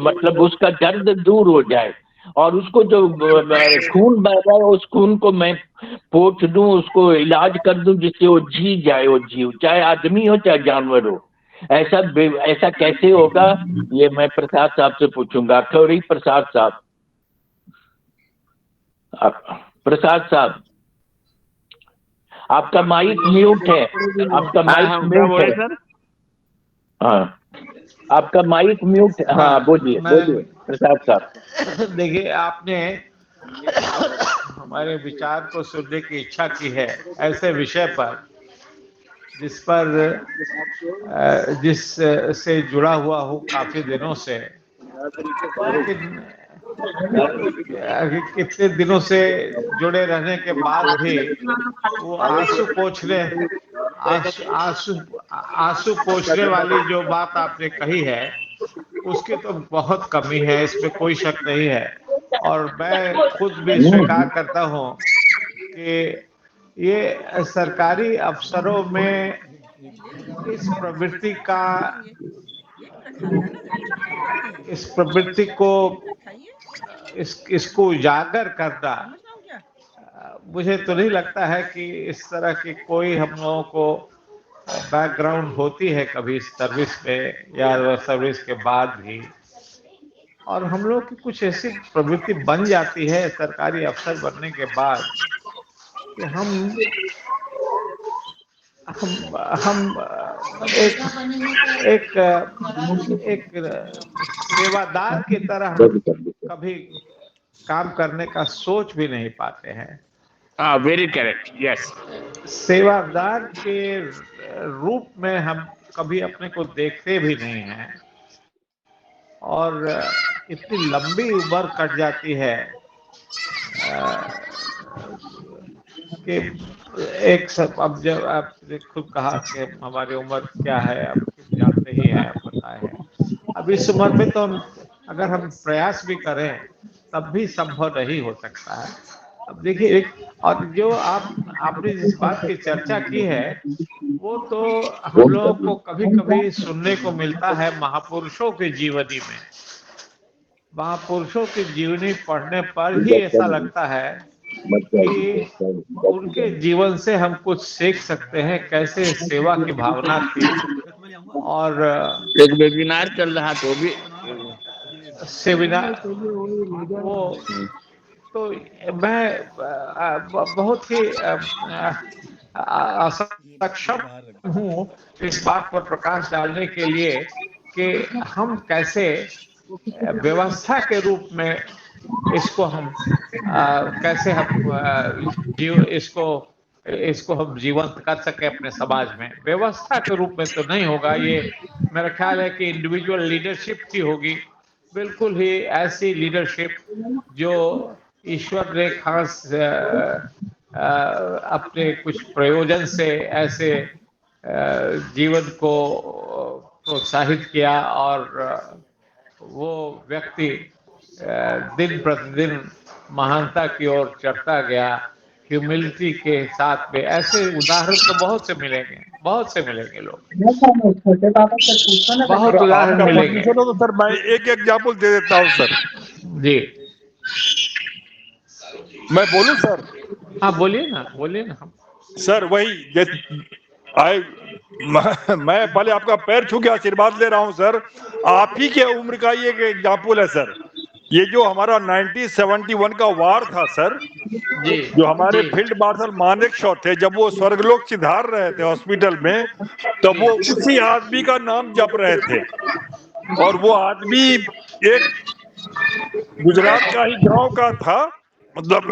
Speaker 1: मतलब उसका दर्द दूर हो जाए, और उसको जो खून बह रहा है उस खून को मैं पोंछ दूं, उसको इलाज कर दूं, जिससे वो जी जाए, वो जीव, चाहे आदमी हो चाहे जानवर हो। ऐसा कैसे होगा, ये मैं प्रसाद साहब से पूछूंगा। खौरी प्रसाद साहब, प्रसाद साहब आपका माइक म्यूट है, आपका माइक म्यूट है।
Speaker 13: सर
Speaker 1: हाँ, आपका माइक म्यूट। हाँ बोलिए बोलिए प्रसाद साहब।
Speaker 12: देखिए, आपने हमारे विचार को सुनने की इच्छा की है ऐसे विषय पर जिस से जुड़ा हुआ हूँ काफी दिनों से, लेकिन कितने दिनों से जुड़े रहने के बाद भी वो आंसू पोंछने वाली जो बात आपने कही है उसकी तो बहुत कमी है, इसमें कोई शक नहीं है। और मैं खुद भी स्वीकार करता हूँ कि ये सरकारी अफसरों में इस प्रवृत्ति को इसको उजागर करना, मुझे तो नहीं लगता है कि इस तरह की कोई हम लोगों को बैकग्राउंड होती है कभी सर्विस में या सर्विस के बाद भी, और हम लोग की कुछ ऐसी प्रवृत्ति बन जाती है सरकारी अफसर बनने के बाद कि हम एक सेवादार की तरह कभी काम करने का सोच भी नहीं पाते हैं।
Speaker 13: Very correct, yes.
Speaker 12: सेवादार के रूप में हम कभी अपने को देखते भी नहीं हैं, और इतनी लंबी उम्र कट जाती है कि एक सब, अब जब आपने खुद कहा कि हमारी उम्र क्या है, अब जानते ही हैं, आप बताए हैं। अब इस उम्र में तो अगर हम प्रयास भी करें तब भी संभव नहीं हो सकता है। अब देखिए, और जो आपने जिस बात की चर्चा की है वो तो हम लोगों को कभी कभी सुनने को मिलता है महापुरुषों की जीवनी में। महापुरुषों की जीवनी पढ़ने पर ही ऐसा लगता है कि उनके जीवन से हम कुछ सीख सकते हैं, कैसे सेवा की भावना थी। और
Speaker 13: एक वेबिनार चल रहा तो भी
Speaker 12: सेमिनार, वो तो मैं बहुत ही सक्षम हूँ इस बात पर प्रकाश डालने के लिए कि हम कैसे व्यवस्था के रूप में इसको हम कैसे हम इसको हम जीवंत कर सके अपने समाज में। व्यवस्था के रूप में तो नहीं होगा, ये मेरा ख्याल है कि इंडिविजुअल लीडरशिप की होगी, बिल्कुल ही ऐसी लीडरशिप जो ईश्वर ने खास अपने कुछ प्रयोजन से ऐसे जीवन को प्रोत्साहित किया, और वो व्यक्ति दिन प्रतिदिन महानता की ओर चढ़ता गया ह्यूमिलिटी के साथ में। ऐसे उदाहरण तो बहुत से मिलेंगे लोग, बहुत उदाहरण मिलेंगे।
Speaker 5: तो सर मैं एक एग्जाम्पल दे देता हूँ सर।
Speaker 12: जी,
Speaker 5: मैं बोलूं सर?
Speaker 12: हाँ बोलिए ना।
Speaker 5: सर वही मैं पहले आपका पैर छू के आशीर्वाद ले रहा हूं सर। आप ही के उम्र का ये एक एग्जाम्पल है सर। ये जो हमारा 1971 का वार था सर,
Speaker 12: जी,
Speaker 5: जो हमारे फील्ड मार्शल मानेकशॉ थे, जब वो स्वर्गलोक सिधार रहे थे हॉस्पिटल में, तब वो उसी आदमी का नाम जप रहे थे। और वो आदमी एक गुजरात का ही गांव का था, मतलब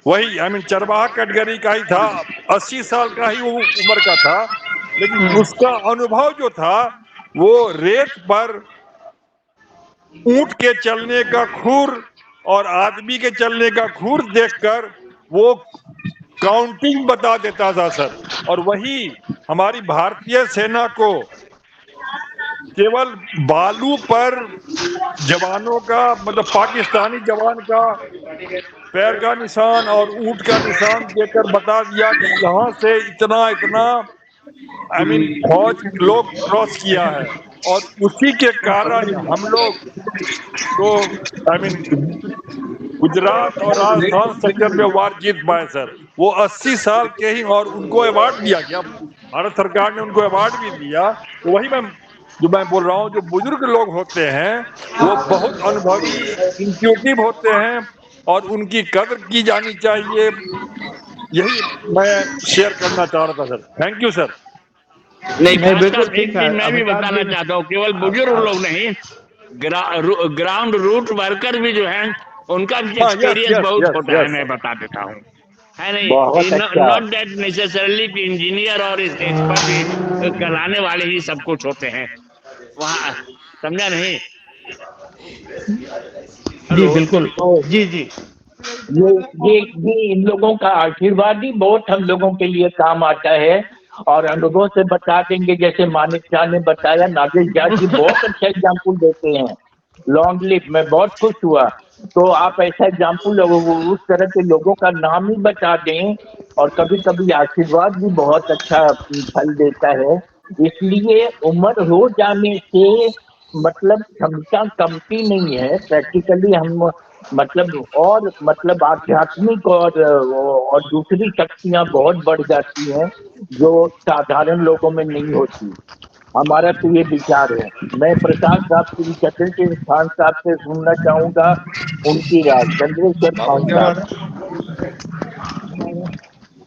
Speaker 5: वही चरवाहा कैटेगरी का ही था, 80 साल का ही वो उम्र का था। लेकिन उसका अनुभव जो था वो रेत पर ऊंट के चलने का खुर और आदमी के चलने का खुर देखकर वो काउंटिंग बता देता था सर। और वही हमारी भारतीय सेना को केवल बालू पर जवानों का, मतलब पाकिस्तानी जवान का पैर का निशान और ऊंट का निशान देकर बता दिया कि यहाँ से इतना इतना फौज लोग क्रॉस किया है, और उसी के कारण हम लोग तो गुजरात और राजस्थान सेक्टर में वार जीत पाए सर। वो 80 साल के ही, और उनको अवार्ड दिया गया, भारत सरकार ने उनको अवार्ड भी दिया। तो वही मैं बोल रहा हूँ, जो बुजुर्ग लोग होते हैं वो बहुत अनुभवी, इंट्यूटिव होते हैं, और उनकी कदर की जानी चाहिए। यही मैं शेयर करना चाह रहा था सर। Thank you sir.
Speaker 13: नहीं, खासकर एक चीज मैं भी बताना चाहता हूँ, केवल बुजुर्ग लोग नहीं, ग्राउंड रूट वर्कर भी जो है उनका भी एक्सपीरियंस बहुत होता है, मैं बता देता हूँ, है नहीं? नॉट दैट नेसेसरली कि इंजीनियर और एक्सपर्ट कराने वाले ही सब कुछ होते हैं वहाँ, समझा नहीं?
Speaker 12: जी बिल्कुल, जी जी।
Speaker 1: ये इन लोगों का आशीर्वाद ही बहुत हम लोगों के लिए काम आता है, और अनुभव से बता देंगे। जैसे मानिक शाह ने बताया, नागेश झा जी बहुत अच्छा एग्जाम्पल देते हैं, लॉन्ग लिव में बहुत खुश हुआ। तो आप ऐसा एग्जाम्पल उस तरह के लोगों का नाम ही बता दें, और कभी कभी आशीर्वाद भी बहुत अच्छा फल देता है। इसलिए उम्र हो जाने से मतलब क्षमता कमती नहीं है, प्रैक्टिकली हम मतलब आध्यात्मिक और दूसरी शक्तियां बहुत बढ़ जाती हैं जो साधारण लोगों में नहीं होती। हमारा तो ये विचार है। मैं प्रसाद साहब श्री चतुर्थ खान साहब से सुनना चाहूंगा उनकी राय। चंद्रेश्वर खान साहब।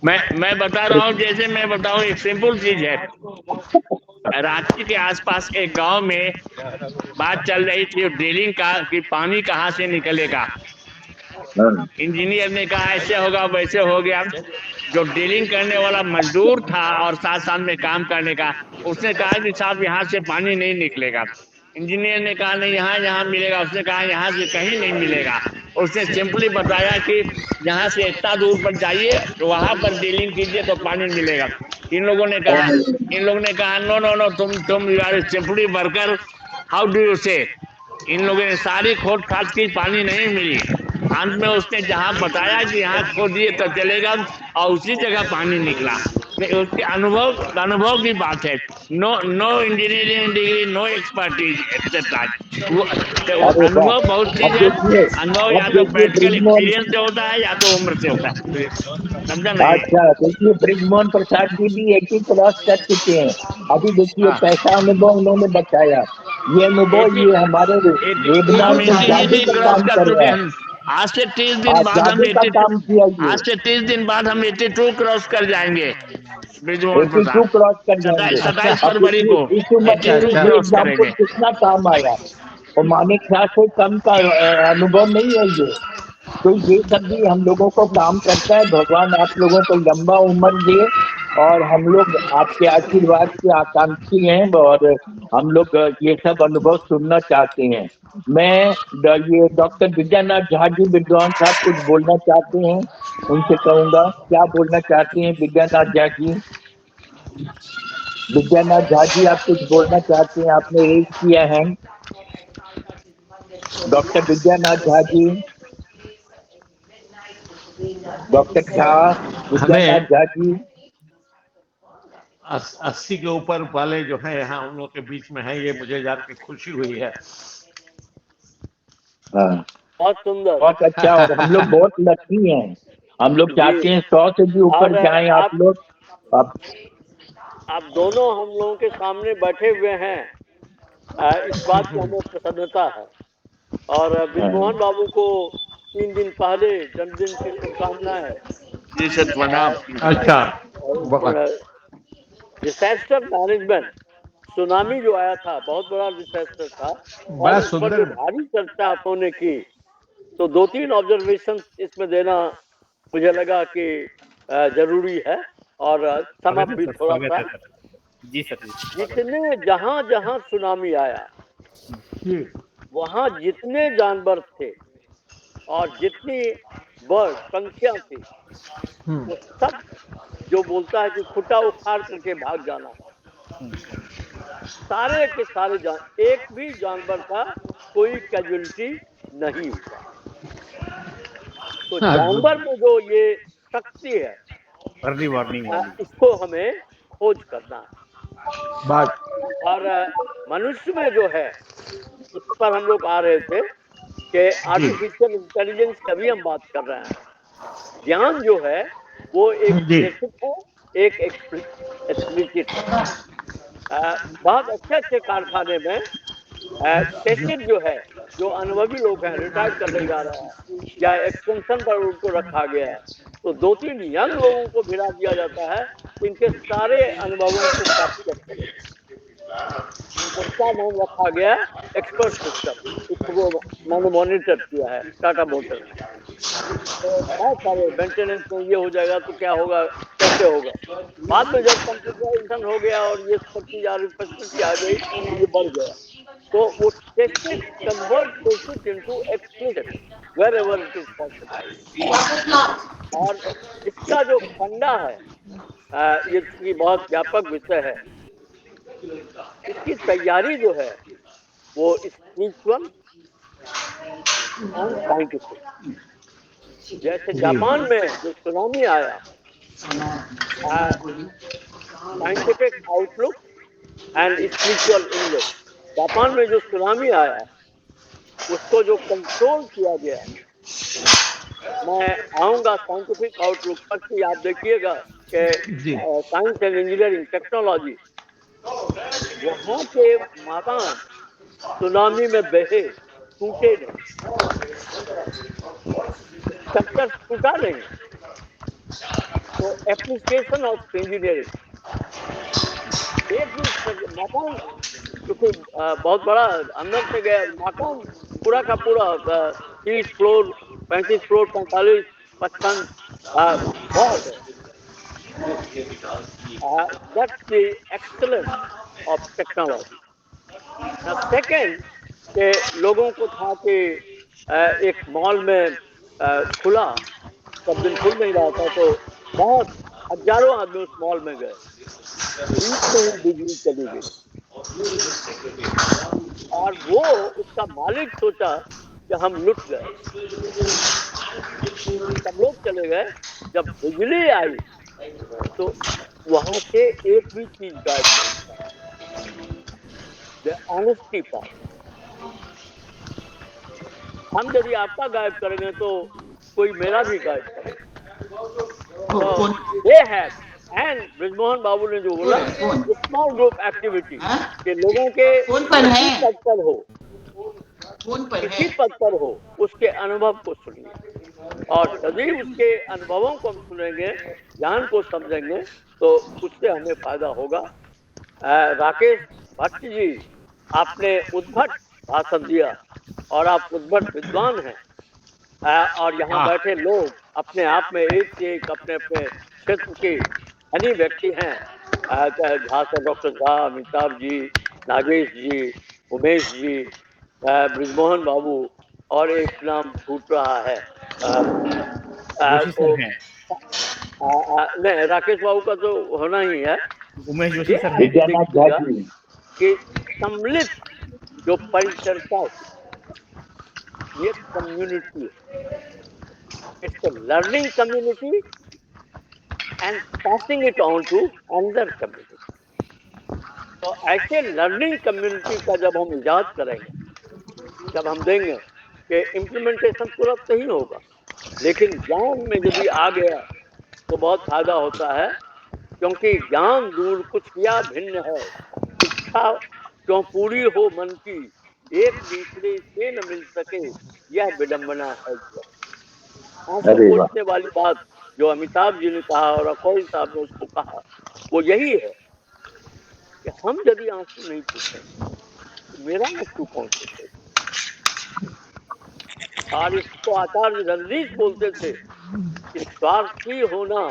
Speaker 13: मैं बता रहा हूँ, जैसे मैं बताऊँ, एक सिंपल चीज है। रांची के आसपास एक गांव में बात चल रही थी ड्रिलिंग का, कि पानी कहाँ से निकलेगा। इंजीनियर ने कहा ऐसे होगा, वैसे हो गया। जो ड्रिलिंग करने वाला मजदूर था और साथ साथ में काम करने का, उसने कहा कि साहब यहाँ से पानी नहीं निकलेगा। इंजीनियर ने कहा नहीं, यहाँ मिलेगा। उसने कहा यहाँ से कहीं नहीं मिलेगा। उसने सिंपली बताया कि यहाँ से इतना दूर पर जाइए, वहां पर ड्रिलिंग कीजिए तो पानी मिलेगा। इन लोगों ने कहा नो, तुम you are simply worker, how do you say. इन लोगों ने सारी खोद खाद की, पानी नहीं मिली। अंत में उसने जहाँ बताया कि यहाँ खोदिए तो चलेगा, और उसी जगह पानी निकला। उसके अनुभव की बात है। No engineering degree, no expertise etcetera. अनुभव बहुत चीज है। अनुभव या तो प्रैक्टिकल एक्सपीरियंस से होता है, या तो उम्र से होता है, समझा नहीं?
Speaker 1: अच्छा, देखिए ब्रिजमोहन प्रसाद जी भी एक ही क्रॉस कर चुके हैं। अभी देखिए कैसा अनुभव उन्होंने बताया। ये अनुभव ये हमारे वेदनाओं में जादू का काम कर रहा है।
Speaker 13: आज से 30 दिन बाद हम 82 क्रॉस कर जाएंगे। ब्रिजमोहन
Speaker 1: 82 क्रॉस कर जाएंगे।
Speaker 13: 27 फरवरी को 82 क्रॉस करेंगे।
Speaker 1: कितना काम आया, और मानिक शाह से कम का अनुभव नहीं है ये। तो ये सब भी हम लोगों को काम करता है। भगवान आप लोगों को लंबा उम्र दे, और हम लोग आपके आशीर्वाद के आकांक्षी हैं, और हम लोग ये सब अनुभव सुनना चाहते हैं। मैं ये डॉक्टर विद्यानाथ झा जी विद्वान साहब कुछ बोलना चाहते हैं, उनसे कहूंगा क्या बोलना चाहते हैं विद्यानाथ झा जी। विद्यानाथ झा जी आप कुछ बोलना चाहते हैं, आपने रेज किया है। Doctor Vidyanath Jha ji, doctor Jha, Vidyanath Jha ji.
Speaker 12: 80 के ऊपर वाले जो है यहाँ उन लोगों के बीच में है, ये मुझे जान के खुशी हुई है।
Speaker 7: बहुत सुंदर,
Speaker 1: बहुत अच्छा। और हम लोग बहुत लकी हैं। हम लोग चाहते हैं 100 से भी ऊपर जाएं आप लोग।
Speaker 7: आप दोनों हम लोगों के सामने बैठे हुए हैं, इस बात की हमें प्रसन्नता है। और ब्रिजमोहन बाबू को 3 दिन पहले जन्मदिन की शुभकामनाएं।
Speaker 13: जी सर, प्रणाम।
Speaker 12: अच्छा,
Speaker 7: डिजास्टर मैनेजमेंट, सुनामी जो आया था बहुत बड़ा डिजास्टर था,
Speaker 12: बड़ा सुंदर,
Speaker 7: भारी चर्चा होने की। तो 2-3 ऑब्जर्वेशन इसमें देना मुझे लगा कि जरूरी है, और समय भी थोड़ा सा।
Speaker 8: जी सर।
Speaker 7: जितने जहां सुनामी आया, वहां जितने जानवर थे और जितनी बर्ड पंखियां थी, वो सब जो बोलता है कि खुटा उखाड़ करके भाग जाना, सारे के सारे एक भी जानवर का कोई कैजुअलिटी नहीं हुआ। तो जानवर में जो ये शक्ति है
Speaker 8: अर्ली वार्निंग
Speaker 7: इसको हमें खोज करना है। और मनुष्य में जो है इस पर हम लोग आ रहे थे कि आर्टिफिशियल इंटेलिजेंस का भी हम बात कर रहे हैं। ज्ञान जो है वो एक बेसिक है, एक एक्सप्लिसिट है। बहुत अच्छे अच्छे कारखाने में टेस्टेड जो है, जो अनुभवी लोग हैं, रिटायर करने जा रहे हैं या एक्सटेंशन पर उनको रखा गया है, तो 2-3 यंग लोगों को भिड़ा दिया जाता है, इनके सारे अनुभवों को कैप्चर करें। उसका नाम रखा गया एक्सपर्ट सिस्टम, इसको मैंने मॉनिटर किया है टाटा मोटर में। तो बहुत सारे मेंटेनेंस में ये हो जाएगा तो क्या होगा, कैसे होगा। बाद में जब कंप्यूटराइजेशन हो गया और ये सब चीज फैसिलिटी आ गई, ये बढ़ गया, तो वो tested convert it into explicit wherever it is possible. और इसका जो फंडा है, ये बहुत व्यापक विषय है। इसकी तैयारी जो है वो स्पिरिचुअल और साइंटिफिक। जैसे जापान में जो सुनामी आया, scientific outlook and spiritual English. Japan में जो सुनामी आया उसको जो कंट्रोल किया गया, मैं आऊंगा साइंटिफिक आउटलुक पर कि आप देखिएगा कि साइंस एंड इंजीनियरिंग टेक्नोलॉजी, वहाँ के मकान सुनामी में बहे, टूटे नहीं, स्ट्रक्चर टूटा नहीं। तो एप्लीकेशन ऑफ इंजीनियरिंग, एक भी मकान क्योंकि बहुत बड़ा अंदर से गया, मकान पूरा का पूरा 30 फ्लोर, 35 फ्लोर, 45, 55 बहुत है। That's the excellence of technology. Now second, के लोगों को था कि एक मॉल में खुला, सब दिन खुल नहीं रहा था, तो बहुत हजारों आदमी उस मॉल में गए, बीच में ही बिजली चली गई। और वो उसका मालिक सोचा कि हम लुट गए, सब लोग चले गए। जब बिजली आई तो वहां से एक भी चीज गायब नहीं। द ऑनेस्टी पार्ट, हम यदि आपका गायब करेंगे तो कोई मेरा भी गायब करेगा। दे हैव, एंड ब्रिजमोहन बाबू ने जो बोला स्मॉल ग्रुप एक्टिविटी, के लोगों के किसी पद पर हो उसके अनुभव को सुनिए, और यदि उसके अनुभवों को हम सुनेंगे, ज्ञान को समझेंगे, तो उससे हमें फायदा होगा। राकेश भट्ट जी, आपने उद्भट भाषण दिया और आप उद्भट विद्वान हैं, और यहाँ बैठे लोग अपने आप में एक से एक अपने अपने क्षेत्र के धनी व्यक्ति हैं। झा से डॉक्टर झा, अमिताभ जी, नागेश जी, उमेश जी, ब्रिजमोहन बाबू, और एक नाम छूट रहा है, नहीं, राकेश बाबू का तो होना ही है,
Speaker 8: उमेश जोशी सर हैं
Speaker 7: कि सम्मिलित जो परिचर्चा, ये community, it's a learning community and passing it on to another community. तो ऐसे लर्निंग कम्युनिटी का जब हम इजाद करेंगे, जब हम देंगे कि इम्प्लीमेंटेशन तुरंत नहीं होगा, लेकिन ज्ञान में यदि आ गया तो बहुत फायदा होता है, क्योंकि ज्ञान दूर कुछ किया भिन्न है, इच्छा क्यों पूरी हो मन की, एक दूसरे से न मिल सके, यह विडंबना है। आंसू पोंछने वाली बात जो अमिताभ जी ने कहा और अखौल साहब ने उसको कहा, वो यही है कि हम यदि आंसू नहीं पूछेंगे तो मेरा आंसू कौन पूछे। और इसको आचार्य रजनीश बोलते थे कि स्वार्थी होना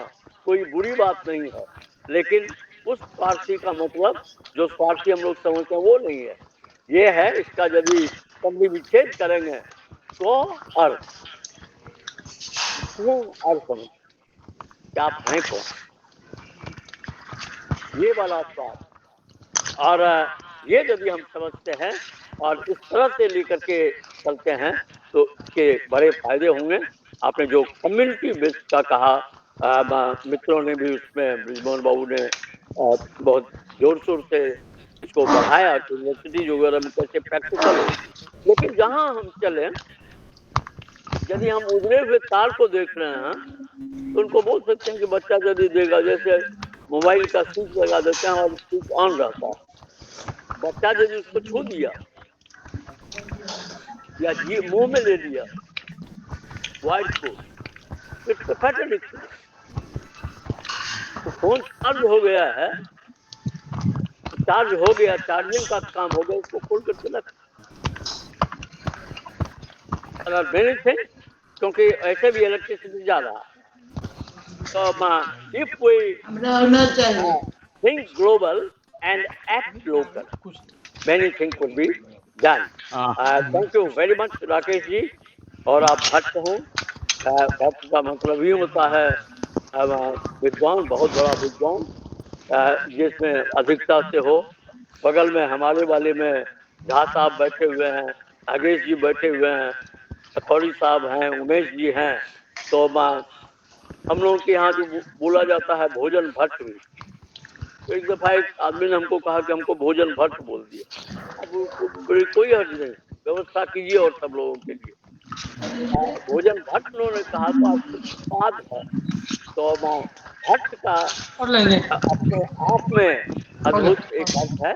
Speaker 7: कोई बुरी बात नहीं है, लेकिन उस स्वार्थी का मतलब जो स्वार्थी हम लोग समझते हैं वो नहीं है। ये है, इसका यदि संधि विच्छेद करेंगे तो अर्थ समझ क्या आप हैं कौन, ये वाला स्वार्थ, और ये यदि हम समझते हैं और इस तरह से लेकर के चलते हैं तो इसके बड़े फायदे होंगे। आपने जो कम्युनिटी बेस का कहा, मित्रों ने भी उसमें ब्रिजमोहन बाबू ने बहुत जोर शोर से इसको बढ़ाया कि यूनिवर्सिटी वगैरह में कैसे प्रैक्टिकल हो। लेकिन जहां हम चले, यदि हम उजड़े हुए तार को देख रहे हैं तो उनको बोल सकते हैं कि बच्चा यदि देगा, जैसे मोबाइल का स्विच लगा देते हैं और स्विच ऑन रहता है, बच्चा यदि उसको छू दिया या जी मुंह में ले लिया वायर को, इट्स अ फैटल एक्सीडेंट। तो फोन चार्ज हो गया है, चार्ज हो गया, चार्जिंग का काम हो गया, उसको खोल करके रख मेरे थे, क्योंकि ऐसे भी इलेक्ट्रिसिटी जा रहा है। So, if we think global and act local, many things could be done. Thank you very much, Rakesh ji. और आप भक्त हो, भक्त का मतलब ये होता है विद्वान, बहुत बड़ा विद्वान, जिसमें अधिकता से हो। बगल में हमारे वाले में झा साहब बैठे हुए हैं, नागेश जी बैठे हुए हैं, खौरी साहब हैं, उमेश जी हैं। तो हम लोगों के यहाँ जो बोला जाता है भोजन भट्ट भी, तो एक दफा एक आदमी ने हमको कहा कि हमको भोजन भट्ट बोल दिया। अब कोई हर्ज नहीं, व्यवस्था कीजिए और सब लोगों के लिए भोजन भट्ट उन्होंने कहा, तो आपको स्वाद है। तो भट्ट का अपने आप में अद्भुत एक अर्थ है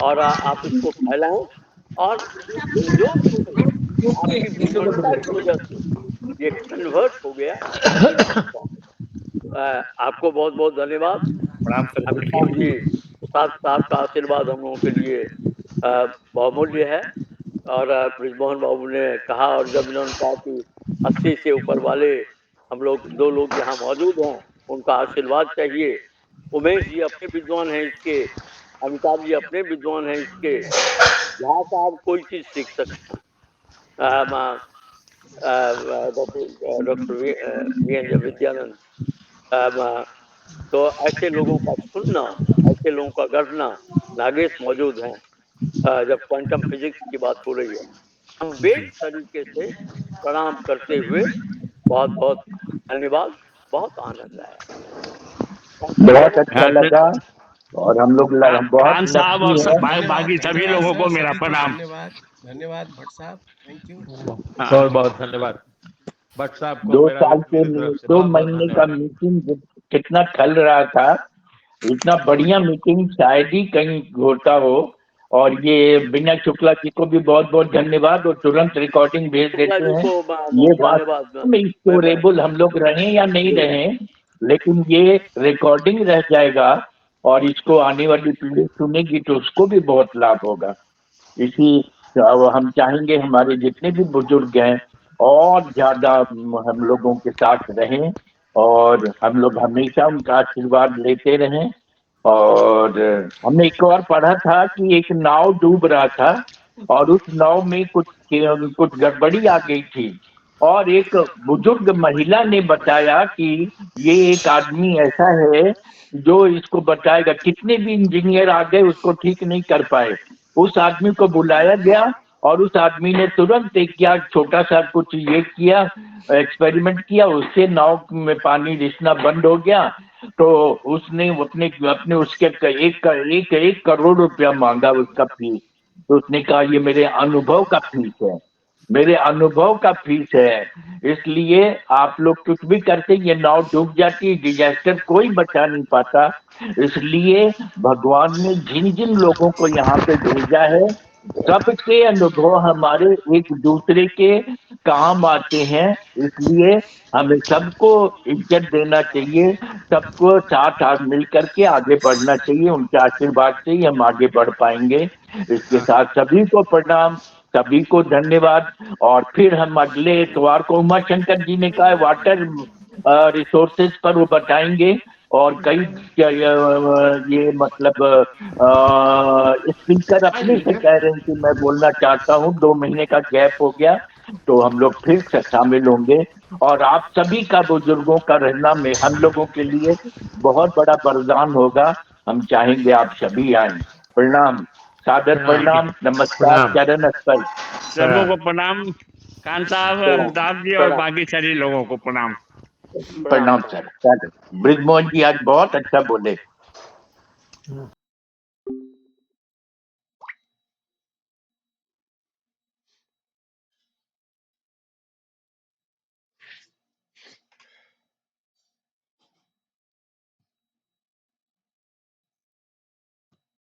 Speaker 7: और आप इसको फैलाएं। और जो आपकी विद्वता की वजह से ये कन्वर्ट हो गया, आपको बहुत बहुत धन्यवाद। अमिताभ जी साहब का आशीर्वाद हम लोगों के लिए बहुमूल्य है। और ब्रिजमोहन बाबू ने कहा, और जब इन्होंने कहा कि 80 से ऊपर वाले हम लोग 2 लोग यहाँ मौजूद हैं, उनका आशीर्वाद चाहिए। उमेश जी अपने विद्वान हैं इसके, अमिताभ जी अपने विद्वान हैं इसके, यहाँ से आप कोई चीज सीख सकते हैं। डॉक्टर वीरेंद्र विद्यानंद, तो ऐसे लोगों का सुनना, ऐसे लोगों का गढ़ना, नागेश मौजूद हैं जब क्वांटम फिजिक्स की बात हो रही है। हम बेस तरीके से प्रणाम करते हुए बहुत बहुत धन्यवाद, बहुत आनंद आया,
Speaker 1: बहुत अच्छा लगा। और हम लोग
Speaker 13: खान साहब और
Speaker 1: बहुत
Speaker 13: बाकी सभी लोगों को मेरा प्रणाम।
Speaker 3: धन्यवाद, धन्यवाद भट्ट साहब, थैंक यू।
Speaker 12: बहुत बहुत धन्यवाद भट्ट साहब को।
Speaker 1: 2 साल के 2 महीने का मीटिंग कितना चल रहा था, इतना बढ़िया मीटिंग शायद ही कहीं होता हो। और ये विनय शुक्ला जी को भी बहुत बहुत धन्यवाद, और तुरंत रिकॉर्डिंग भेज देते हैं। ये बात में स्टोरेबल हम लोग रहें या नहीं रहें, लेकिन ये रिकॉर्डिंग रह जाएगा और इसको आने वाली पीढ़ी सुनेगी तो उसको भी बहुत लाभ होगा। इसी हम चाहेंगे हमारे जितने भी बुजुर्ग हैं और ज्यादा हम लोगों के साथ रहें और हम लोग हमेशा उनका आशीर्वाद लेते रहें। और हमने एक और पढ़ा था कि एक नाव डूब रहा था और उस नाव में कुछ गड़बड़ी आ गई थी, और एक बुजुर्ग महिला ने बताया कि ये एक आदमी ऐसा है जो इसको बताएगा। कितने भी इंजीनियर आ गए उसको ठीक नहीं कर पाए। उस आदमी को बुलाया गया और उस आदमी ने तुरंत एक क्या छोटा सा कुछ ये किया, एक्सपेरिमेंट किया, उससे नाव में पानी रिसना बंद हो गया। तो उसने अपने उसके 1 करोड़ रुपया मांगा उसका फीस। तो उसने कहा ये मेरे अनुभव का फीस है, मेरे अनुभव का फीस है, इसलिए आप लोग कुछ भी करते ये नाव डूब जाती है, डिजास्टर कोई बचा नहीं पाता। इसलिए भगवान ने जिन जिन लोगों को यहाँ पे भेजा है सबके अनुभव हमारे एक दूसरे के काम आते हैं, इसलिए हमें सबको इज्जत देना चाहिए, सबको साथ हाथ मिल करके आगे बढ़ना चाहिए। उनके आशीर्वाद से ही हम आगे बढ़ पाएंगे। इसके साथ सभी को प्रणाम, सभी को धन्यवाद। और फिर हम अगले इतवार को उमा शंकर जी ने कहा वाटर रिसोर्सेज पर वो बताएंगे, और कई ये मतलब स्पीकर अपने से कह रहे हैं कि मैं बोलना चाहता हूँ। 2 महीने का गैप हो गया तो हम लोग फिर से शामिल होंगे। और आप सभी का बुजुर्गों का रहना में हम लोगों के लिए बहुत बड़ा वरदान होगा। हम चाहेंगे आप सभी आएं। प्रणाम, सादर प्रणाम, नमस्कार, चरण स्पर्श।
Speaker 13: सबों को प्रणाम, खान साहब, अमिताभ जी और बाकी सभी लोगों को प्रणाम।
Speaker 1: प्रणाम सर। ब्रिजमोहन जी आज बहुत अच्छा बोले।